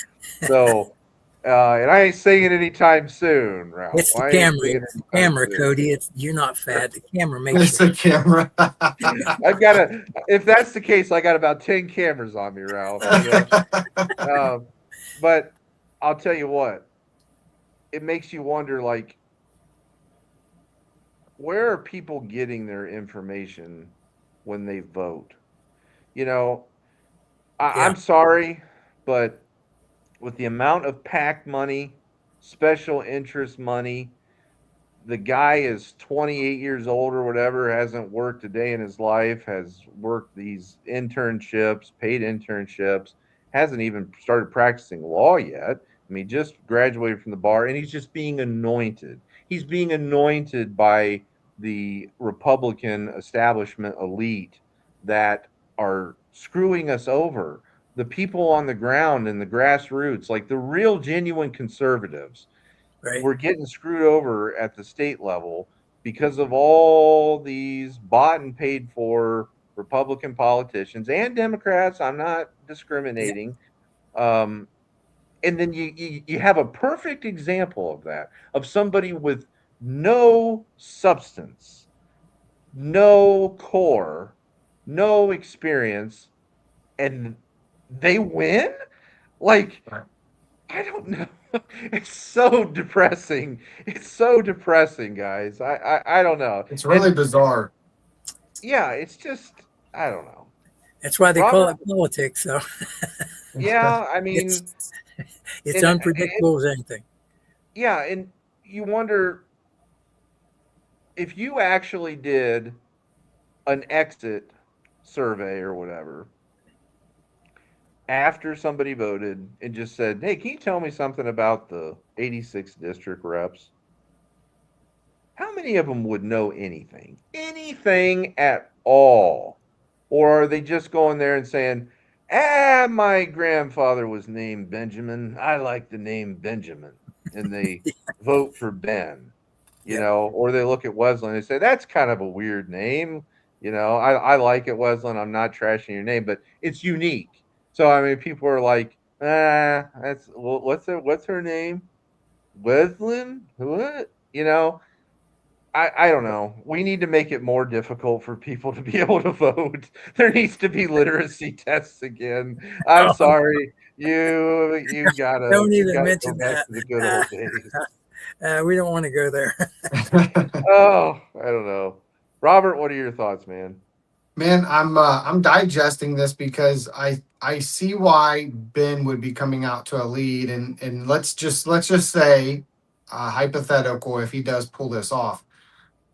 So, and I ain't singing anytime soon, Ralph. It's the I ain't camera. singing It's the anytime camera, soon. Cody. You're not fat. The camera makes It's you. the camera. I've got if that's the case, I got about 10 cameras on me, Ralph. But I'll tell you what, it makes you wonder, like, where are people getting their information when they vote? Yeah. I'm sorry, but with the amount of PAC money, special interest money, the guy is 28 years old or whatever, hasn't worked a day in his life, has worked these internships, paid internships, hasn't even started practicing law yet. I mean, just graduated from the bar, and he's just being anointed. He's being anointed by the Republican establishment elite that are screwing us over. The people on the ground and the grassroots, like the real genuine conservatives, Right. we're getting screwed over at the state level because of all these bought and paid for Republican politicians and Democrats. I'm not discriminating. And then you have a perfect example of that, of somebody with no substance, no core, no experience, and they win? Like, Right. I don't know. It's so depressing. It's so depressing, guys. I don't know. It's really And bizarre. yeah, it's just I don't know. That's why they call Robert, it politics. So yeah, I mean, it's and unpredictable as anything. yeah, and you wonder if you actually did an exit survey or whatever after somebody voted and just said, "Hey, can you tell me something about the 86 district reps?" How many of them would know anything? Anything at all? Or are they just going there and saying, my grandfather was named Benjamin. I like the name Benjamin. And they vote for Ben, Yep. Or they look at Wesleyan and say, that's kind of a weird name. I like it, Wesleyan. I'm not trashing your name, but it's unique. So, I mean, people are like, what's her name? Wesleyan? What? I don't know. We need to make it more difficult for people to be able to vote. There needs to be literacy tests again. I'm Oh, sorry. You gotta don't you even gotta go mention back that. to the good old days. We don't want to go there. Oh, I don't know. Robert, what are your thoughts, man? Man, I'm digesting this because I see why Ben would be coming out to a lead, and let's just say hypothetical if he does pull this off.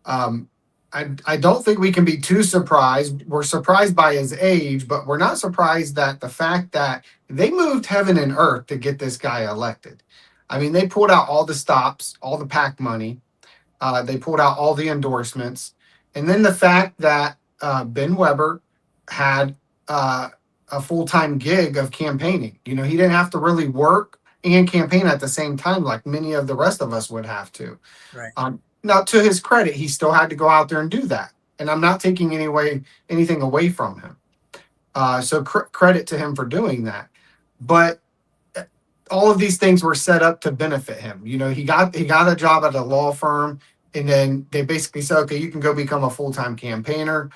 Um, I don't think we can be too surprised. We're surprised by his age, but we're not surprised that the fact that they moved heaven and earth to get this guy elected. I mean, they pulled out all the stops, all the PAC money. They pulled out all the endorsements, and then the fact that Ben Weber had uh, a full time gig of campaigning. You know, he didn't have to really work and campaign at the same time like many of the rest of us would have to. Right. Now, to his credit, he still had to go out there and do that, and I'm not taking anything away from him. So credit to him for doing that, but all of these things were set up to benefit him. You know, he got a job at a law firm, and then they basically said, okay, you can go become a full time campaigner.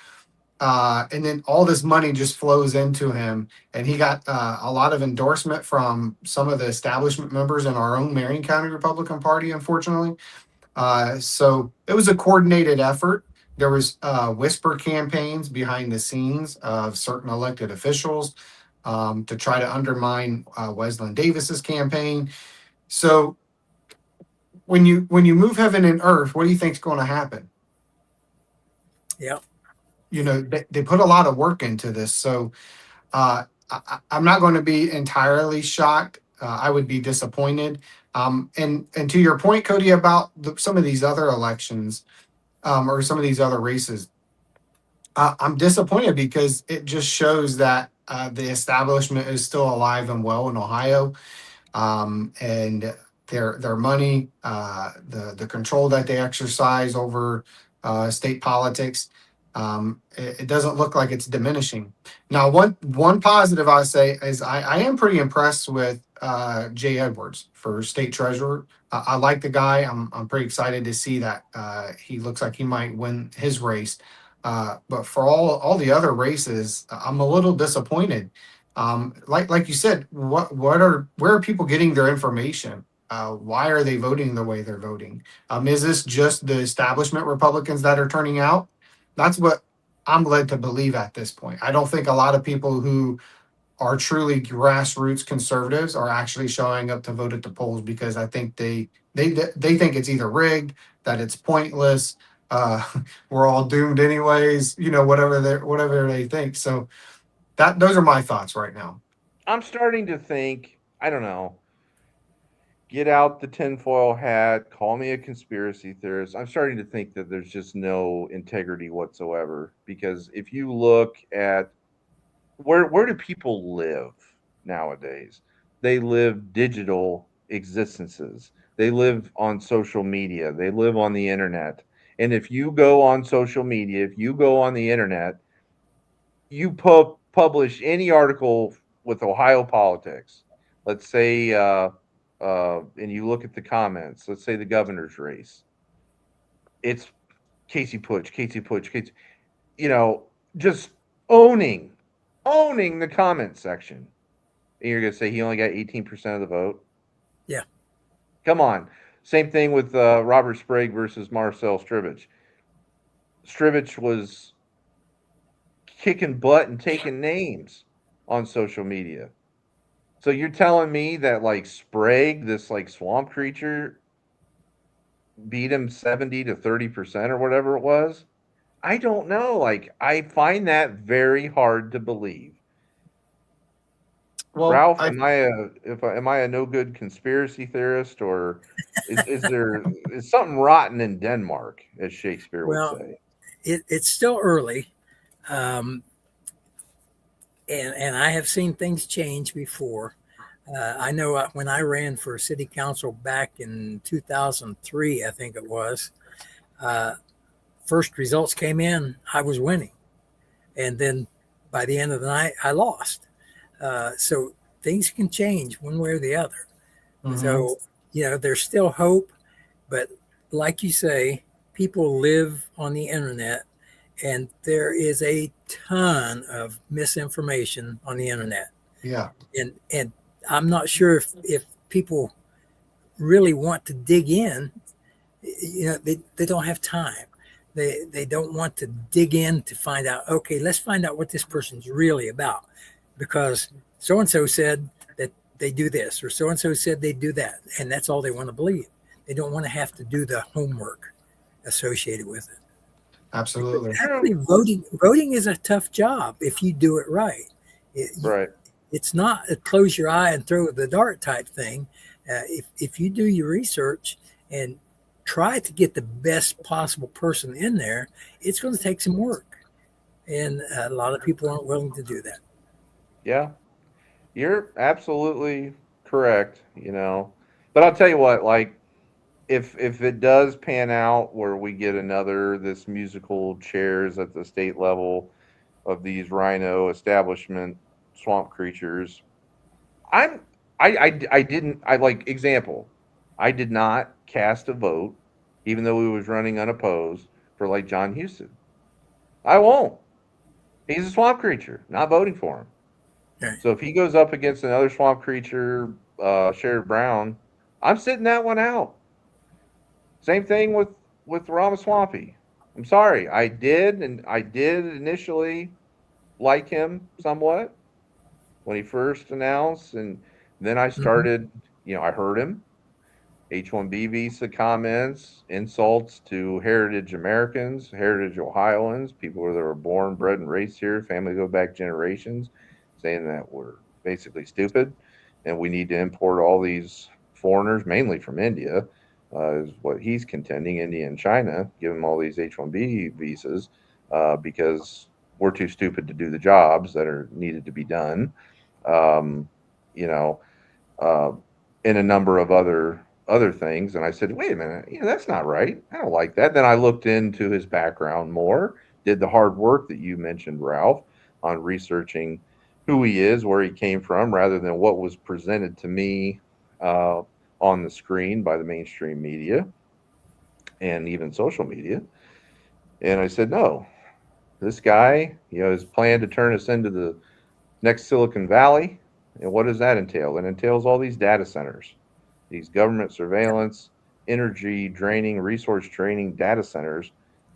And then all this money just flows into him, and he got a lot of endorsement from some of the establishment members in our own Marion County Republican Party, unfortunately. So it was a coordinated effort. There was whisper campaigns behind the scenes of certain elected officials to try to undermine Wesleyan Davis's campaign. So when you move heaven and earth, what do you think's going to happen? Yeah. You know, they put a lot of work into this. So I'm not going to be entirely shocked. I would be disappointed. And to your point, Cody, about some of these other elections or some of these other races, I'm disappointed because it just shows that the establishment is still alive and well in Ohio, and their money, the control that they exercise over state politics. It doesn't look like it's diminishing. Now, one positive I say is I am pretty impressed with Jay Edwards for state treasurer. I like the guy. I'm pretty excited to see that he looks like he might win his race. But for all the other races, I'm a little disappointed. Like you said, where are people getting their information? Why are they voting the way they're voting? Is this just the establishment Republicans that are turning out? That's what I'm led to believe at this point. I don't think a lot of people who are truly grassroots conservatives are actually showing up to vote at the polls because I think they think it's either rigged, that it's pointless, uh, we're all doomed anyways. You know, whatever they think. So those are my thoughts right now. I'm starting to think, I don't know, get out the tinfoil hat, call me a conspiracy theorist. I'm starting to think that there's just no integrity whatsoever. Because if you look at where do people live nowadays? They live digital existences. They live on social media. They live on the internet. And if you go on social media, if you go on the internet, you publish any article with Ohio politics, let's say, and you look at the comments, let's say the governor's race, it's Casey Putsch, Casey, you know, just owning the comment section. And you're going to say he only got 18% of the vote? Yeah. Come on. Same thing with Robert Sprague versus Marcel Strivich. Strivich was kicking butt and taking names on social media. So you're telling me that like Sprague, this like swamp creature, beat him 70 to 30% or whatever it was? I don't know. Like I find that very hard to believe. Well, Ralph, am I a no good conspiracy theorist, or is something rotten in Denmark, as Shakespeare would Well, say? it's still early. Um, and I have seen things change before. I know when I ran for city council back in 2003, I think it was, first results came in, I was winning. And then by the end of the night, I lost. So things can change one way or the other. Mhm. So, there's still hope. But like you say, people live on the internet, and there is a ton of misinformation on the internet. Yeah. And I'm not sure if people really want to dig in. They don't have time. They don't want to dig in to find out, okay, let's find out what this person's really about, because so-and-so said that they do this, or so-and-so said they do that. And that's all they want to believe. They don't want to have to do the homework associated with it. Absolutely. Actually, voting is a tough job if you do it right. Right. It's not a close your eye and throw the dart type thing. If you do your research and try to get the best possible person in there, it's going to take some work. And a lot of people aren't willing to do that. Yeah, you're absolutely correct, but I'll tell you what, like, if it does pan out where we get this musical chairs at the state level of these rhino establishment swamp creatures, I did not cast a vote, even though he was running unopposed, for like John Houston. I won't. He's a swamp creature. Not voting for him. Okay. So if he goes up against another swamp creature, Sherrod Brown, I'm sitting that one out. Same thing with Ramaswamy. I'm sorry. I did initially like him somewhat when he first announced, and then I started, I heard him. H-1B visa comments, insults to heritage Americans, heritage Ohioans, people that were born, bred, and raised here, family go back generations, saying that we're basically stupid and we need to import all these foreigners, mainly from India, is what he's contending, India and China, give them all these H-1B visas because we're too stupid to do the jobs that are needed to be done, and a number of other things. And I said, wait a minute, that's not right. I don't like that. Then I looked into his background more, did the hard work that you mentioned, Ralph, on researching who he is, where he came from, rather than what was presented to me on the screen by the mainstream media and even social media. And I said, no, this guy, is planned to turn us into the next Silicon Valley. And what does that entail? It entails all these data centers, these government surveillance, energy draining, resource draining data centers.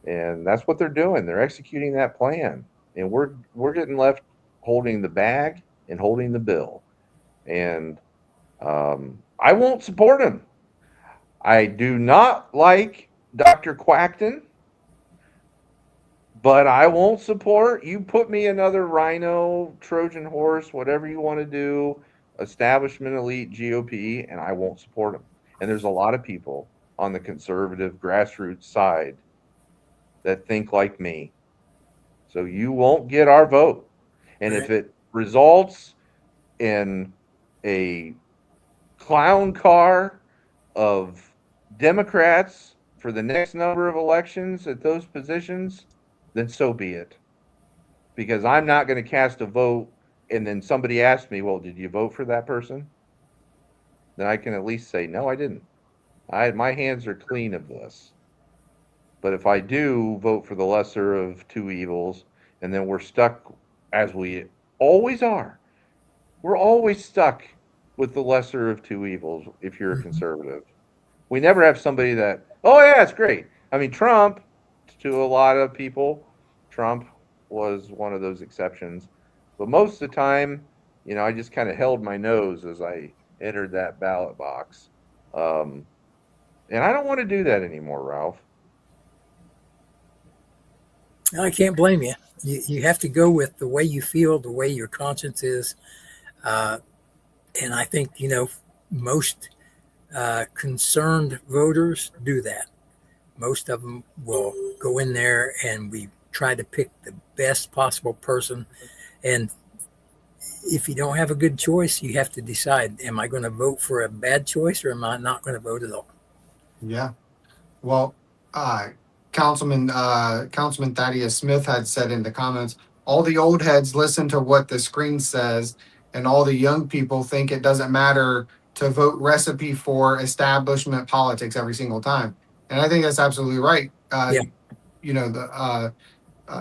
And that's what they're doing. They're executing that plan. And we're getting left holding the bag and holding the bill. And I won't support him. I do not like Dr. Quackton, but I won't support. You put me another rhino, Trojan horse, whatever you want to do, establishment elite GOP, and I won't support him. And there's a lot of people on the conservative grassroots side that think like me. So you won't get our vote. And if it results in a clown car of Democrats for the next number of elections at those positions, then so be it. Because I'm not going to cast a vote and then somebody asks me, well, did you vote for that person? Then I can at least say, no, I didn't. My hands are clean of this. But if I do vote for the lesser of two evils, and then we're stuck, as we always are, we're always stuck with the lesser of two evils if you're a conservative. We never have somebody that, oh, yeah, it's great. I mean, Trump, to a lot of people, Trump was one of those exceptions. But most of the time, I just kind of held my nose as I entered that ballot box. And I don't want to do that anymore, Ralph. I can't blame you. You have to go with the way you feel, the way your conscience is. And I think, most concerned voters do that. Most of them will go in there and we try to pick the best possible person. And if you don't have a good choice, you have to decide, am I going to vote for a bad choice or am I not going to vote at all? Yeah. Well, Councilman Thaddeus Smith had said in the comments, all the old heads listen to what the screen says, and all the young people think it doesn't matter to vote recipe for establishment politics every single time. And I think that's absolutely right. Yeah. you know, the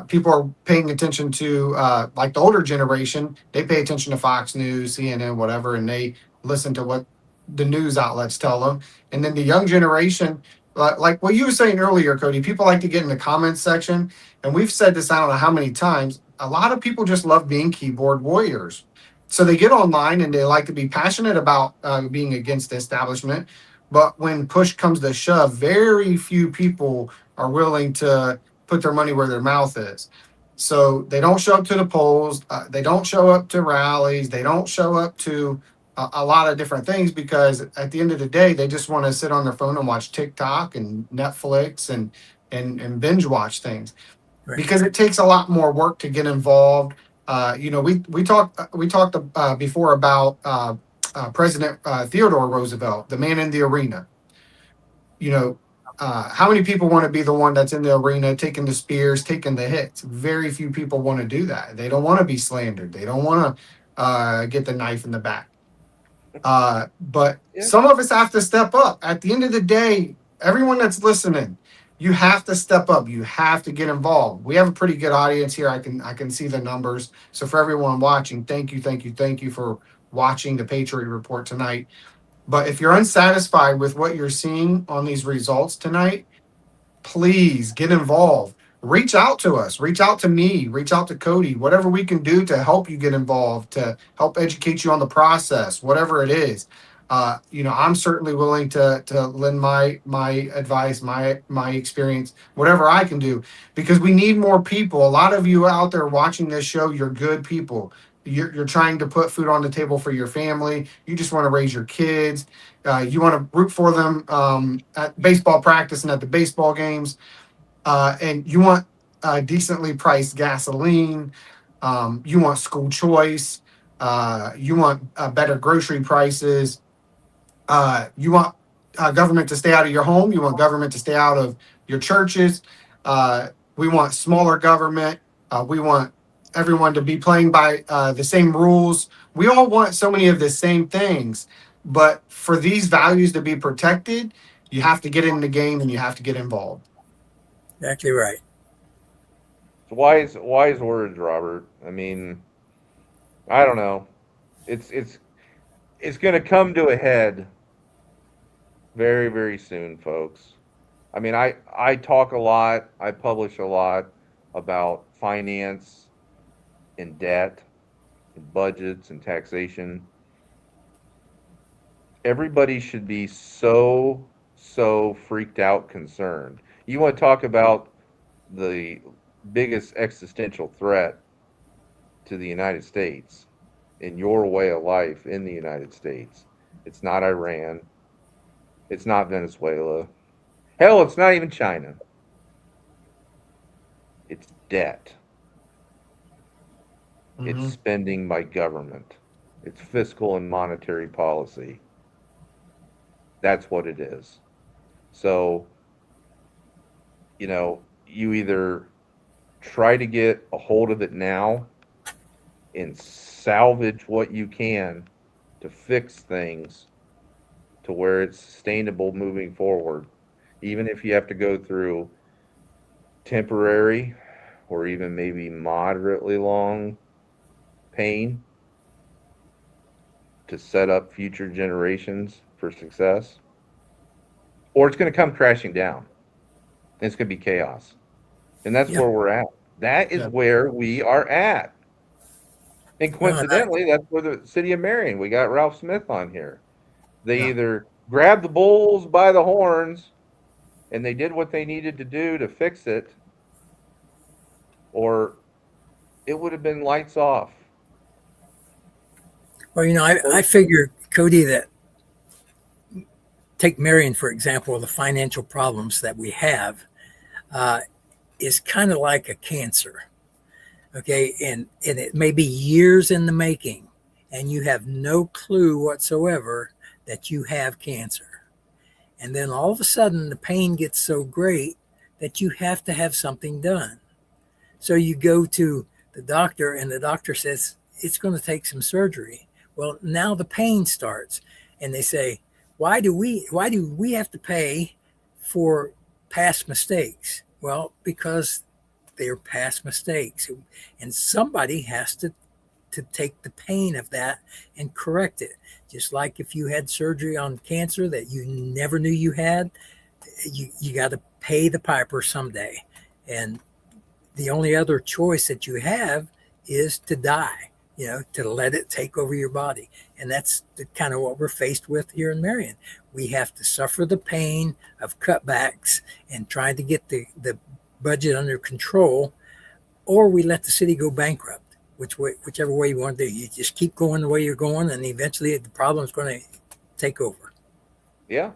people are paying attention to like the older generation. They pay attention to Fox News, CNN, whatever, and they listen to what the news outlets tell them. And then the young generation, like what you were saying earlier, Cody, people like to get in the comments section, and we've said this I don't know how many times. A lot of people just love being keyboard warriors. So they get online and they like to be passionate about being against the establishment. But when push comes to shove, very few people are willing to put their money where their mouth is. So they don't show up to the polls. They don't show up to rallies. They don't show up to a lot of different things because at the end of the day, they just want to sit on their phone and watch TikTok and Netflix and binge watch things. Right. Because it takes a lot more work to get involved. We talked before about President Theodore Roosevelt, the man in the arena. How many people want to be the one that's in the arena, taking the spears, taking the hits? Very few people want to do that. They don't want to be slandered. They don't want to get the knife in the back. But some of us have to step up. At the end of the day, everyone that's listening, you have to step up. You have to get involved. We have a pretty good audience here. I can see the numbers. So for everyone watching, thank you for watching the Patriot Report tonight. But if you're unsatisfied with what you're seeing on these results tonight, please get involved. Reach out to us. Reach out to me. Reach out to Cody. Whatever we can do to help you get involved, to help educate you on the process, whatever it is. I'm certainly willing to lend my advice, my experience, whatever I can do, because we need more people. A lot of you out there watching this show, you're good people. You're trying to put food on the table for your family. You just want to raise your kids. You want to root for them at baseball practice and at the baseball games. And you want decently priced gasoline. You want school choice. You want better grocery prices. You want government to stay out of your home. You want government to stay out of your churches. We want smaller government. We want everyone to be playing by the same rules. We all want so many of the same things. But for these values to be protected, you have to get in the game and you have to get involved. Exactly right. Wise words, Robert. I mean, I don't know. It's going to come to a head very, very soon, folks. I mean, I talk a lot. I publish a lot about finance and debt and budgets and taxation. Everybody should be so freaked out concerned. You want to talk about the biggest existential threat to the United States in your way of life in the United States. It's not Iran. It's not Venezuela. Hell, it's not even China. It's debt. It's spending by government. It's fiscal and monetary policy. That's what it is. So, you either try to get a hold of it now and salvage what you can to fix things to where it's sustainable moving forward, even if you have to go through temporary or even maybe moderately long pain to set up future generations for success, or it's going to come crashing down. It's going to be chaos. And that's where we're at. That is where we are at. And coincidentally, that's where the city of Marion, we got Ralph Smith on here. They either grabbed the bulls by the horns and they did what they needed to do to fix it, or it would have been lights off. Well, I figure, Cody, that take Marion, for example, the financial problems that we have is kind of like a cancer. Okay. And it may be years in the making, and you have no clue whatsoever that you have cancer. And then all of a sudden, the pain gets so great that you have to have something done. So you go to the doctor, and the doctor says, it's going to take some surgery. Well, now the pain starts, and they say, why do we have to pay for past mistakes? Well, because they're past mistakes, and somebody has to take the pain of that and correct it. Just like if you had surgery on cancer that you never knew you had, you got to pay the piper someday. And the only other choice that you have is to die, to let it take over your body. And that's kind of what we're faced with here in Marion. We have to suffer the pain of cutbacks and trying to get the budget under control, or we let the city go bankrupt. Whichever way you want to do, you just keep going the way you're going, and eventually the problem's going to take over. Yeah,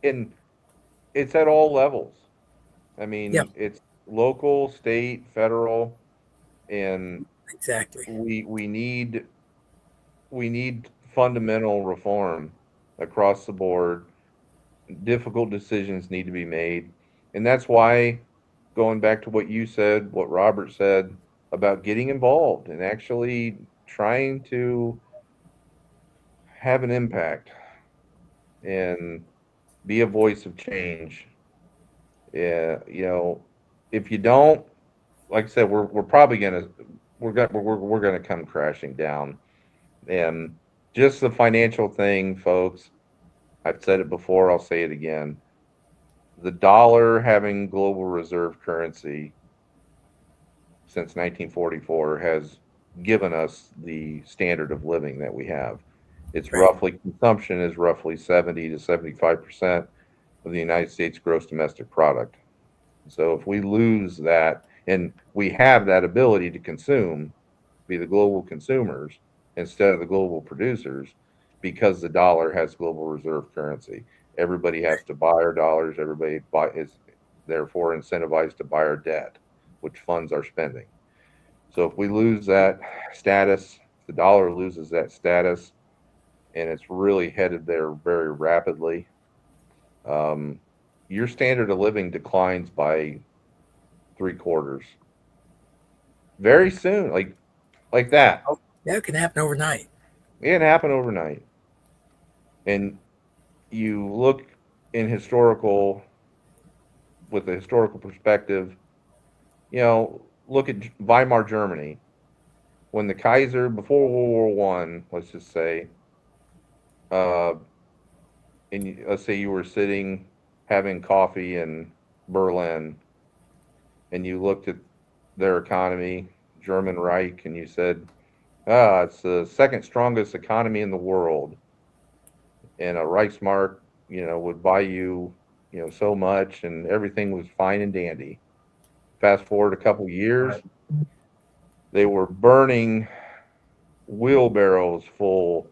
and it's at all levels. I mean, Yep. It's local, state, federal, and Exactly. we need fundamental reform across the board. Difficult decisions need to be made, and that's why, going back to what you said, what Robert said about getting involved and actually trying to have an impact and be a voice of change. Yeah, if you don't, like I said, we're probably we're gonna come crashing down. And just the financial thing, folks, I've said it before, I'll say it again. The dollar having global reserve currency since 1944 has given us the standard of living that we have. It's Right. roughly, consumption is roughly 70 to 75% of the United States gross domestic product. So if we lose that, and we have that ability to consume, be the global consumers instead of the global producers, because the dollar has global reserve currency. Everybody has to buy our dollars. Everybody is therefore incentivized to buy our debt, which funds our spending. So if we lose that status, the dollar loses that status, and it's really headed there very rapidly. Your standard of living declines by 3/4 very soon, like that. Yeah, it can happen overnight. It can happen overnight. And you look in with a historical perspective, look at Weimar Germany. When the Kaiser, before World War One, let's just say, uh, let's say you were sitting having coffee in Berlin, and you looked at their economy, German Reich, and you said, it's the second strongest economy in the world. And a Reichsmark, would buy you, so much, and everything was fine and dandy. Fast forward a couple years, they were burning wheelbarrows full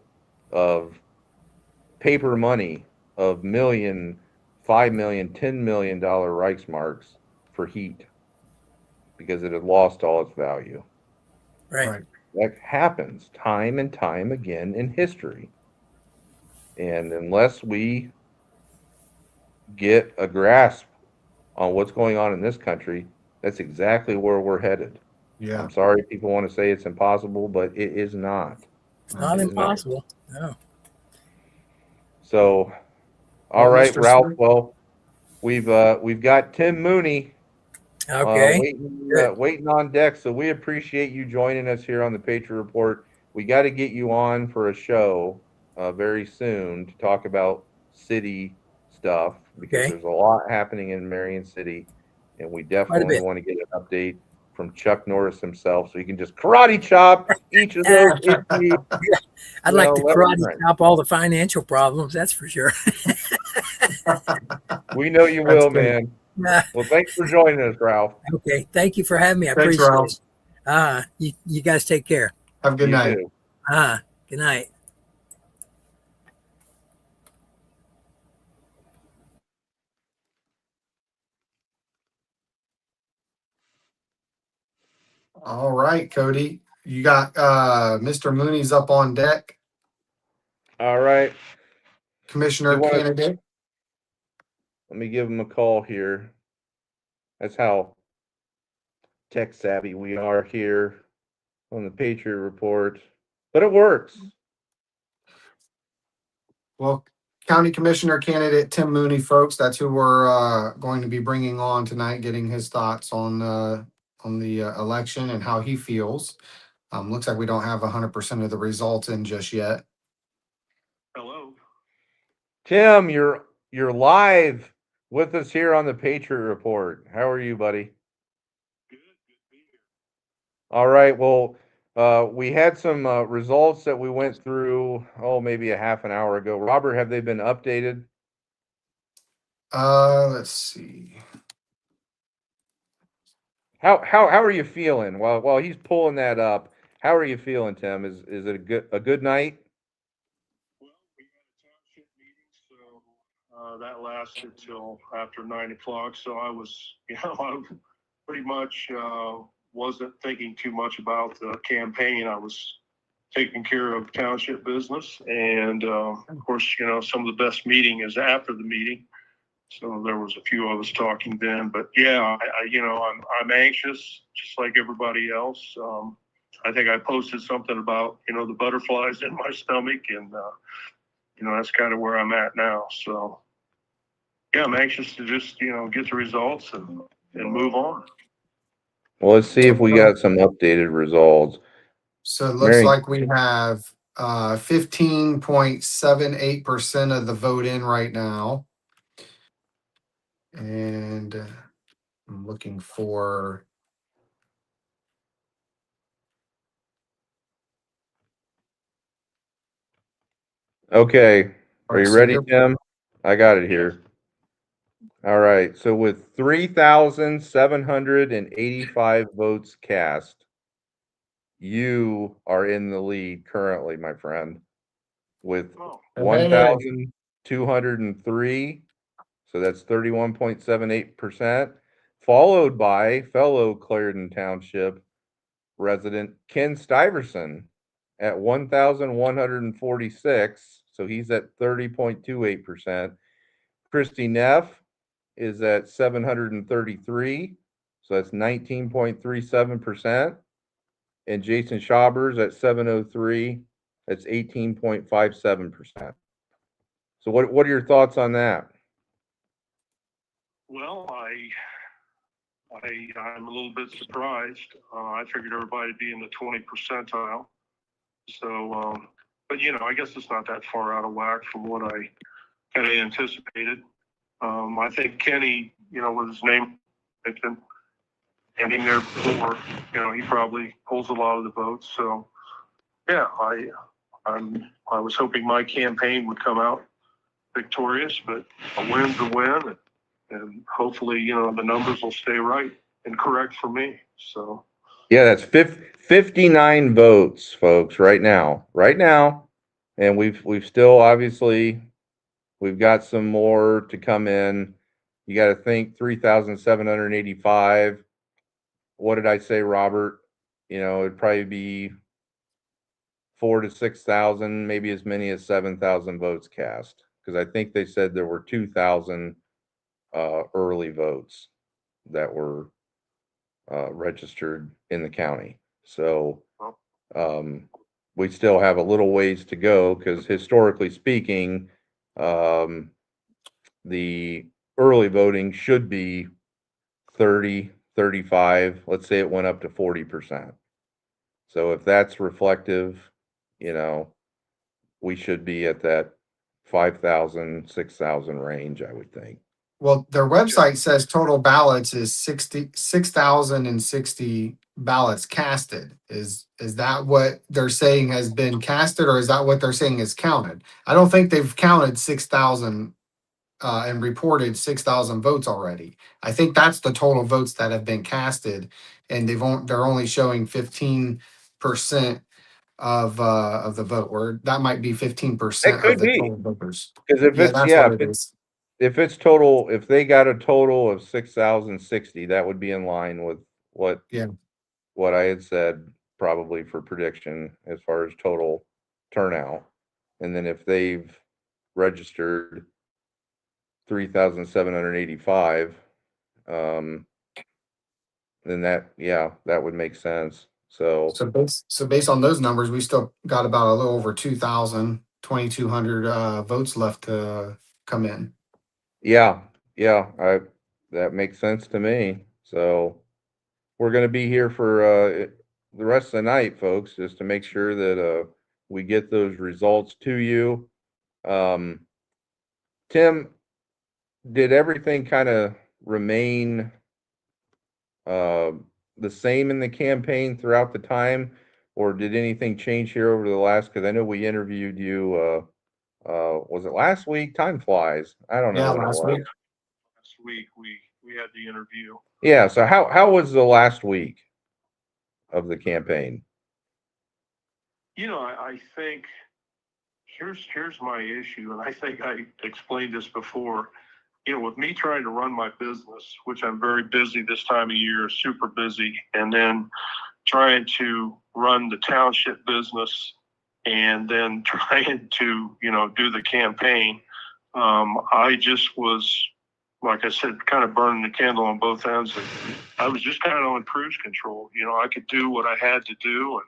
of paper money of $1 million, $5 million, $10 million Reichsmarks for heat because it had lost all its value. Right. That happens time and time again in history. And unless we get a grasp on what's going on in this country, that's exactly where we're headed. Yeah. I'm sorry people want to say it's impossible, but it is not. It's not impossible. No. So, all right, Mr. Ralph. Smith? Well, we've got Tim Mooney Okay. waiting on deck. So we appreciate you joining us here on the Patriot Report. We got to get you on for a show very soon to talk about city stuff, because Okay. there's a lot happening in Marion City, and we definitely want to get an update from Chuck Norris himself, so he can just karate chop each of those issues. I'd like to karate chop all the financial problems. That's for sure. We know you will, man. Well, thanks for joining us, Ralph. Okay. Thank you for having me. I Thanks, appreciate Ralph. it. You guys take care. Have a good You night. too. Good night. All right, Cody. You got Mr. Mooney's up on deck. All right. Commissioner You wanna- candidate. Let me give him a call here. That's how tech savvy we are here on the Patriot Report. But it works. Well, County Commissioner candidate Tim Mooney, folks. That's who we're going to be bringing on tonight, getting his thoughts on the election and how he feels. Looks like we don't have 100% of the results in just yet. Hello. Tim, you're live with us here on the Patriot Report. How are you, buddy? Good to be here. All right. Well, we had some results that we went through, maybe a half an hour ago. Robert, have they been updated? Let's see. How are you feeling while he's pulling that up? How are you feeling, Tim? Is it a good night? Well, we had a township meeting, so that lasted till after 9 o'clock. So I was, I pretty much wasn't thinking too much about the campaign. I was taking care of township business, and of course, some of the best meeting is after the meeting. So there was a few of us talking then, but yeah, I'm anxious, just like everybody else. I think I posted something about, the butterflies in my stomach, and that's kind of where I'm at now. So yeah, I'm anxious to just, get the results and move on. Well, let's see if we got some updated results. So it looks Mary- like we have 15.78% of the vote in right now. And I'm looking for Okay. Are you ready, Here. Tim? I got it here. All right. So with 3,785 votes cast, you are in the lead currently, my friend, with Oh, 1,203. So that's 31.78%, followed by fellow Clarendon Township resident Ken Stiverson at 1,146. So he's at 30.28%. Christy Neff is at 733. So that's 19.37%. And Jason Schaubers at 703. That's 18.57%. So what are your thoughts on that? well, I'm a little bit surprised. I figured everybody'd be in the 20 percentile. So, but I guess it's not that far out of whack from what I kind of anticipated. I think Kenny, with his name mentioned, and being there before, he probably pulls a lot of the votes. So, yeah, I was hoping my campaign would come out victorious, but a win's a win, and hopefully, the numbers will stay right and correct for me. So, Yeah, that's 59 votes, folks, right now. And we've still obviously we've got some more to come in. You got to think 3,785. What did I say, Robert? It'd probably be 4,000 to 6,000, maybe as many as 7,000 votes cast. Because I think they said there were 2,000 early votes that were registered in the county. So we still have a little ways to go because historically speaking, the early voting should be 30, 35. Let's say it went up to 40%. So if that's reflective, we should be at that 5,000, 6,000 range, I would think. Well, their website says total ballots is 6,060 ballots casted. Is that what they're saying has been casted, or is that what they're saying is counted? I don't think they've counted 6,000 and reported 6,000 votes already. I think that's the total votes that have been casted, and they're only showing 15% of the vote, or that might be 15% It could of the be. total voters. Because if it's what it is. if it's total, if they got a total of 6,060, that would be in line with what I had said probably for prediction as far as total turnout. And then if they've registered 3,785, then that would make sense. So So based on those numbers, we still got about a little over 2,000 2,200 votes left to come in. Yeah, that makes sense to me. So we're going to be here for the rest of the night, folks, just to make sure that we get those results to you. Tim, did everything kind of remain the same in the campaign throughout the time, or did anything change here over the last? Because I know we interviewed you. Was it last week? Time flies. I don't know Yeah, when it last was. week. Last week, we had the interview. Yeah. So how was the last week of the campaign? You know, I think here's my issue, and I think I explained this before. You know, with me trying to run my business, which I'm very busy this time of year, super busy, and then trying to run the township business and then trying to, you know, do the campaign. I just was, like I said, kind of burning the candle on both ends. And I was just kind of on cruise control. You know, I could do what I had to do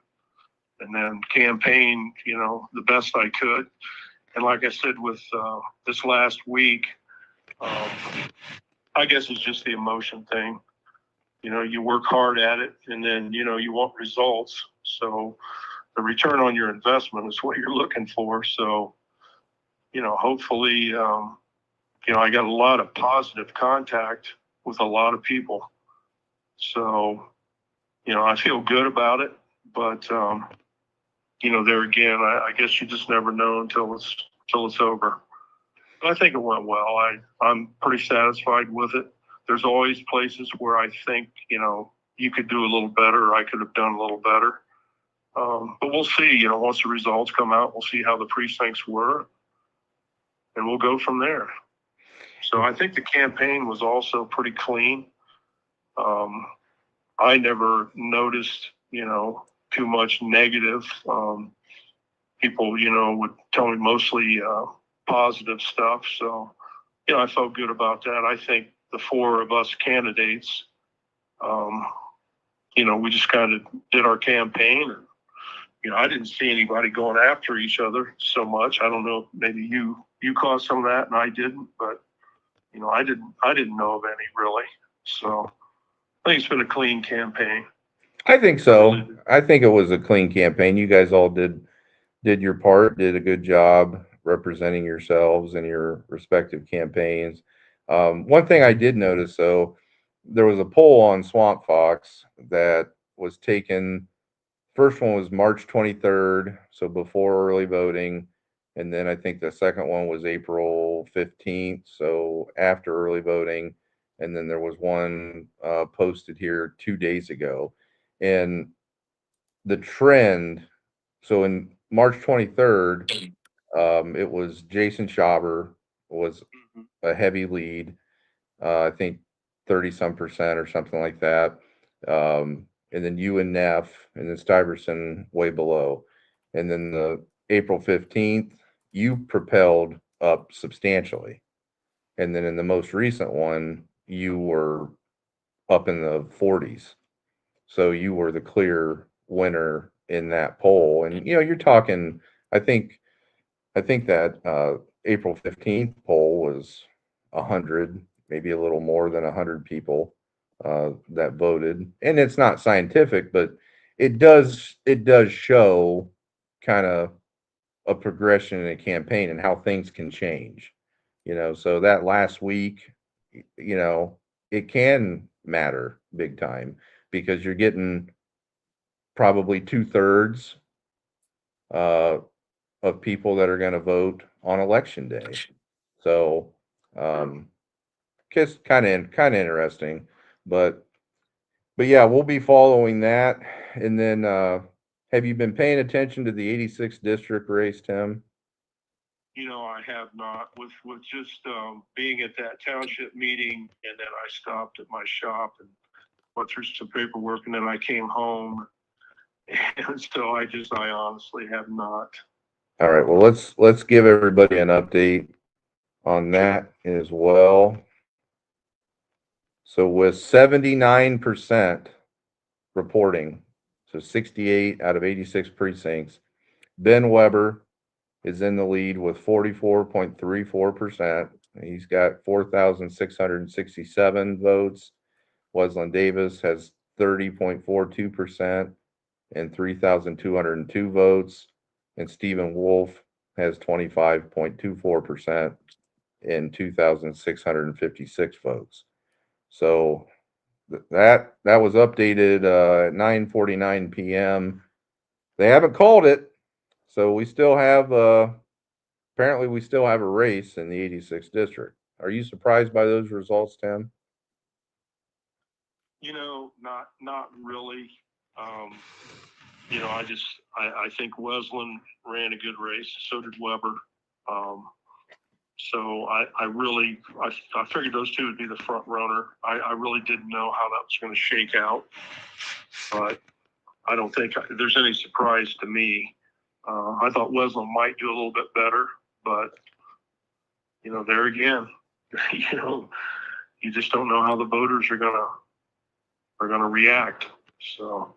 and then campaign, you know, the best I could. And like I said, with this last week, I guess it's just the emotion thing. You know, you work hard at it and then, you know, you want results. So the return on your investment is what you're looking for. So, you know, hopefully, you know, I got a lot of positive contact with a lot of people. So, you know, I feel good about it, but, you know, there again, I guess you just never know until it's over. But I think it went well. I'm pretty satisfied with it. There's always places where I think, you know, you could do a little better, or I could have done a little better. But we'll see, you know, once the results come out, we'll see how the precincts were, and we'll go from there. So I think the campaign was also pretty clean. I never noticed, you know, too much negative. People, you know, would tell me mostly positive stuff. So, you know, I felt good about that. I think the four of us candidates, you know, we just kind of did our campaign. And, you know, I didn't see anybody going after each other so much. I don't know, maybe you caused some of that and I didn't, but, you know, I didn't know of any really. So I think it's been a clean campaign. I think so. I think it was a clean campaign. You guys all did your part, did a good job representing yourselves and your respective campaigns. One thing I did notice, though, there was a poll on Swamp Fox that was taken. First one was March 23rd, so before early voting. And then I think the second one was April 15th, so after early voting. And then there was one posted here 2 days ago. And the trend, so in March 23rd, it was Jason Schaber was a heavy lead. I think 30-some% or something like that. And then you and Neff, and then Stuyvesant way below. And then the April 15th, you propelled up substantially. And then in the most recent one, you were up in the 40s. So you were the clear winner in that poll. And, you know, you're talking, I think that April 15th poll was 100, maybe a little more than 100 people that voted. And it's not scientific, but it does show kind of a progression in a campaign and how things can change. You know, so that last week, you know, it can matter big time because you're getting probably 2/3 of people that are going to vote on election day. So, just kind of interesting, but yeah, we'll be following that. And then, have you been paying attention to the 86th district race, Tim? You know, I have not. With just being at that township meeting, and then I stopped at my shop and went through some paperwork, and then I came home, and so I honestly have not. All right. Well, let's give everybody an update on that as well. So with 79% reporting, so 68 out of 86 precincts, Ben Weber is in the lead with 44.34%. He's got 4,667 votes. Wesleyan Davis has 30.42% and 3,202 votes. And Stephen Wolf has 25.24% and 2,656 votes. So that was updated at 9:49 p.m. They haven't called it, so we still have apparently we still have a race in the 86th district. Are you surprised by those results, Tim? Not really. I think Wesleyan ran a good race. So did Weber. So I figured those two would be the front runner. I really didn't know how that was going to shake out, but I don't think there's any surprise to me. I thought Wesleyan might do a little bit better, but there again, you just don't know how the voters are gonna react. So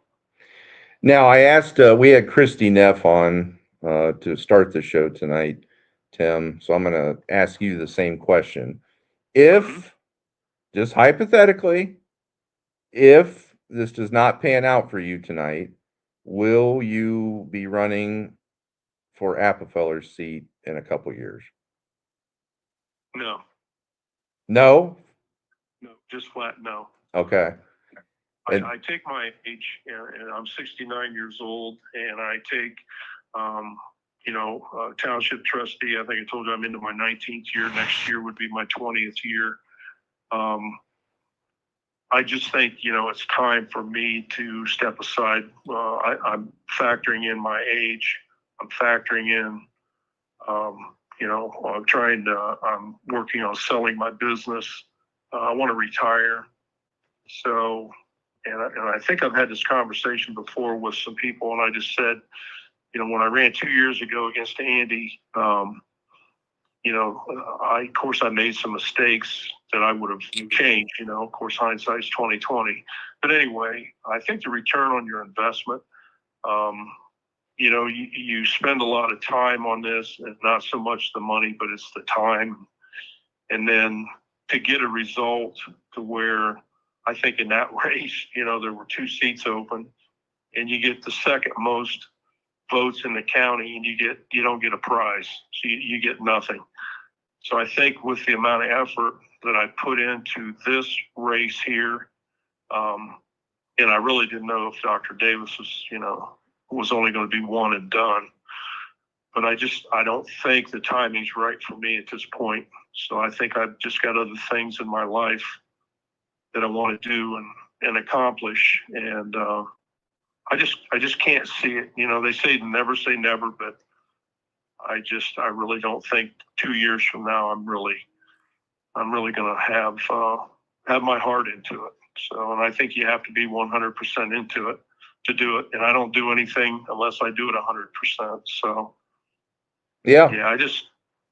now I asked, we had Christy Neff on to start the show tonight, Tim. So I'm going to ask you the same question. If, just hypothetically, if this does not pan out for you tonight, will you be running for Appenfeller's seat in a couple years? No, No? just flat no. Okay. I take my age, and I'm 69 years old, and I take, township trustee. I think I told you I'm into my 19th year. Next year would be my 20th year. I just think, it's time for me to step aside. I'm factoring in my age. I'm factoring in, I'm working on selling my business. I want to retire. So, and I think I've had this conversation before with some people, and I just said, when I ran 2 years ago against Andy, of course I made some mistakes that I would have changed. Of course, hindsight's 20/20. But anyway, I think the return on your investment, you spend a lot of time on this, and not so much the money, but it's the time. And then to get a result to where I think in that race, there were 2 seats open, and you get the second most votes in the county, and you don't get a prize. So you get nothing. So I think with the amount of effort that I put into this race here, and I really didn't know if Dr. Davis was only going to be one and done. But I don't think the timing's right for me at this point. So I think I've just got other things in my life that I want to do and accomplish. And I just can't see it. They say never say never, but I really don't think 2 years from now I'm really going to have my heart into it. So, and I think you have to be 100% into it to do it. And I don't do anything unless I do it 100%. So yeah,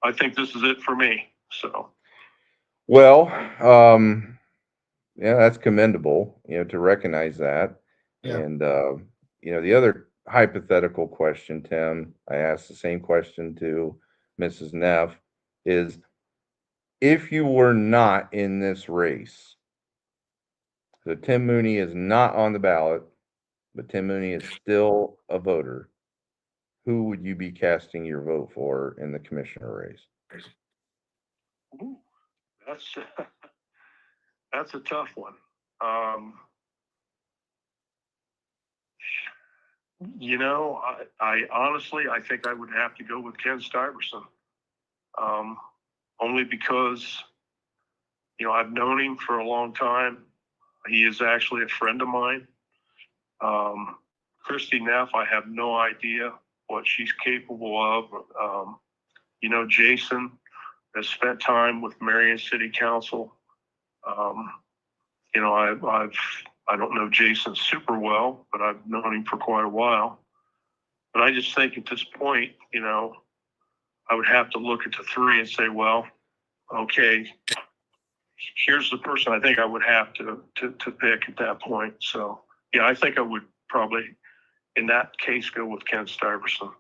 I think this is it for me. So, well, yeah, that's commendable, to recognize that. Yeah. And, the other hypothetical question, Tim, I asked the same question to Mrs. Neff, is if you were not in this race, so Tim Mooney is not on the ballot, but Tim Mooney is still a voter, who would you be casting your vote for in the commissioner race? ooh, that's a tough one. I honestly, I think I would have to go with Ken Stuyvesant. Only because, I've known him for a long time. He is actually a friend of mine. Christy Neff, I have no idea what she's capable of. Jason has spent time with Marion City Council. I don't know Jason super well, but I've known him for quite a while. But I just think at this point, I would have to look at the 3 and say, well, okay, here's the person I think I would have to pick at that point. So yeah, I think I would probably in that case go with Ken Stuyvesant.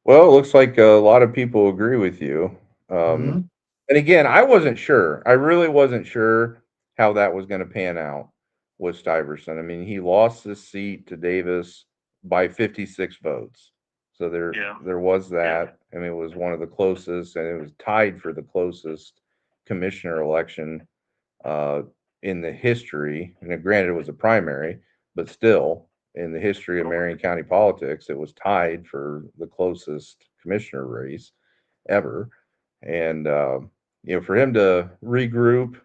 Well, it looks like a lot of people agree with you. Mhm. And again, I wasn't sure. I really wasn't sure how that was going to pan out with Stuyvesant. I mean, he lost his seat to Davis by 56 votes. So Yeah. there was that. I mean, it was one of the closest, and it was tied for the closest commissioner election uh, in the history. And granted, it was a primary, but still, in the history of Marion County politics, it was tied for the closest commissioner race ever. And for him to regroup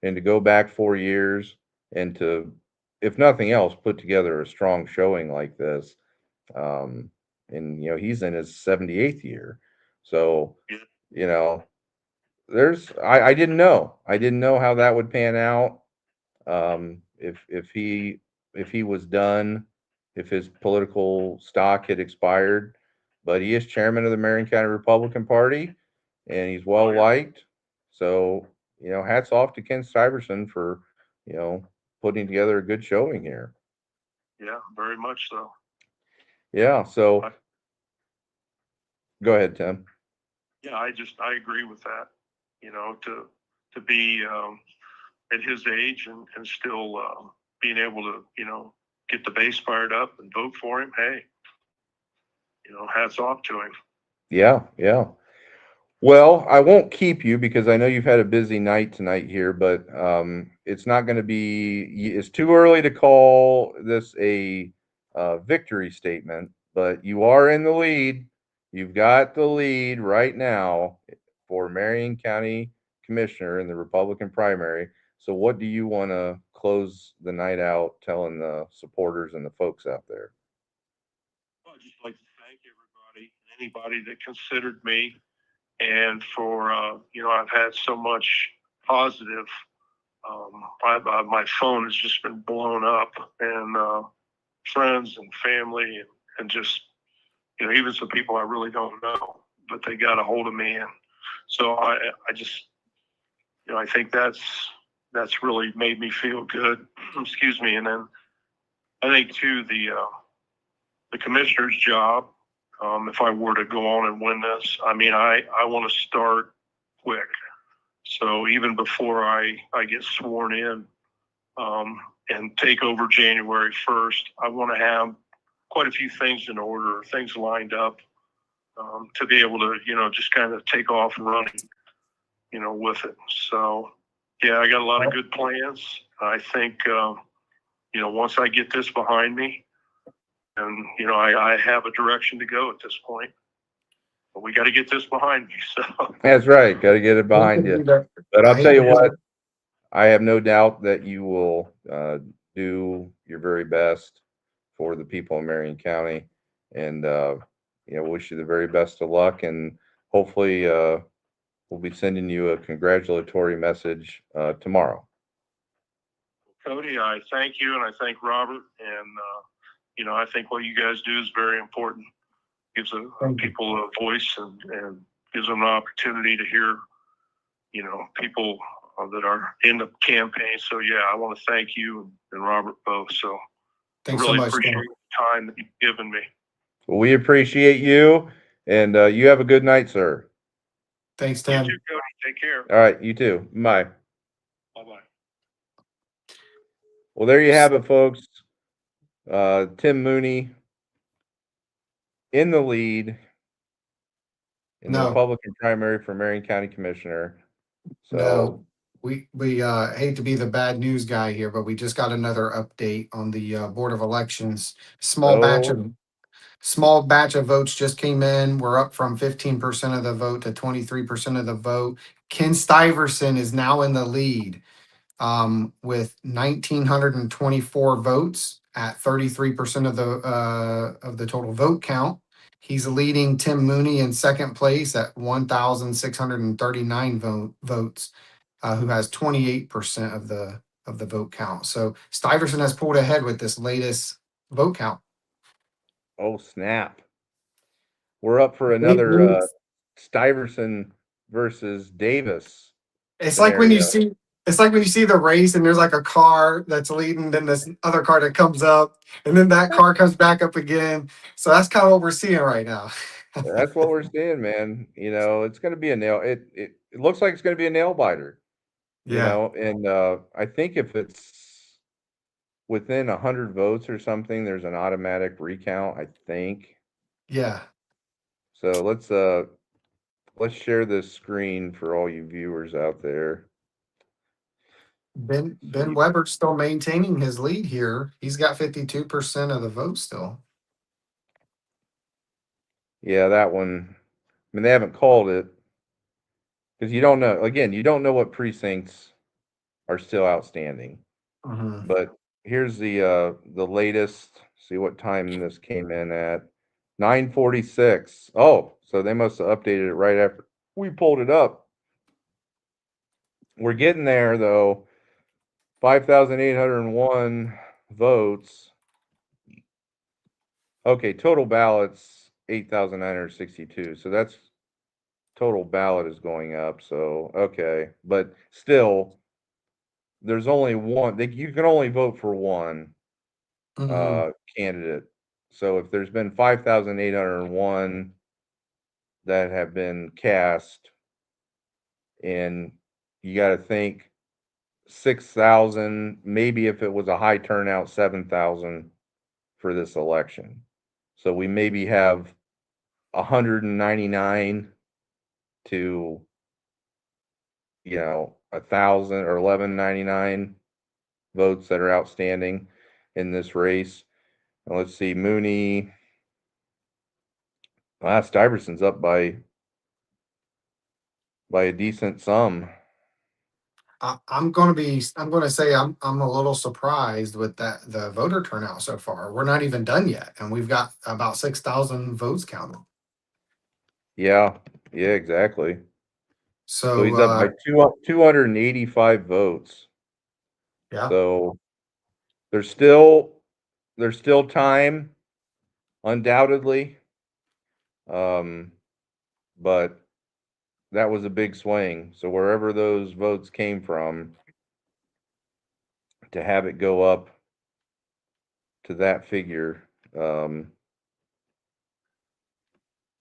and to go back 4 years and to, if nothing else, put together a strong showing like this. Um, and he's in his 78th year, so you know I didn't know. I didn't know how that would pan out. If he was done, if his political stock had expired, but he is chairman of the Marion County Republican Party, and he's well liked. So hats off to Ken Stuyvesant for putting together a good showing here. Yeah, very much so. Yeah. So go ahead, Tim. Yeah, I agree with that. To be at his age and still being able to get the base fired up and vote for him. Hey, hats off to him. Yeah. Yeah. Well, I won't keep you because I know you've had a busy night tonight here, but it's not going to be. It's too early to call this a victory statement, but you are in the lead. You've got the lead right now for Marion County Commissioner in the Republican primary. So, what do you want to close the night out telling the supporters and the folks out there? I'd just like to thank everybody, anybody that considered me, and for I've had so much positive. My phone has just been blown up, and friends and family, and just even some people I really don't know, but they got a hold of me, and so I just I think that's really made me feel good. Excuse me, and then I think too the commissioner's job. If I were to go on and win this, I mean, I want to start quick. So even before I get sworn in and take over January 1st, I want to have quite a few things in order, things lined up to be able to, just kind of take off and running, with it. So, yeah, I got a lot of good plans. I think, once I get this behind me, and I have a direction to go at this point. But we got to get this behind me. So that's right. Got to get it behind you. But I'll tell you what, I have no doubt that you will do your very best for the people in Marion County, and wish you the very best of luck. And hopefully, we'll be sending you a congratulatory message tomorrow. Cody, I thank you, and I thank Robert, and I think what you guys do is very important. Gives people a voice and gives them an opportunity to hear, people that are in the campaign. So yeah, I want to thank you and Robert both. So Thanks I really so much, appreciate Tim. the time that you've given me. Well, we appreciate you, and you have a good night, sir. Thanks, Tim. You too, Cody. Take care. All right, you too. Bye. Bye-bye. Well, there you have it, folks. Tim Mooney in the lead in the No. Republican primary for Marion County Commissioner. So No, we hate to be the bad news guy here, but we just got another update on the Board of Elections. Small batch of votes just came in. We're up from 15% of the vote to 23% of the vote. Ken Stuyvesant is now in the lead with 1,924 votes at 33% of the total vote count. He's leading Tim Mooney in second place at 1,639 votes, who has 28% of the vote count. So Stuyvesant has pulled ahead with this latest vote count. oh snap! We're up for another Stuyvesant versus Davis. It's like when you see the race and there's like a car that's leading, then this other car that comes up, and then that car comes back up again. So that's kind of what we're seeing right now. That's what we're seeing, man. It's going to be a nail. It looks like it's going to be a nail biter. Yeah, And I think if it's within 100 votes or something, there's an automatic recount. I think yeah. so. Let's share this screen for all you viewers out there. Ben Weber's still maintaining his lead here. He's got 52% of the vote still. Yeah, that one. I mean, they haven't called it because you don't know. Again, you don't know what precincts are still outstanding. Mhm. But here's the latest. See what time this came in at 9:46. Oh, so they must have updated it right after we pulled it up. We're getting there though. 5,801 votes. Okay, total ballots 8,962. So that's total ballot is going up. So okay, but still, there's only one. You can only vote for one Mhm. candidate. So if there's been 5,801 that have been cast, and you got to think 6,000, maybe if it was a high turnout, 7,000 for this election. So we maybe have 199 to 1,000 or 1199 votes that are outstanding in this race. And let's see, Mooney. Stuyvesant's up by a decent sum. I'm going to say I'm a little surprised with the voter turnout so far. We're not even done yet, and we've got about 6,000 votes counted. Yeah, yeah, exactly. So So he's up by 285 votes. yeah, So there's still time, undoubtedly. But that was a big swing. So wherever those votes came from, to have it go up to that figure,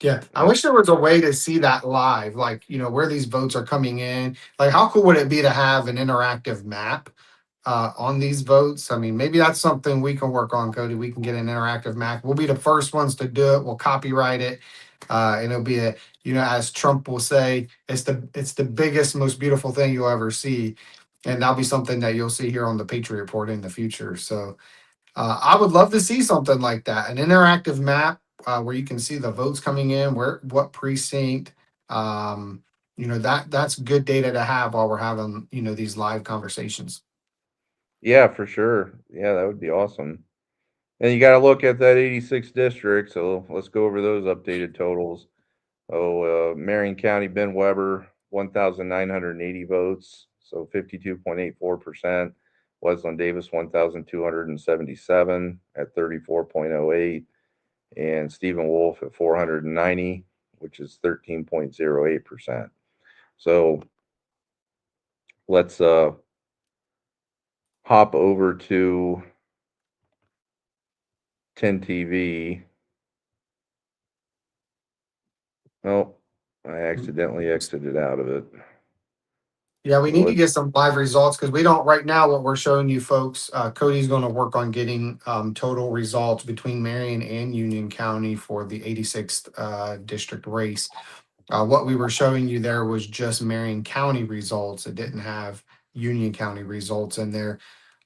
yeah. I wish there was a way to see that live, like where these votes are coming in. Like, how cool would it be to have an interactive map on these votes? I mean, maybe that's something we can work on, Cody. We can get an interactive map. We'll be the first ones to do it. We'll copyright it, and it'll be as Trump will say, it's the biggest, most beautiful thing you'll ever see, and that'll be something that you'll see here on the Patriot Report in the future. So, I would love to see something like that, an interactive map where you can see the votes coming in, what precinct. That's good data to have while we're having these live conversations. yeah, for sure. Yeah, that would be awesome. And you got to look at that 86 district. So let's go over those updated totals. Marion County, Ben Weber, 1,980 votes, so 52.84%. Wesleyan Davis, 1,277 at 34.08. And Stephen Wolf at 490, which is 13.08%. So let's hop over to 10 TV. Oh, I accidentally exited out of it. Yeah, we So need to get some live results because we don't right now. What we're showing you folks, Cody's going to work on getting total results between Marion and Union County for the 86th district race. What we were showing you there was just Marion County results. It didn't have Union County results in there.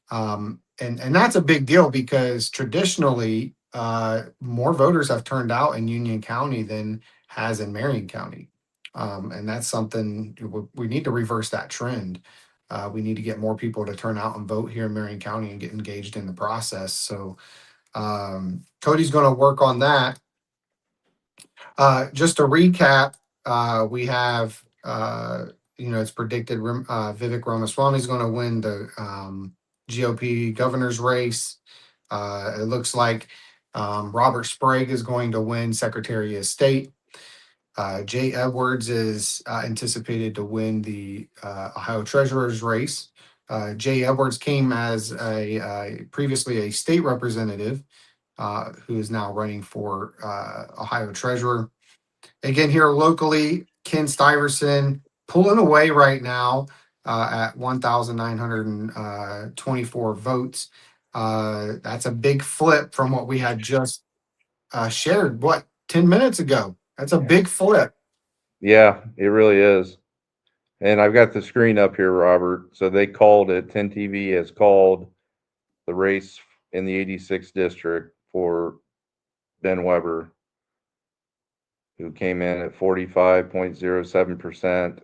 And that's a big deal because traditionally, more voters have turned out in Union County than has in Marion County. And that's something we need to reverse that trend. We need to get more people to turn out and vote here in Marion County and get engaged in the process. So Cody's going to work on that. Just to recap, we have, it's predicted Vivek Ramaswamy is going to win the GOP governor's race. It looks like Robert Sprague is going to win Secretary of State. Jay Edwards is anticipated to win the Ohio Treasurer's race. Jay Edwards came as previously a state representative who is now running for Ohio Treasurer. Again, here locally, Ken Stiverson pulling away right now at 1,924 votes. That's a big flip from what we had just shared, 10 minutes ago. That's a big flip. Yeah, it really is. And I've got the screen up here, Robert. So they called it, 10 TV has called the race in the 86th district for Ben Weber, who came in at 45.07%.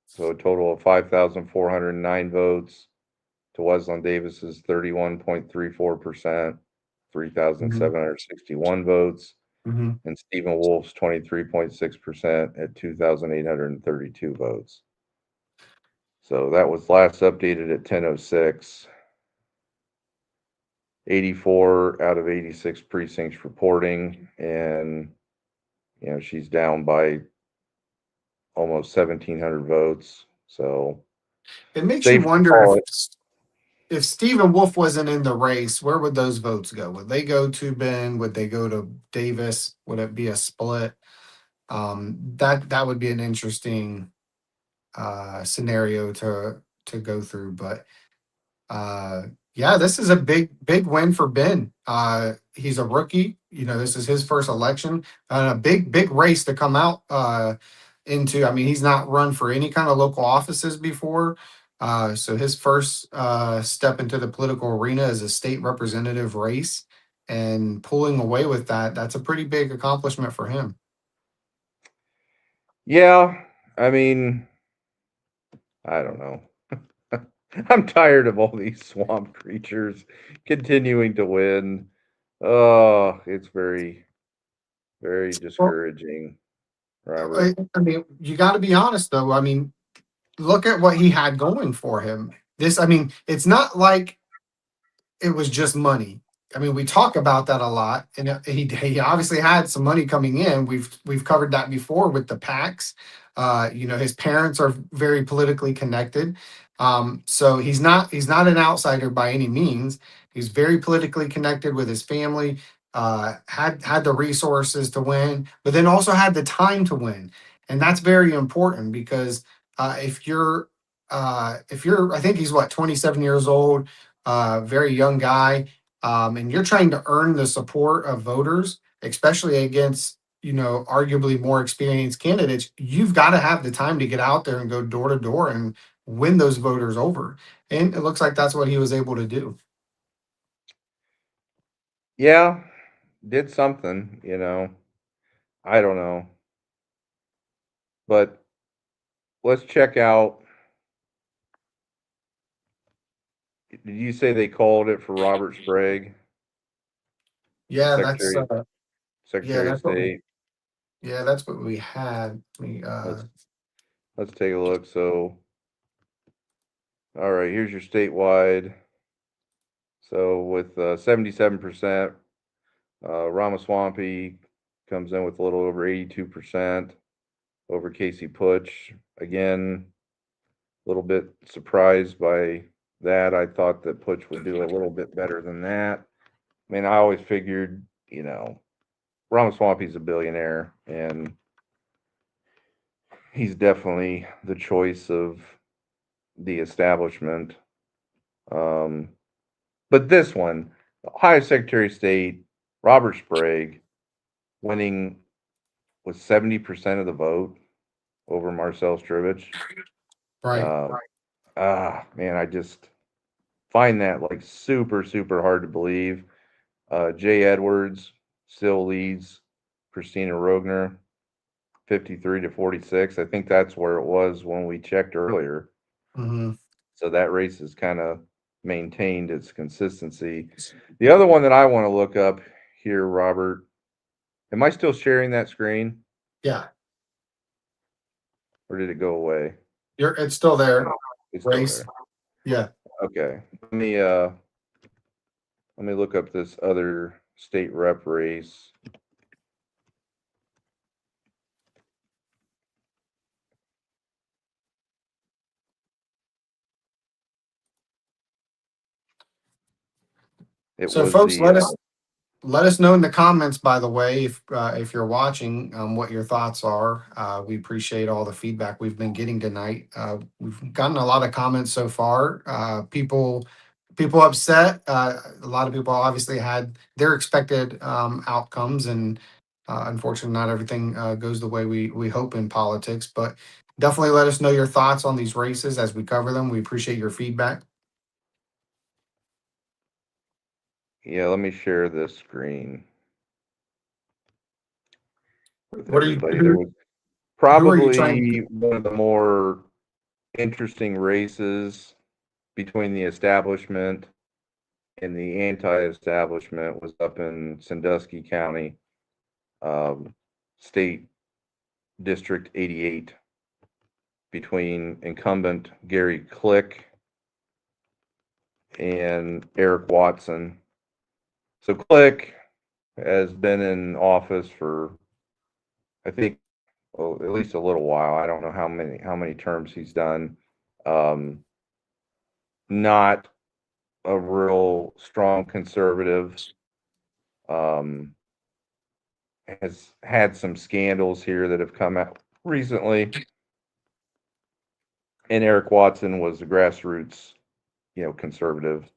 So a total of 5,409 votes to Wesleyan Davis's 31.34%, 3,761 votes, Mhm. and Stephen Wolf's 23.6% at 2,832 votes. So that was last updated at 10:06. 84 out of 86 precincts reporting, and she's down by almost 1,700 votes. So It makes you safe to wonder call it. if Stephen Wolf wasn't in the race, where would those votes go? Would they go to Ben? Would they go to Davis? Would it be a split? That would be an interesting scenario to go through. But yeah, this is a big win for Ben. He's a rookie. This is his first election and a big race to come out into. I mean, he's not run for any kind of local offices before. So his first step into the political arena is a state representative race, and pulling away with that's a pretty big accomplishment for him. Yeah, I mean, I don't know. I'm tired of all these swamp creatures continuing to win. Oh, it's very, very Well, discouraging, Robert. I mean, you got to be honest though. I mean, look at what he had going for him. I mean, it's not like it was just money. I mean, we talk about that a lot, and he obviously had some money coming in. We've covered that before with the PACs. His parents are very politically connected, so he's not an outsider by any means. He's very politically connected with his family. Had the resources to win, but then also had the time to win, and that's very important because if you're I think he's 27 years old, very young guy, and you're trying to earn the support of voters, especially against arguably more experienced candidates. You've got to have the time to get out there and go door to door and win those voters over, and it looks like that's what he was able to do. Yeah, did something, I don't know. But let's check out. Did you say they called it for Robert Sprague, Yeah, Secretary yeah, Secretary of that's what State? that's what we had. Let's take a look. So, all right, here's your statewide. So with 77%, Ramaswamy comes in with a little over 82% over Casey Putsch. Again, a little bit surprised by that. I thought that Putsch would do a little bit better than that. I mean, I always figured, Ramaswamy's a billionaire, and he's definitely the choice of the establishment. But this one, Ohio Secretary of State, Robert Sprague, winning with 70% of the vote over Marcel Strivich. Right. Man, I just find that like super, super hard to believe. Jay Edwards still leads Christina Rogner 53-46. I think that's where it was when we checked earlier. Mm-hmm. So that race has kind of maintained its consistency. The other one that I want to look up here, Robert, am I still sharing that screen? Yeah, Or did it go away? it's still there. It's still Race. there. Yeah. Okay. Let me look up this other state rep race. It So, was folks, the let us know in the comments, by the way, if you're watching, what your thoughts are. We appreciate all the feedback we've been getting tonight. We've gotten a lot of comments so far. People upset. A lot of people obviously had their expected outcomes, and unfortunately, not everything goes the way we hope in politics. But definitely let us know your thoughts on these races as we cover them. We appreciate your feedback. Yeah, let me share this screen with What are you? everybody. There was Who are you trying? probably one of the more interesting races between the establishment and the anti-establishment was up in Sandusky County, State District 88, between incumbent Gary Click and Eric Watson. So Click has been in office for, I think, well, at least a little while. I don't know how many terms he's done. Not a real strong conservative. Has had some scandals here that have come out recently. And Eric Watson was a grassroots, conservative.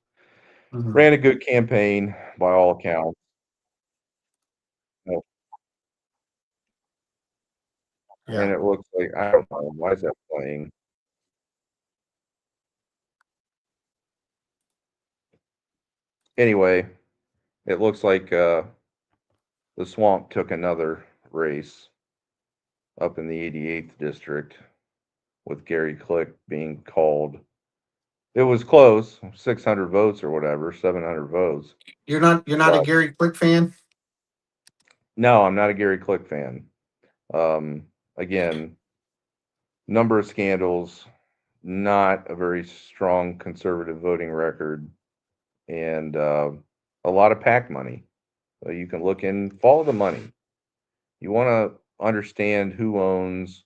Mhm. Ran a good campaign by all accounts. Yeah. And it looks like, I don't know, why is that playing? Anyway, it looks like the Swamp took another race up in the 88th district with Gary Click being called. It was close, 600 votes or whatever, 700 votes. You're not a But Gary Click fan? no, I'm not a Gary Click fan. Again, number of scandals, not a very strong conservative voting record, and a lot of PAC money. So you can look and follow the money. You want to understand who owns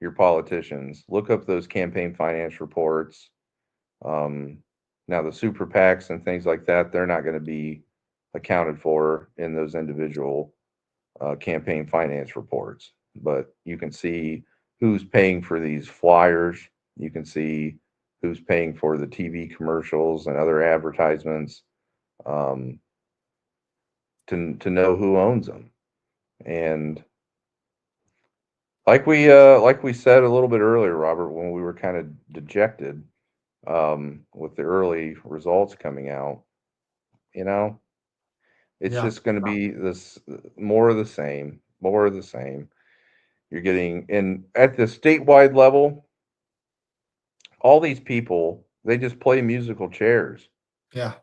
your politicians. Look up those campaign finance reports. Now, the super PACs and things like that, they're not going to be accounted for in those individual campaign finance reports. But you can see who's paying for these flyers. You can see who's paying for the TV commercials and other advertisements, to know who owns them. And like we said a little bit earlier, Robert, when we were kind of dejected with the early results coming out, it's Yeah. just going to be this more of the same, more of the same. You're getting in at the statewide level, all these people, they just play musical chairs. Yeah.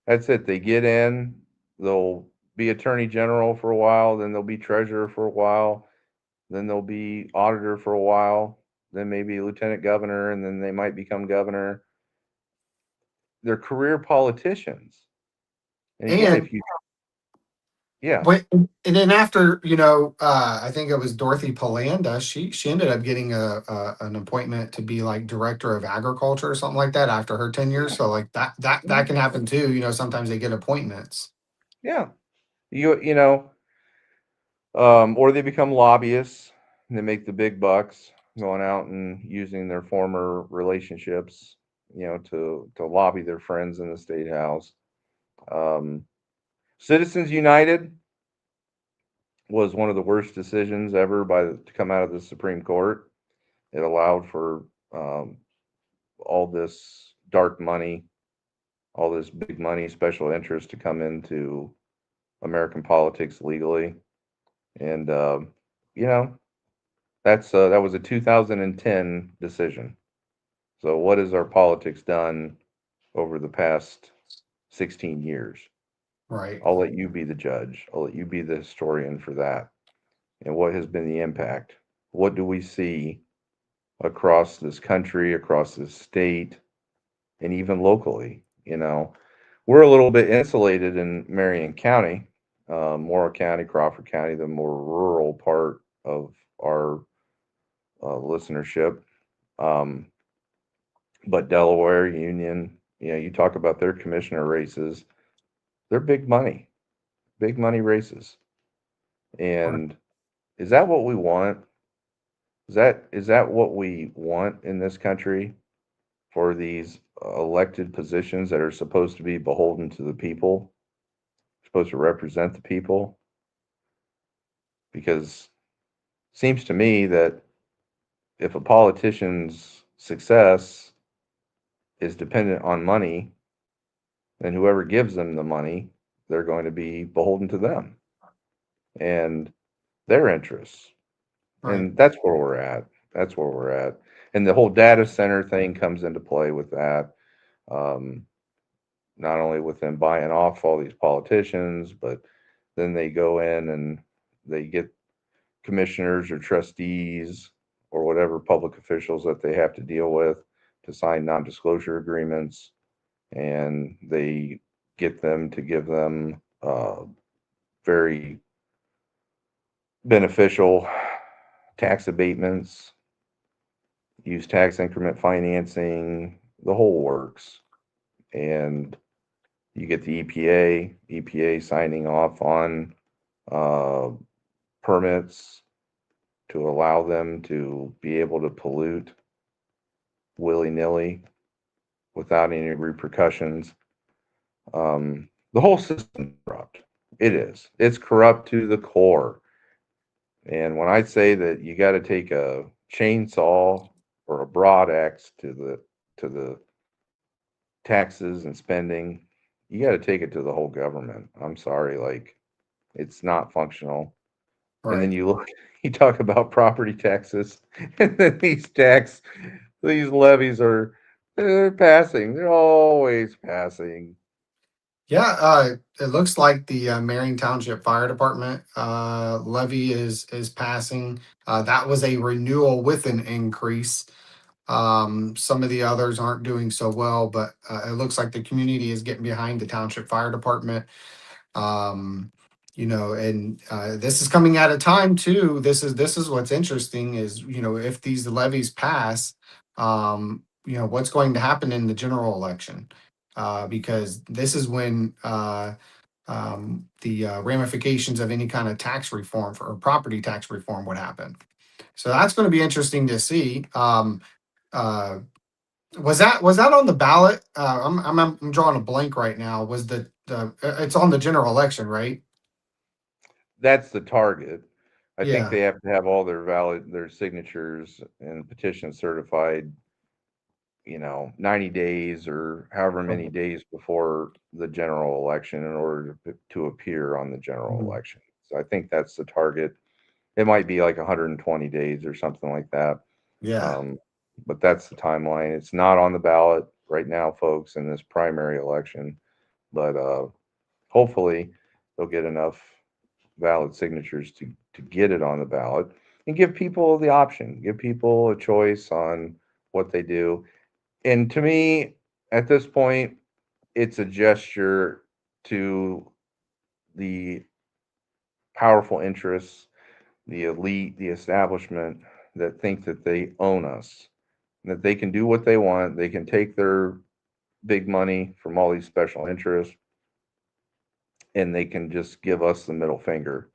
That's it. They get in, they'll be attorney general for a while, then they'll be treasurer for a while, then they'll be auditor for a while, then maybe lieutenant governor, and then they might become governor. They're career politicians. And again, And yeah, and then after, I think it was Dorothy Polanda, she ended up getting an appointment to be like director of agriculture or something like that after her tenure. So like that can happen too. Sometimes they get appointments. yeah, or they become lobbyists and they make the big bucks going out and using their former relationships, to lobby their friends in the state house. Citizens United was one of the worst decisions ever to come out of the Supreme Court. It allowed for all this dark money, all this big money, special interest to come into American politics legally, and that was a 2010 decision. So what has our politics done over the past 16 years? Right. I'll let you be the judge. I'll let you be the historian for that. And what has been the impact? What do we see across this country, across this state, and even locally? We're a little bit insulated in Marion County, Morrow County, Crawford County, the more rural part of our listenership. But Delaware, Union, you talk about their commissioner races, they're big money. big money races. And is that what we want? Is that what we want in this country for these elected positions that are supposed to be beholden to the people, supposed to represent the people? Because it seems to me that if a politician's success is dependent on money, then whoever gives them the money, they're going to be beholden to them and their interests. Right. And that's where we're at. That's where we're at. And the whole data center thing comes into play with that. Not only with them buying off all these politicians, but then they go in and they get commissioners or trustees or whatever public officials that they have to deal with to sign non-disclosure agreements, and they get them to give them very beneficial tax abatements, use tax increment financing, the whole works. And you get the EPA signing off on permits to allow them to be able to pollute willy-nilly without any repercussions. The whole system is corrupt. It is. It's corrupt to the core. And when I say that you got to take a chainsaw or a broad axe to the taxes and spending, you got to take it to the whole government. I'm sorry, like it's not functional. And then you look, you talk about property taxes, and then these levies they're passing. They're always passing. Yeah, it looks like the Marion Township Fire Department levy is passing. That was a renewal with an increase. Some of the others aren't doing so well, but it looks like the community is getting behind the Township Fire Department. And this is coming at a time too. This is what's interesting is, if these levies pass, what's going to happen in the general election. Because this is when the ramifications of any kind of tax reform or property tax reform would happen. So that's going to be interesting to see. Was that on the ballot? I'm drawing a blank right now. Was it's on the general election, right? That's the target. I think Yeah. they have to have all their signatures and petitions certified, 90 days or however many days before the general election in order to appear on the general Mhm. election. So I think that's the target. It might be like 120 days or something like that. Yeah. But that's the timeline. It's not on the ballot right now, folks, in this primary election. But hopefully they'll get enough valid signatures to get it on the ballot and give people the option, give people a choice on what they do. And to me, at this point, it's a gesture to the powerful interests, the elite, the establishment that think that they own us, that they can do what they want. They can take their big money from all these special interests and they can just give us the middle finger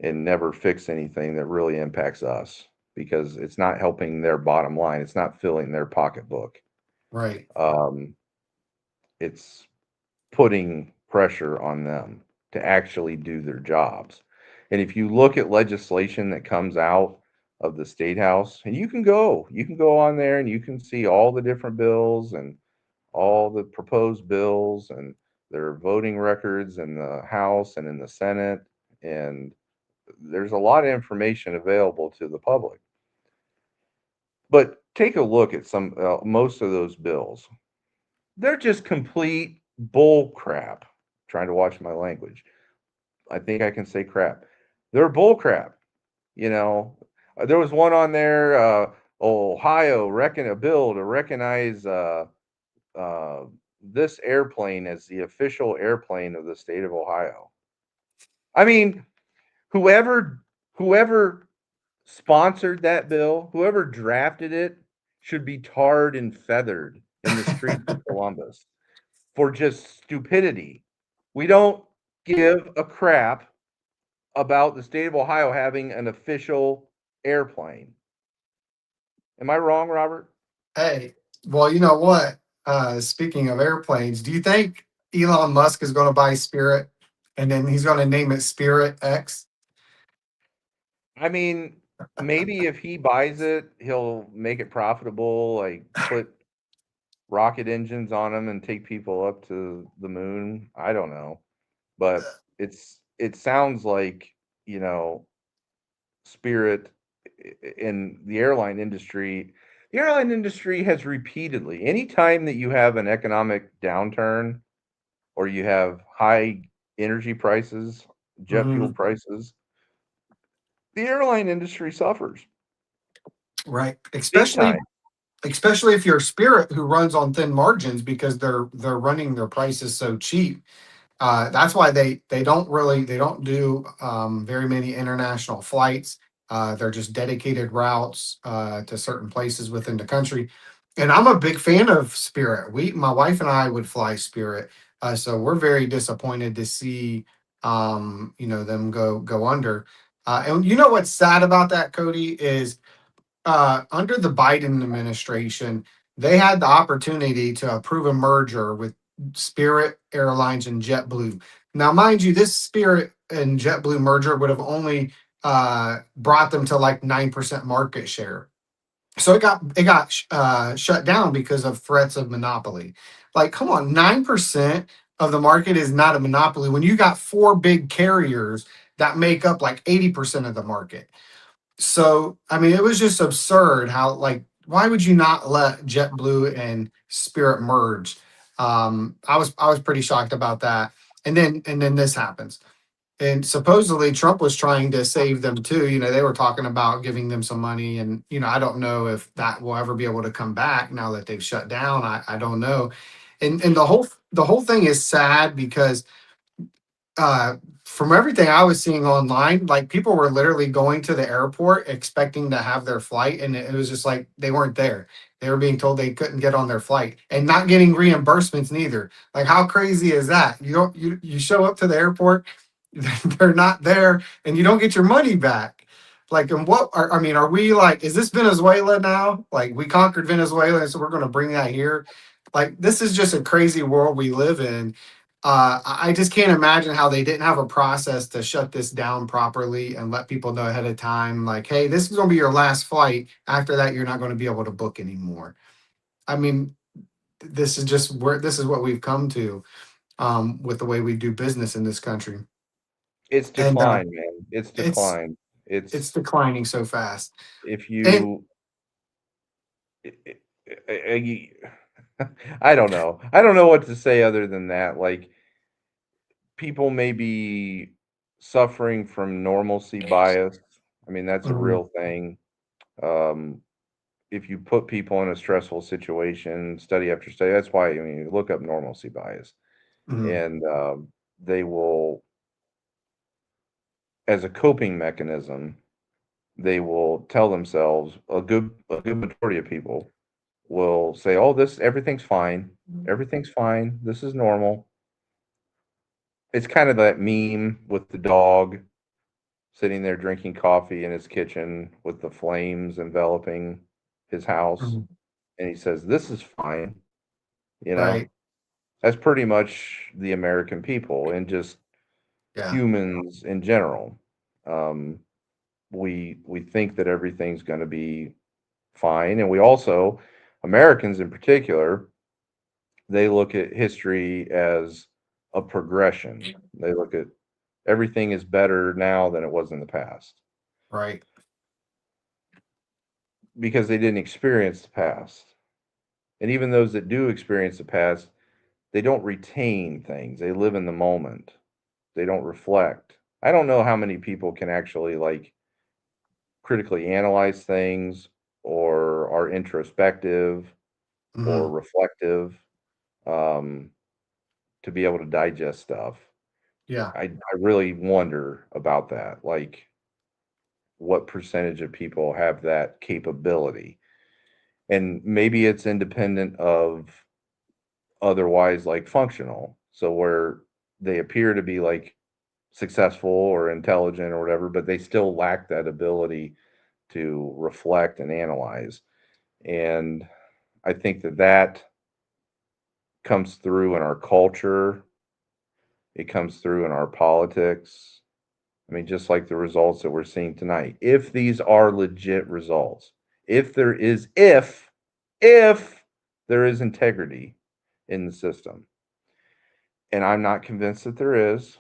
and never fix anything that really impacts us because it's not helping their bottom line. It's not filling their pocketbook. Right. It's putting pressure on them to actually do their jobs. And if you look at legislation that comes out of the State House, and you can go on there and you can see all the different bills and all the proposed bills and their voting records in the House and in the Senate. And there's a lot of information available to the public. But take a look at most of those bills. They're just complete bull crap. Trying to watch my language. I think I can say crap. They're bull crap. There was one on there, Ohio a bill to recognize this airplane as the official airplane of the state of Ohio. I mean, whoever sponsored that bill, whoever drafted it, should be tarred and feathered in the streets of Columbus for just stupidity. We don't give a crap about the state of Ohio having an official airplane. Am I wrong, Robert? Hey, well, you know what? Speaking of airplanes, do you think Elon Musk is going to buy Spirit and then he's going to name it Spirit X? I mean, maybe if he buys it, he'll make it profitable, like put rocket engines on them and take people up to the moon. I don't know. But it sounds like, Spirit in the airline industry. The airline industry has repeatedly, anytime that you have an economic downturn or you have high energy prices, jet fuel Mhm. prices, the airline industry suffers Right. big time. Especially if you're Spirit who runs on thin margins because they're running their prices so cheap. That's why they don't do very many international flights. They're just dedicated routes to certain places within the country. And I'm a big fan of Spirit. My wife and I would fly Spirit, so we're very disappointed to see them go under. And you know what's sad about that, Cody, is under the Biden administration, they had the opportunity to approve a merger with Spirit Airlines and JetBlue. Now, mind you, this Spirit and JetBlue merger would have only brought them to like 9% market share. So it got shut down because of threats of monopoly. Like, come on, 9% of the market is not a monopoly when you got four big carriers that make up like 80% of the market. So, I mean, it was just absurd how, like, why would you not let JetBlue and Spirit merge? I was pretty shocked about that. And then this happens. And supposedly Trump was trying to save them too. They were talking about giving them some money, and I don't know if that will ever be able to come back now that they've shut down. I don't know. And the whole thing is sad because uh from everything I was seeing online, like people were literally going to the airport expecting to have their flight, and it was just like they weren't there. They were being told they couldn't get on their flight and not getting reimbursements neither. Like, how crazy is that? You show up to the airport, they're not there, and you don't get your money back. Like, and I mean, are we like, is this Venezuela now? Like, we conquered Venezuela, and so we're going to bring that here? Like, this is just a crazy world we live in. I just can't imagine how they didn't have a process to shut this down properly and let people know ahead of time, like, hey, this is going to be your last flight. After that, you're not going to be able to book anymore. I mean, this is what we've come to with the way we do business in this country. It's And declined, man. It's it's declined. it's declining so fast. If And you, I don't know. I don't know what to say other than that. Like, people may be suffering from normalcy bias. I mean, that's a Mhm, real thing. Um, if you put people in a stressful situation, study after study, that's why, I mean, you look up normalcy bias, mhm, and they will, as a coping mechanism, they will tell themselves, a good majority of people will say, "Oh, this everything's fine. Everything's fine. This is normal." It's kind of that meme with the dog sitting there drinking coffee in his kitchen with the flames enveloping his house, mhm. and he says, "This is fine." You know, Right. that's pretty much the American people and just Yeah. humans in general. Um, we think that everything's going to be fine, and we also, Americans in particular, they look at history as a progression. They look at everything is better now than it was in the past Right. because they didn't experience the past. And even those that do experience the past, they don't retain things. They live in the moment. They don't reflect. I don't know how many people can actually like critically analyze things or are introspective or Mhm. reflective um, to be able to digest stuff. Yeah. I really wonder about that. Like, what percentage of people have that capability? And maybe it's independent of otherwise like functional. So where they appear to be like successful or intelligent or whatever, but they still lack that ability to reflect and analyze. And I think that comes through in our culture. It comes through in our politics. I mean, just like the results that we're seeing tonight. If these are legit results, if there is integrity in the system, and I'm not convinced that there is.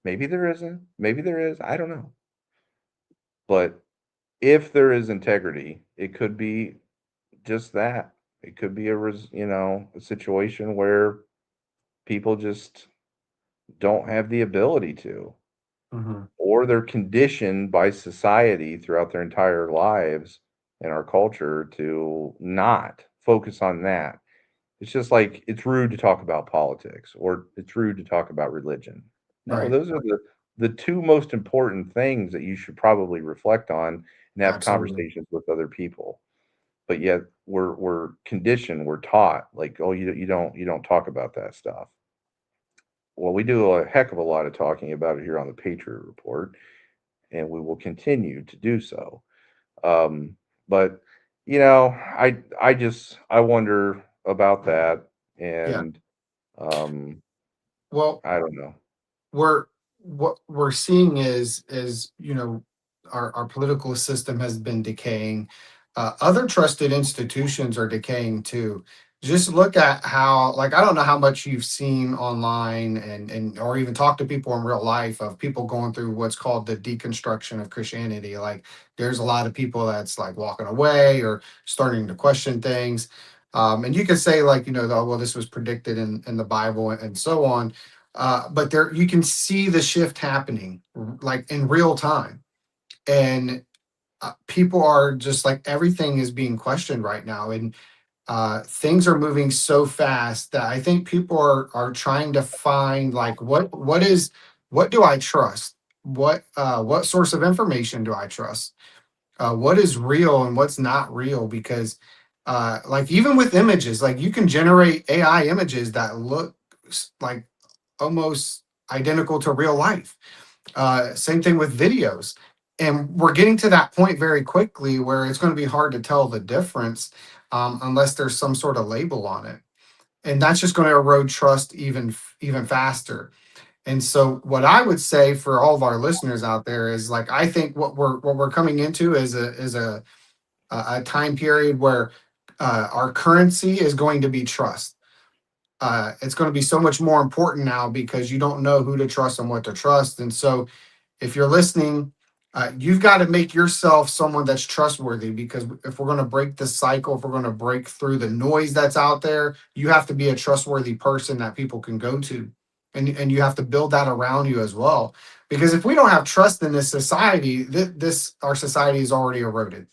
Maybe there isn't. Maybe there is. I don't know. But if there is integrity, it could be just that. It could be a situation where people just don't have the ability to, or they're conditioned by society throughout their entire lives in our culture to not focus on that. It's just like it's rude to talk about politics or it's rude to talk about religion. No, Right. those are the two most important things that you should probably reflect on and have Absolutely. conversations with other people. But yet we're conditioned, we're taught like, oh, you don't talk about that stuff. Well, we do a heck of a lot of talking about it here on the Patriot Report, and we will continue to do so. But I wonder about that, Yeah. and Well, I don't know. what we're seeing is our political system has been decaying. Other trusted institutions are decaying too. Just look at how, like, I don't know how much you've seen online and or even talk to people in real life of people going through what's called the deconstruction of Christianity. Like, there's a lot of people that's like walking away or starting to question things. And you could say like, oh, well, this was predicted in the Bible and so on. But there you can see the shift happening like in real time. And people are just like everything is being questioned right now. And things are moving so fast that I think people are trying to find like what do I trust? What source of information do I trust? What is real and what's not real? Because like even with images, like you can generate AI images that look like almost identical to real life. Same thing with videos. And we're getting to that point very quickly where it's going to be hard to tell the difference unless there's some sort of label on it. And that's just going to erode trust even faster. And so what I would say for all of our listeners out there is like I think what we're coming into is a time period where our currency is going to be trust. It's going to be so much more important now because you don't know who to trust and what to trust. And so if you're listening, you've got to make yourself someone that's trustworthy because if we're going to break this cycle, if we're going to break through the noise that's out there, you have to be a trustworthy person that people can go to. And you have to build that around you as well. Because if we don't have trust in this society, our society is already eroded.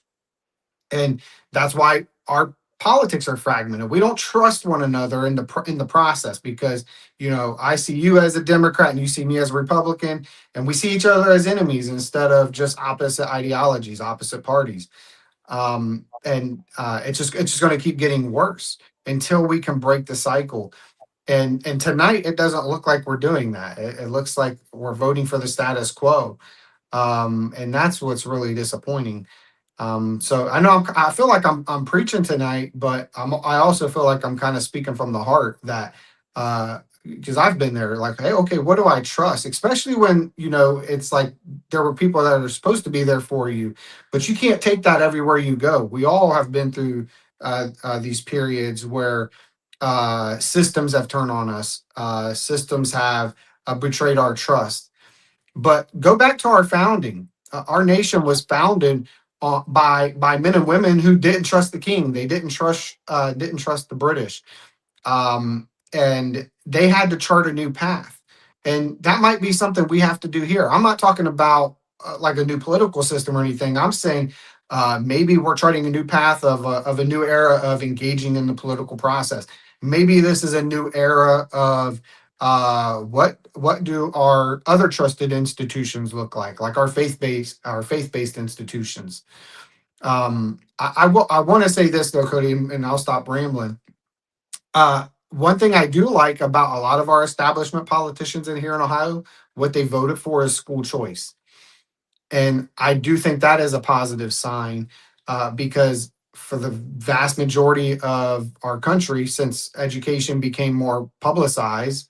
And that's why our politics are fragmented. We don't trust one another in the process because I see you as a Democrat and you see me as a Republican, and we see each other as enemies instead of just opposite ideologies, opposite parties. And it's just going to keep getting worse until we can break the cycle. And tonight it doesn't look like we're doing that. It looks like we're voting for the status quo, and that's what's really disappointing. So I know I feel like I'm preaching tonight, but I also feel like I'm kind of speaking from the heart that because I've been there. Like, hey, okay, what do I trust? Especially when it's like there were people that are supposed to be there for you, but you can't take that everywhere you go. We all have been through these periods where systems have turned on us. Systems have betrayed our trust. But go back to our founding. Our nation was founded by men and women who didn't trust the king. They didn't trust the British, and they had to chart a new path. And that might be something we have to do here. I'm not talking about like a new political system or anything. I'm saying maybe we're charting a new path of a new era of engaging in the political process. Maybe this is a new era of what do our other trusted institutions look like our faith-based institutions. I want to say this though, Cody, and I'll stop rambling. one thing I do like about a lot of our establishment politicians in here in Ohio, what they voted for is school choice. And I do think that is a positive sign because for the vast majority of our country, since education became more publicized,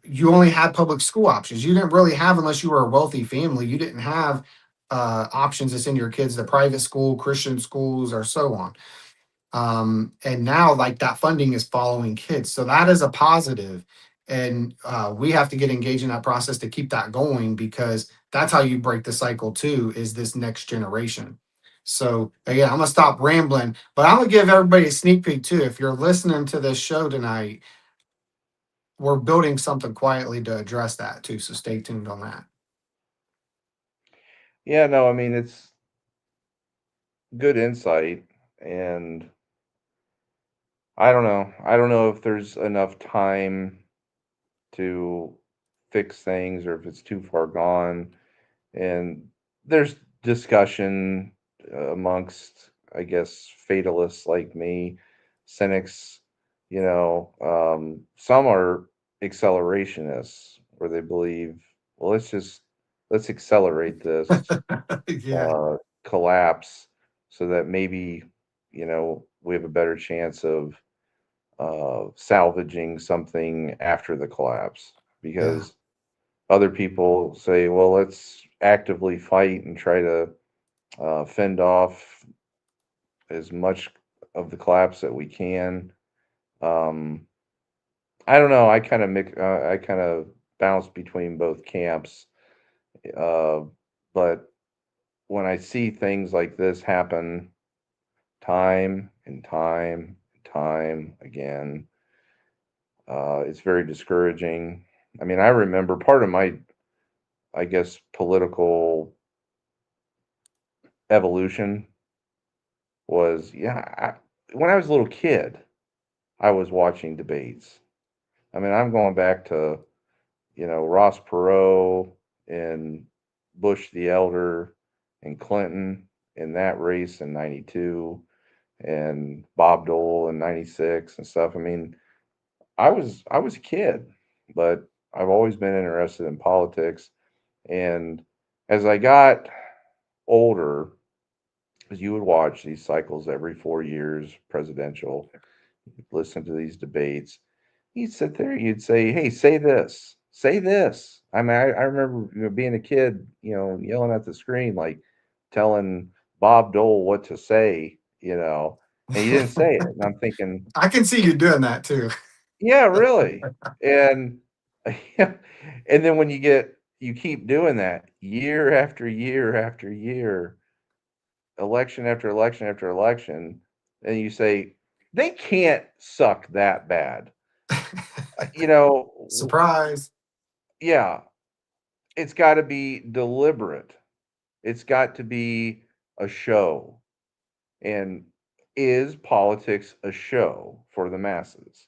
you only had public school options. You didn't really have, unless you were a wealthy family, you didn't have options to send your kids to private school, Christian schools, or so on. And now, like, that funding is following kids, so that is a positive. And we have to get engaged in that process to keep that going, because that's how you break the cycle too, is this next generation. So again, I'm gonna stop rambling, but I'm gonna give everybody a sneak peek too. If you're listening to this show tonight, we're building something quietly to address that too, so stay tuned on that. Yeah, no, I mean, it's good insight, and I don't know. I don't know if there's enough time to fix things or if it's too far gone. And there's discussion amongst, I guess, fatalists like me, cynics. Some are accelerationists where they believe, well, let's accelerate this Yeah, collapse so that maybe we have a better chance of salvaging something after the collapse, yeah, because other people say, well, let's actively fight and try to fend off as much of the collapse that we can. Um, I don't know. I kind of bounce between both camps. Uh, but when I see things like this happen time and time and time again, it's very discouraging. I mean, I remember part of my, I guess, political evolution was, when I was a little kid, I was watching debates. I mean, I'm going back to, Ross Perot and Bush the Elder and Clinton in that race in 92 and Bob Dole in 96 and stuff. I mean, I was a kid, but I've always been interested in politics. And as I got older, because you would watch these cycles every 4 years, presidential, you'd listen to these debates. You'd sit there, you'd say, "Hey, say this, say this." I mean, I remember being a kid, yelling at the screen, like telling Bob Dole what to say, and he didn't say it. And I'm thinking, I can see you doing that too. yeah, really. And and then when you keep doing that year after year after year, election after election after election, and you say, they can't suck that bad. Surprise. Yeah, it's got to be deliberate. It's got to be a show. And is politics a show for the masses,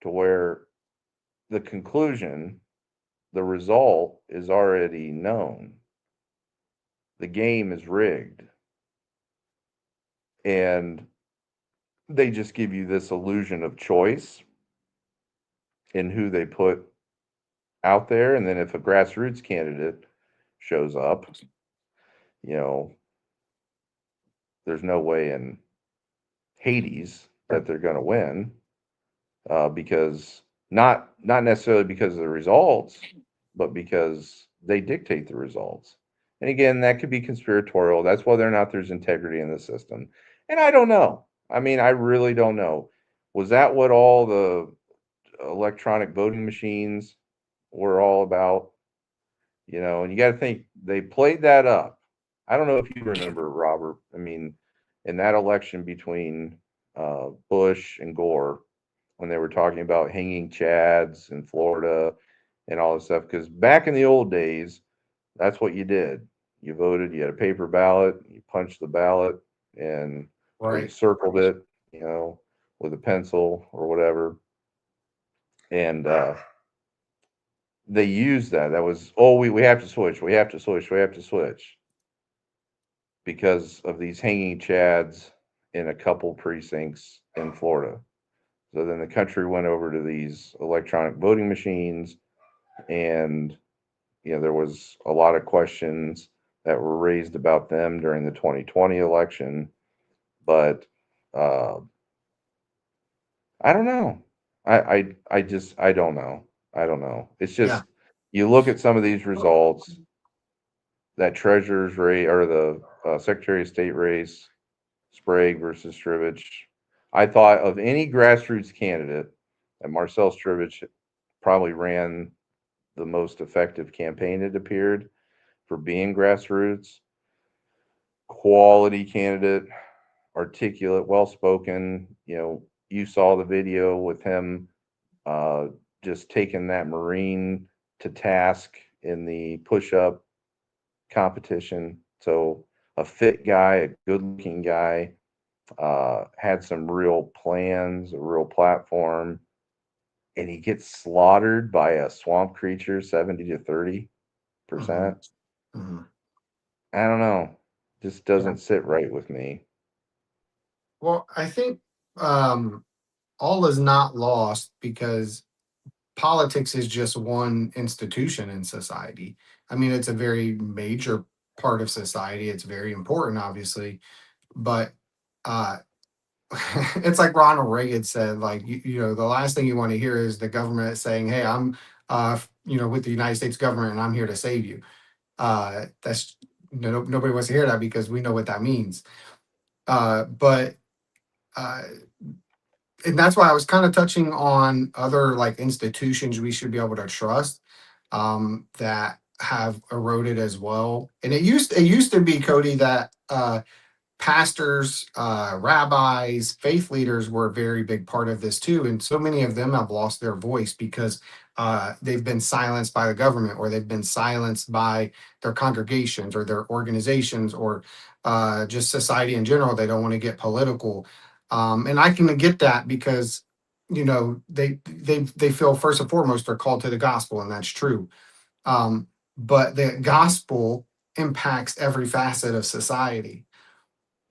to where the conclusion, the result is already known? The game is rigged. And they just give you this illusion of choice in who they put out there. And then if a grassroots candidate shows up, you know, there's no way in Hades that they're going to win, because not necessarily because of the results, but because they dictate the results. And again, that could be conspiratorial. That's whether or not there's integrity in the system. And I don't know. I mean, I really don't know. Was that what all the electronic voting machines were all about? And you got to think they played that up. I don't know if you remember, Robert. I mean, in that election between Bush and Gore, when they were talking about hanging chads in Florida and all this stuff, because back in the old days, that's what you did. You voted, you had a paper ballot, you punched the ballot, and or you Right. circled it, with a pencil or whatever. And they used that. That was, oh, we have to switch, we have to switch, we have to switch because of these hanging chads in a couple precincts in Florida. So then the country went over to these electronic voting machines, and there was a lot of questions that were raised about them during the 2020 election. But I don't know. I just I don't know. I don't know. It's just you look at some of these results, that treasurer's race or the Secretary of State race, Sprague versus Strivich. I thought of any grassroots candidate, and Marcel Strivich probably ran the most effective campaign, it appeared, for being grassroots. Quality candidate, articulate, well spoken. You saw the video with him just taking that Marine to task in the push up competition. So a fit guy, a good looking guy, had some real plans, a real platform, and he gets slaughtered by a swamp creature 70 to 30%. Mm-hmm. I don't know. Just doesn't sit right with me. Well, I think all is not lost because politics is just one institution in society. I mean, it's a very major part of society. It's very important, obviously, but it's like Ronald Reagan said, like, the last thing you want to hear is the government saying, hey, I'm, with the United States government and I'm here to save you. That's nobody wants to hear that because we know what that means. But and that's why I was kind of touching on other like institutions we should be able to trust that have eroded as well. And it used to be, Cody, that pastors, rabbis, faith leaders were a very big part of this too. And so many of them have lost their voice because they've been silenced by the government, or they've been silenced by their congregations or their organizations, or just society in general. They don't want to get political. And I can get that because, they feel first and foremost they're called to the gospel, and that's true. But the gospel impacts every facet of society.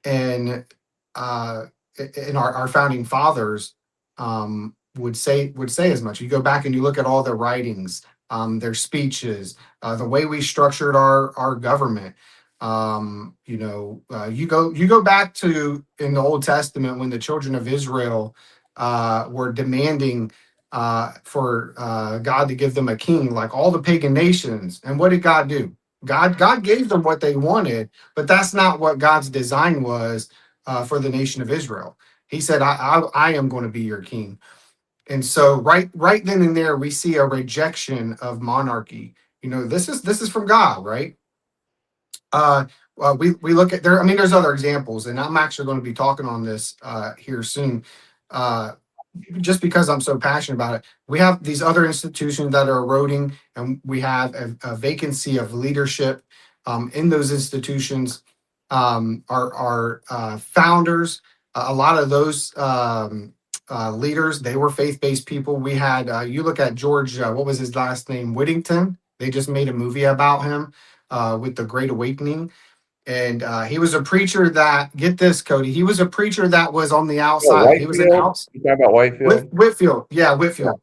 And our founding fathers would say as much. You go back and you look at all their writings, their speeches, the way we structured our government. You go back to in the Old Testament when the children of Israel were demanding for God to give them a king, like all the pagan nations. And what did God do? God gave them what they wanted, but that's not what God's design was for the nation of Israel. He said, I am going to be your king. And so right then and there, we see a rejection of monarchy. This is from God, right? We look at there. I mean, there's other examples, and I'm actually going to be talking on this here soon. Just because I'm so passionate about it, we have these other institutions that are eroding, and we have a vacancy of leadership in those institutions. Our founders, a lot of those leaders, they were faith-based people. We had, you look at George, what was his last name? Whittington. They just made a movie about him with the Great Awakening. And he was a preacher that, get this, Cody, he was a preacher that was on the outside. He was an outsider. You talking about Whitefield? Whitfield. Yeah, Whitfield.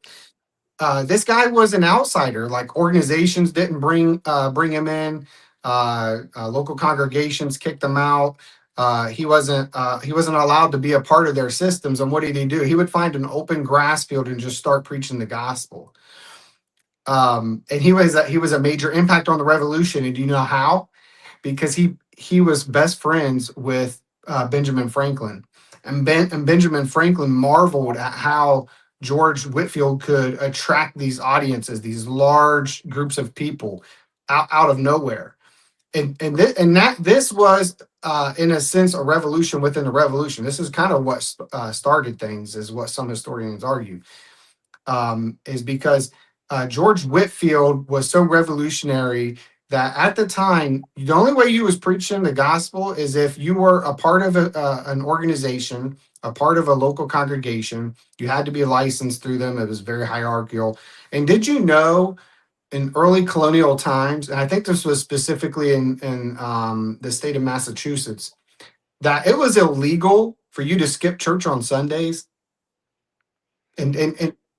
Yeah. This guy was an outsider. Like, organizations didn't bring him in. Local congregations kicked him out. He wasn't allowed to be a part of their systems. And what did he do? He would find an open grass field and just start preaching the gospel. And he was a major impact on the revolution. And do you know how? Because he was best friends with Benjamin Franklin, and Benjamin Franklin marveled at how George Whitfield could attract these audiences, these large groups of people out of nowhere. This was in a sense a revolution within a revolution. This is kind of what started things, is what some historians argue, is because George Whitfield was so revolutionary that at the time, the only way you was preaching the gospel is if you were a part of an organization, a part of a local congregation. You had to be licensed through them. It was very hierarchical. And did you know, in early colonial times, and I think this was specifically in the state of Massachusetts, that it was illegal for you to skip church on Sundays? And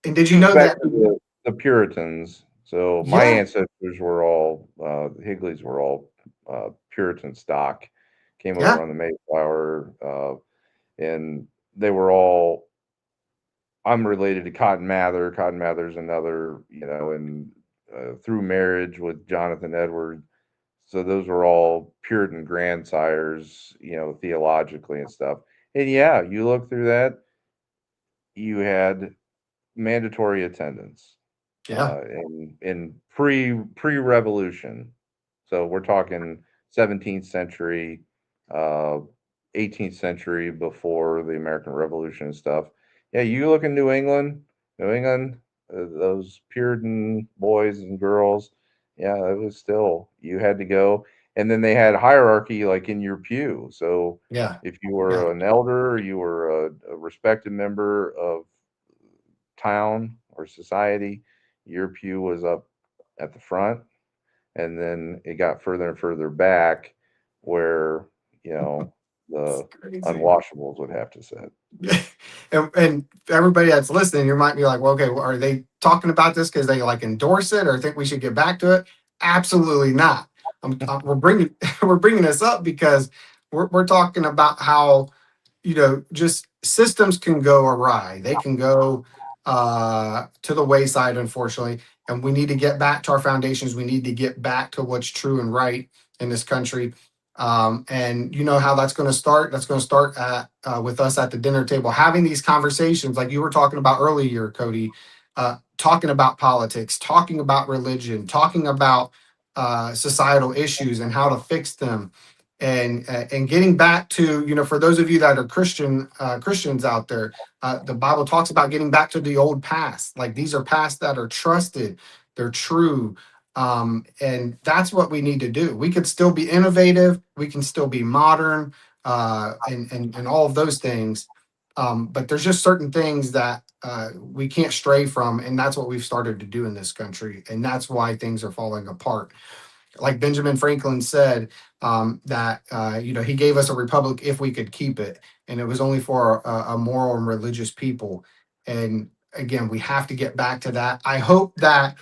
did you know Back that? to the Puritans. So my Yeah, ancestors were all Higleys were all Puritan stock. Came over yeah, on the Mayflower, and they were all. I'm related to Cotton Mather. Cotton Mather's another, and through marriage with Jonathan Edwards. So those were all Puritan grandsires, theologically and stuff. And yeah, you look through that, you had mandatory attendance yeah. in pre-revolution. So we're talking 17th century, uh, 18th century before the American Revolution and stuff. Yeah, you look in New England, those Puritan boys and girls. Yeah, it was still you had to go, and then they had hierarchy like in your pew. So Yeah, if you yeah, were an elder, you were a respected member of town or society, your pew was up at the front, and then it got further and further back where, you know, it's the crazy. unwashables would have to sit. And everybody that's listening, you might be like, well, okay, well, are they talking about this because they like endorse it or think we should get back to it? Absolutely not. We're bringing we're bringing this up because we're talking about how just systems can go awry. They can go to the wayside, unfortunately. And we need to get back to our foundations. We need to get back to what's true and right in this country. And you know how that's going to start? That's going to start with us at the dinner table, having these conversations like you were talking about earlier, Cody, talking about politics, talking about religion, talking about societal issues and how to fix them and getting back to for those of you that are Christians out there, the Bible talks about getting back to the old past. Like these are pasts that are trusted, they're true, and that's what we need to do. We could still be innovative, we can still be modern, and all of those things, but there's just certain things that we can't stray from, and that's what we've started to do in this country, and that's why things are falling apart. Like Benjamin Franklin said, that he gave us a republic if we could keep it, and it was only for a moral and religious people. And again, we have to get back to that. I hope that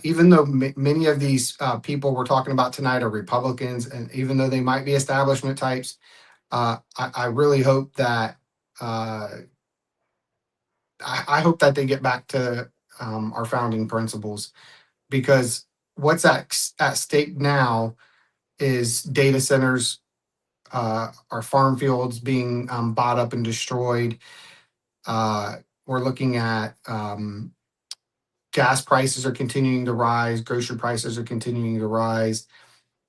even though many of these people we're talking about tonight are Republicans, and even though they might be establishment types, I really hope that I hope that they get back to our founding principles, because what's at stake now is data centers, our farm fields being bought up and destroyed. We're looking at gas prices are continuing to rise, grocery prices are continuing to rise,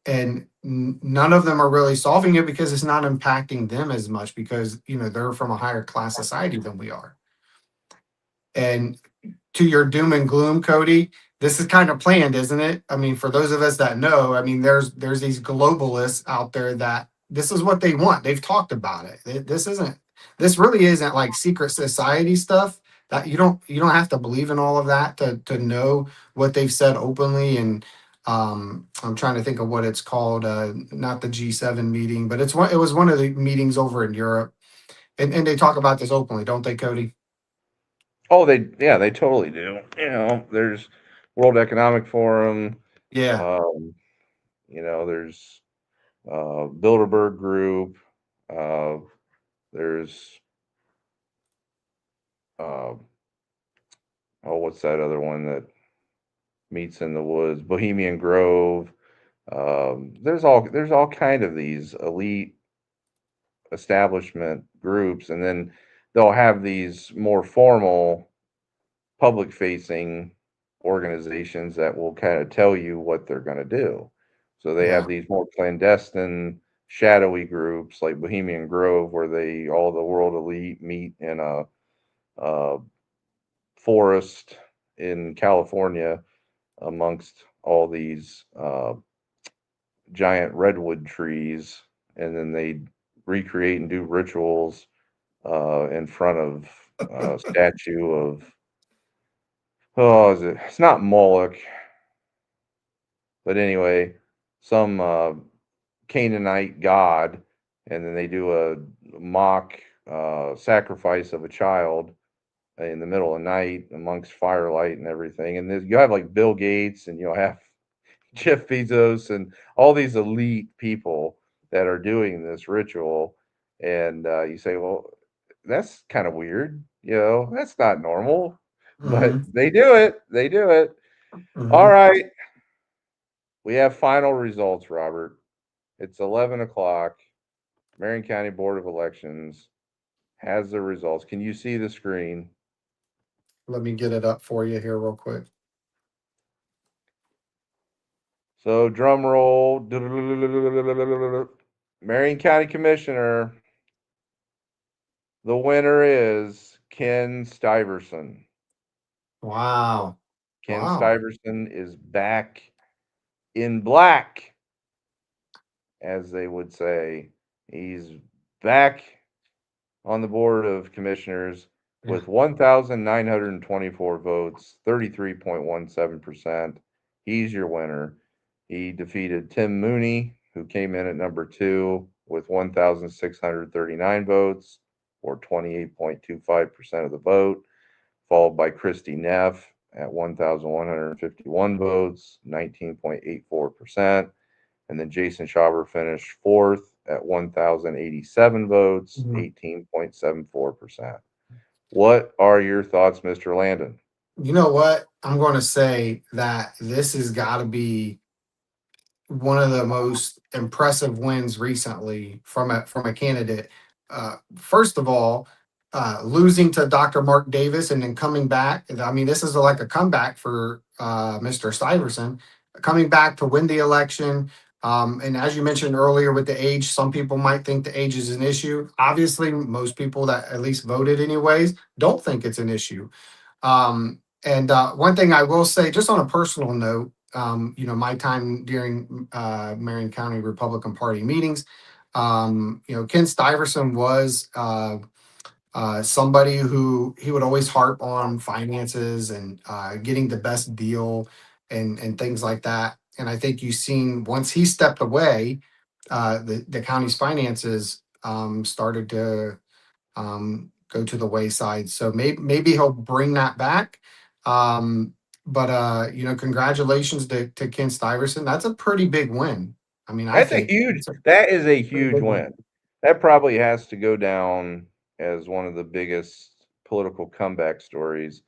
and none of them are really solving it because it's not impacting them as much because they're from a higher class society than we are. And to your doom and gloom, Cody, this is kind of planned, isn't it? I mean, for those of us that know, I mean, there's these globalists out there that this is what they want. They've talked about it. This really isn't like secret society stuff that you don't have to believe in all of that to know what they've said openly. And I'm trying to think of what it's called, not the G7 meeting, but it was one of the meetings over in Europe. And they talk about this openly, don't they, Cody? Oh, they totally do. There's World Economic Forum. Yeah. Um, there's Bilderberg Group. Uh, there's uh, what's that other one that meets in the woods? Bohemian Grove. There's all kind of these elite establishment groups, and then they'll have these more formal public facing organizations that will kind of tell you what they're going to do. So they Yeah. have these more clandestine, shadowy groups like Bohemian Grove, where all the world elite meet in a forest in California amongst all these giant redwood trees, and then they recreate and do rituals in front of a statue of, it's not Moloch, but anyway, some Canaanite god, and then they do a mock sacrifice of a child, in the middle of the night amongst firelight and everything. And you have like Bill Gates and you'll have Jeff Bezos and all these elite people that are doing this ritual. And you say, well, that's kind of weird. That's not normal, but Mhm, they do it. They do it. All mhm. right. We have final results, Robert. It's 11 o'clock. Marion County Board of Elections has the results. Can you see the screen? Let me get it up for you here real quick. So drum roll. Marion County Commissioner. The winner is Ken Stuyvesant. Wow. Ken Wow. Stuyvesant is back in black, as they would say. He's back on the Board of Commissioners Yeah. with 1,924 votes, 33.17%. He's your winner. He defeated Tim Mooney, who came in at number 2 with 1,639 votes, or 28.25% of the vote, followed by Christy Neff at 1,151 votes, 19.84%. And then Jason Schauber finished 4th at 1,087 votes, Mhm. 18.74%. What are your thoughts, Mr. Landon? You know what? I'm going to say that this has got to be one of the most impressive wins recently from a candidate. First of all, losing to Dr. Mark Davis and then coming back. I mean, this is like a comeback for Mr. Stuyvesant, coming back to win the election. And as you mentioned earlier with the age, some people might think the age is an issue. Obviously, most people that at least voted anyways don't think it's an issue. And one thing I will say, just on a personal note, my time during Marion County Republican Party meetings, Ken Stuyvesant was somebody who he would always harp on finances and getting the best deal and things like that. And I think you've seen once he stepped away, the county's finances started to go to the wayside. So maybe he'll bring that back. But congratulations to Ken Stuyvesant. That's a pretty big win. I mean, I think it's a That is a pretty huge big win. win. That probably has to go down as one of the biggest political comeback stories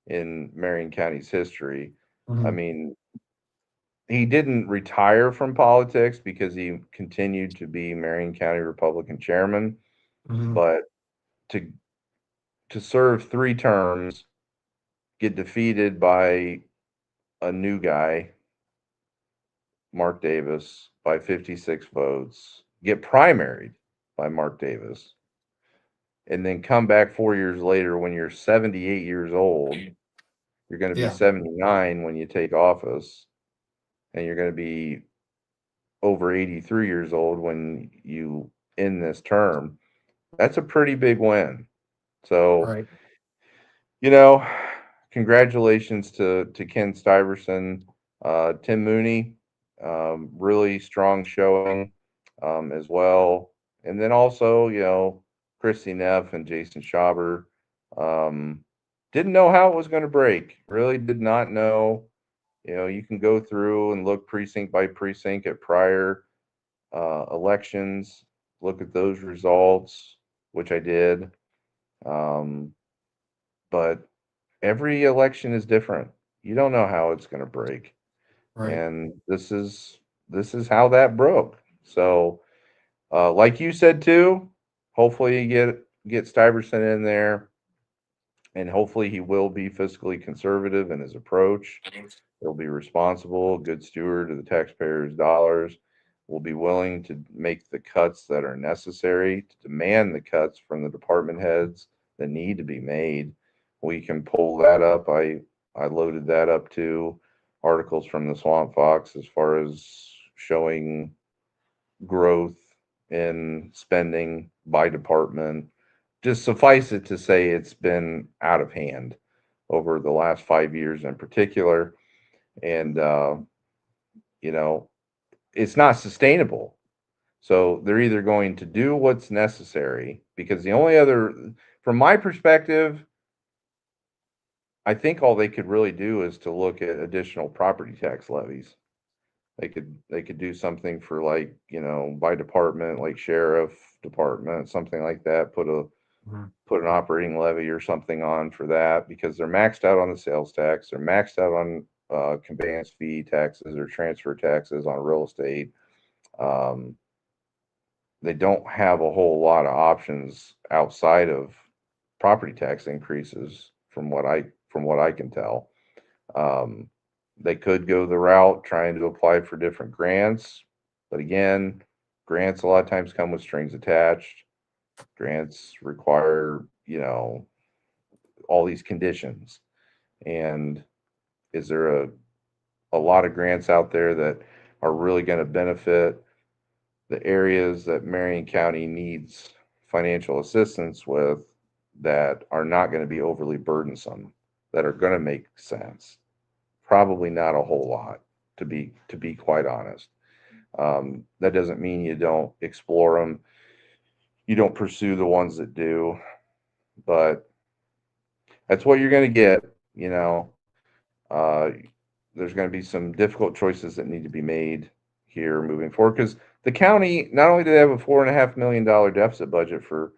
in Marion County's history. I Mhm, mean, he didn't retire from politics because he continued to be Marion County Republican chairman, mhm. but to serve 3 terms, get defeated by a new guy, Mark Davis, by 56 votes, get primaried by Mark Davis, and then come back 4 years later when you're 78 years old. You're going to be Yeah, 79 when you take office, and you're going to be over 83 years old when you end this term. That's a pretty big win. So, right. you know, congratulations to Ken Stuyvesant, Tim Mooney, really strong showing as well, and then also Christy Neff and Jason Schauber. Um, didn't know how it was going to break. Really did not know. You can go through and look precinct by precinct at prior elections, look at those results, which I did. Um, but every election is different. You don't know how it's going to break, Right. and this is how that broke. So, like you said too, hopefully you get Stuyvesant in there, and hopefully he will be fiscally conservative in his approach. He'll be responsible, a good steward of the taxpayers' dollars. Will be willing to make the cuts that are necessary, to demand the cuts from the department heads that need to be made. We can pull that up. I loaded that up to articles from the Swamp Fox as far as showing growth in spending by department. Just suffice it to say it's been out of hand over the last 5 years in particular. And, you know, it's not sustainable. So they're either going to do what's necessary, because the only other, from my perspective, I think all they could really do is to look at additional property tax levies. They could do something for, like, by department, like sheriff department, something like that. Mhm. Put an operating levy or something on for that, because they're maxed out on the sales tax. They're maxed out on conveyance fee taxes or transfer taxes on real estate. Um, they don't have a whole lot of options outside of property tax increases, from what I can tell. Um, they could go the route trying to apply for different grants, but again, grants a lot of times come with strings attached. Grants require, all these conditions. And is there a lot of grants out there that are really going to benefit the areas that Marion County needs financial assistance with, that are not going to be overly burdensome, that are going to make sense? Probably not a whole lot, to be quite honest. That doesn't mean you don't explore them, you don't pursue the ones that do, but that's what you're going to get. Uh, there's going to be some difficult choices that need to be made here moving forward, because the county, not only do they have a $4.5 million deficit budget for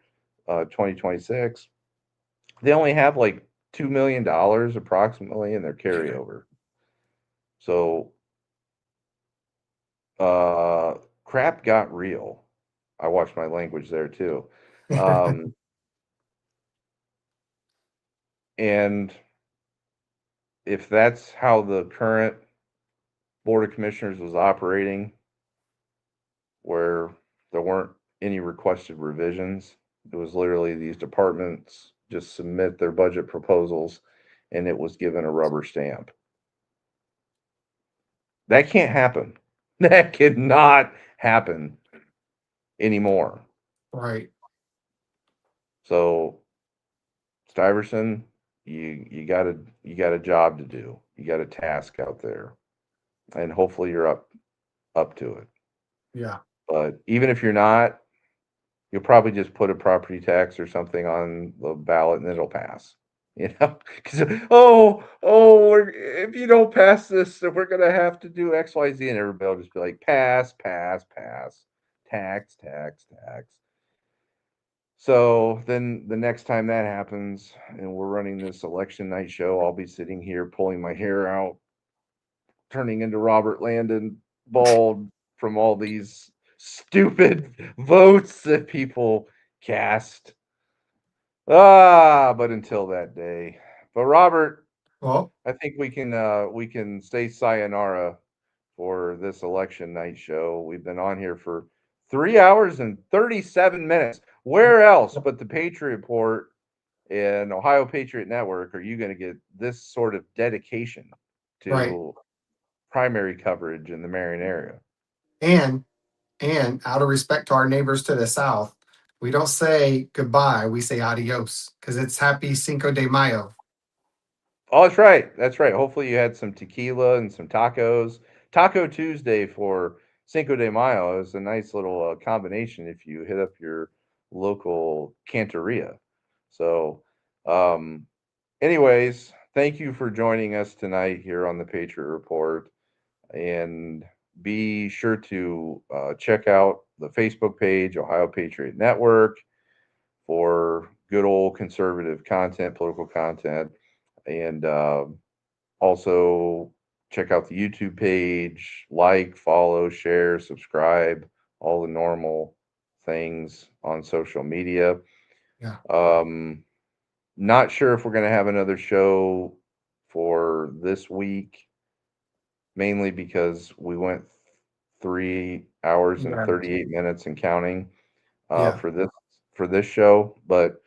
2026, they only have like $2 million approximately in their carryover. So crap got real. I watched my language there too. And if that's how the current Board of Commissioners was operating, where there weren't any requested revisions, it was literally these departments just submit their budget proposals and it was given a rubber stamp. That can't happen. That cannot happen anymore. Right. So, Stuyvesant, you got a job to do. You got a task out there, and hopefully you're up to it. Yeah. But even if you're not, you'll probably just put a property tax or something on the ballot and it'll pass. Because if you don't pass this, then we're gonna have to do X, Y, Z, and everybody will just be like, pass, pass, pass, tax, tax, tax. So then the next time that happens and we're running this election night show, I'll be sitting here pulling my hair out, turning into Robert Landon, bald from all these stupid votes that people cast. But until that day. But Robert, Well, I think we can say sayonara for this election night show. We've been on here for 3 hours and 37 minutes. Where else but the Patriot Report and Ohio Patriot Network are you going to get this sort of dedication to right. primary coverage in the Marion area? And out of respect to our neighbors to the south, we don't say goodbye, we say adios, because it's happy Cinco de Mayo. Oh, that's right. That's right. Hopefully you had some tequila and some tacos. Taco Tuesday for Cinco de Mayo is a nice little combination if you hit up your local canteria. So, anyways, thank you for joining us tonight here on the Patriot Report. And be sure to check out the Facebook page, Ohio Patriot Network, for good old conservative content, political content. And also check out the YouTube page, like, follow, share, subscribe, all the normal things on social media. Yeah. Not sure if we're going to have another show for this week, mainly because we went 3 hours and Yeah. 38 minutes and counting Yeah. for this show. But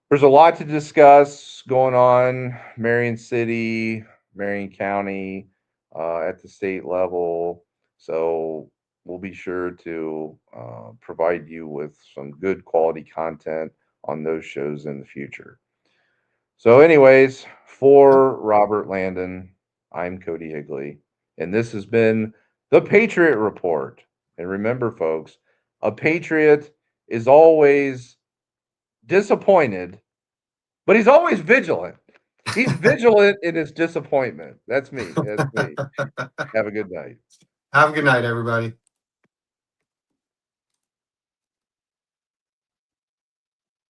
there's a lot to discuss going on Marion City, Marion County, at the state level. So we'll be sure to provide you with some good quality content on those shows in the future. So, anyways, for Robert Landon, I'm Cody Higley, and this has been the Patriot Report. And remember, folks, a patriot is always disappointed, but he's always vigilant. He's vigilant in his disappointment. That's me. That's me. Have a good night. Have a good night, everybody.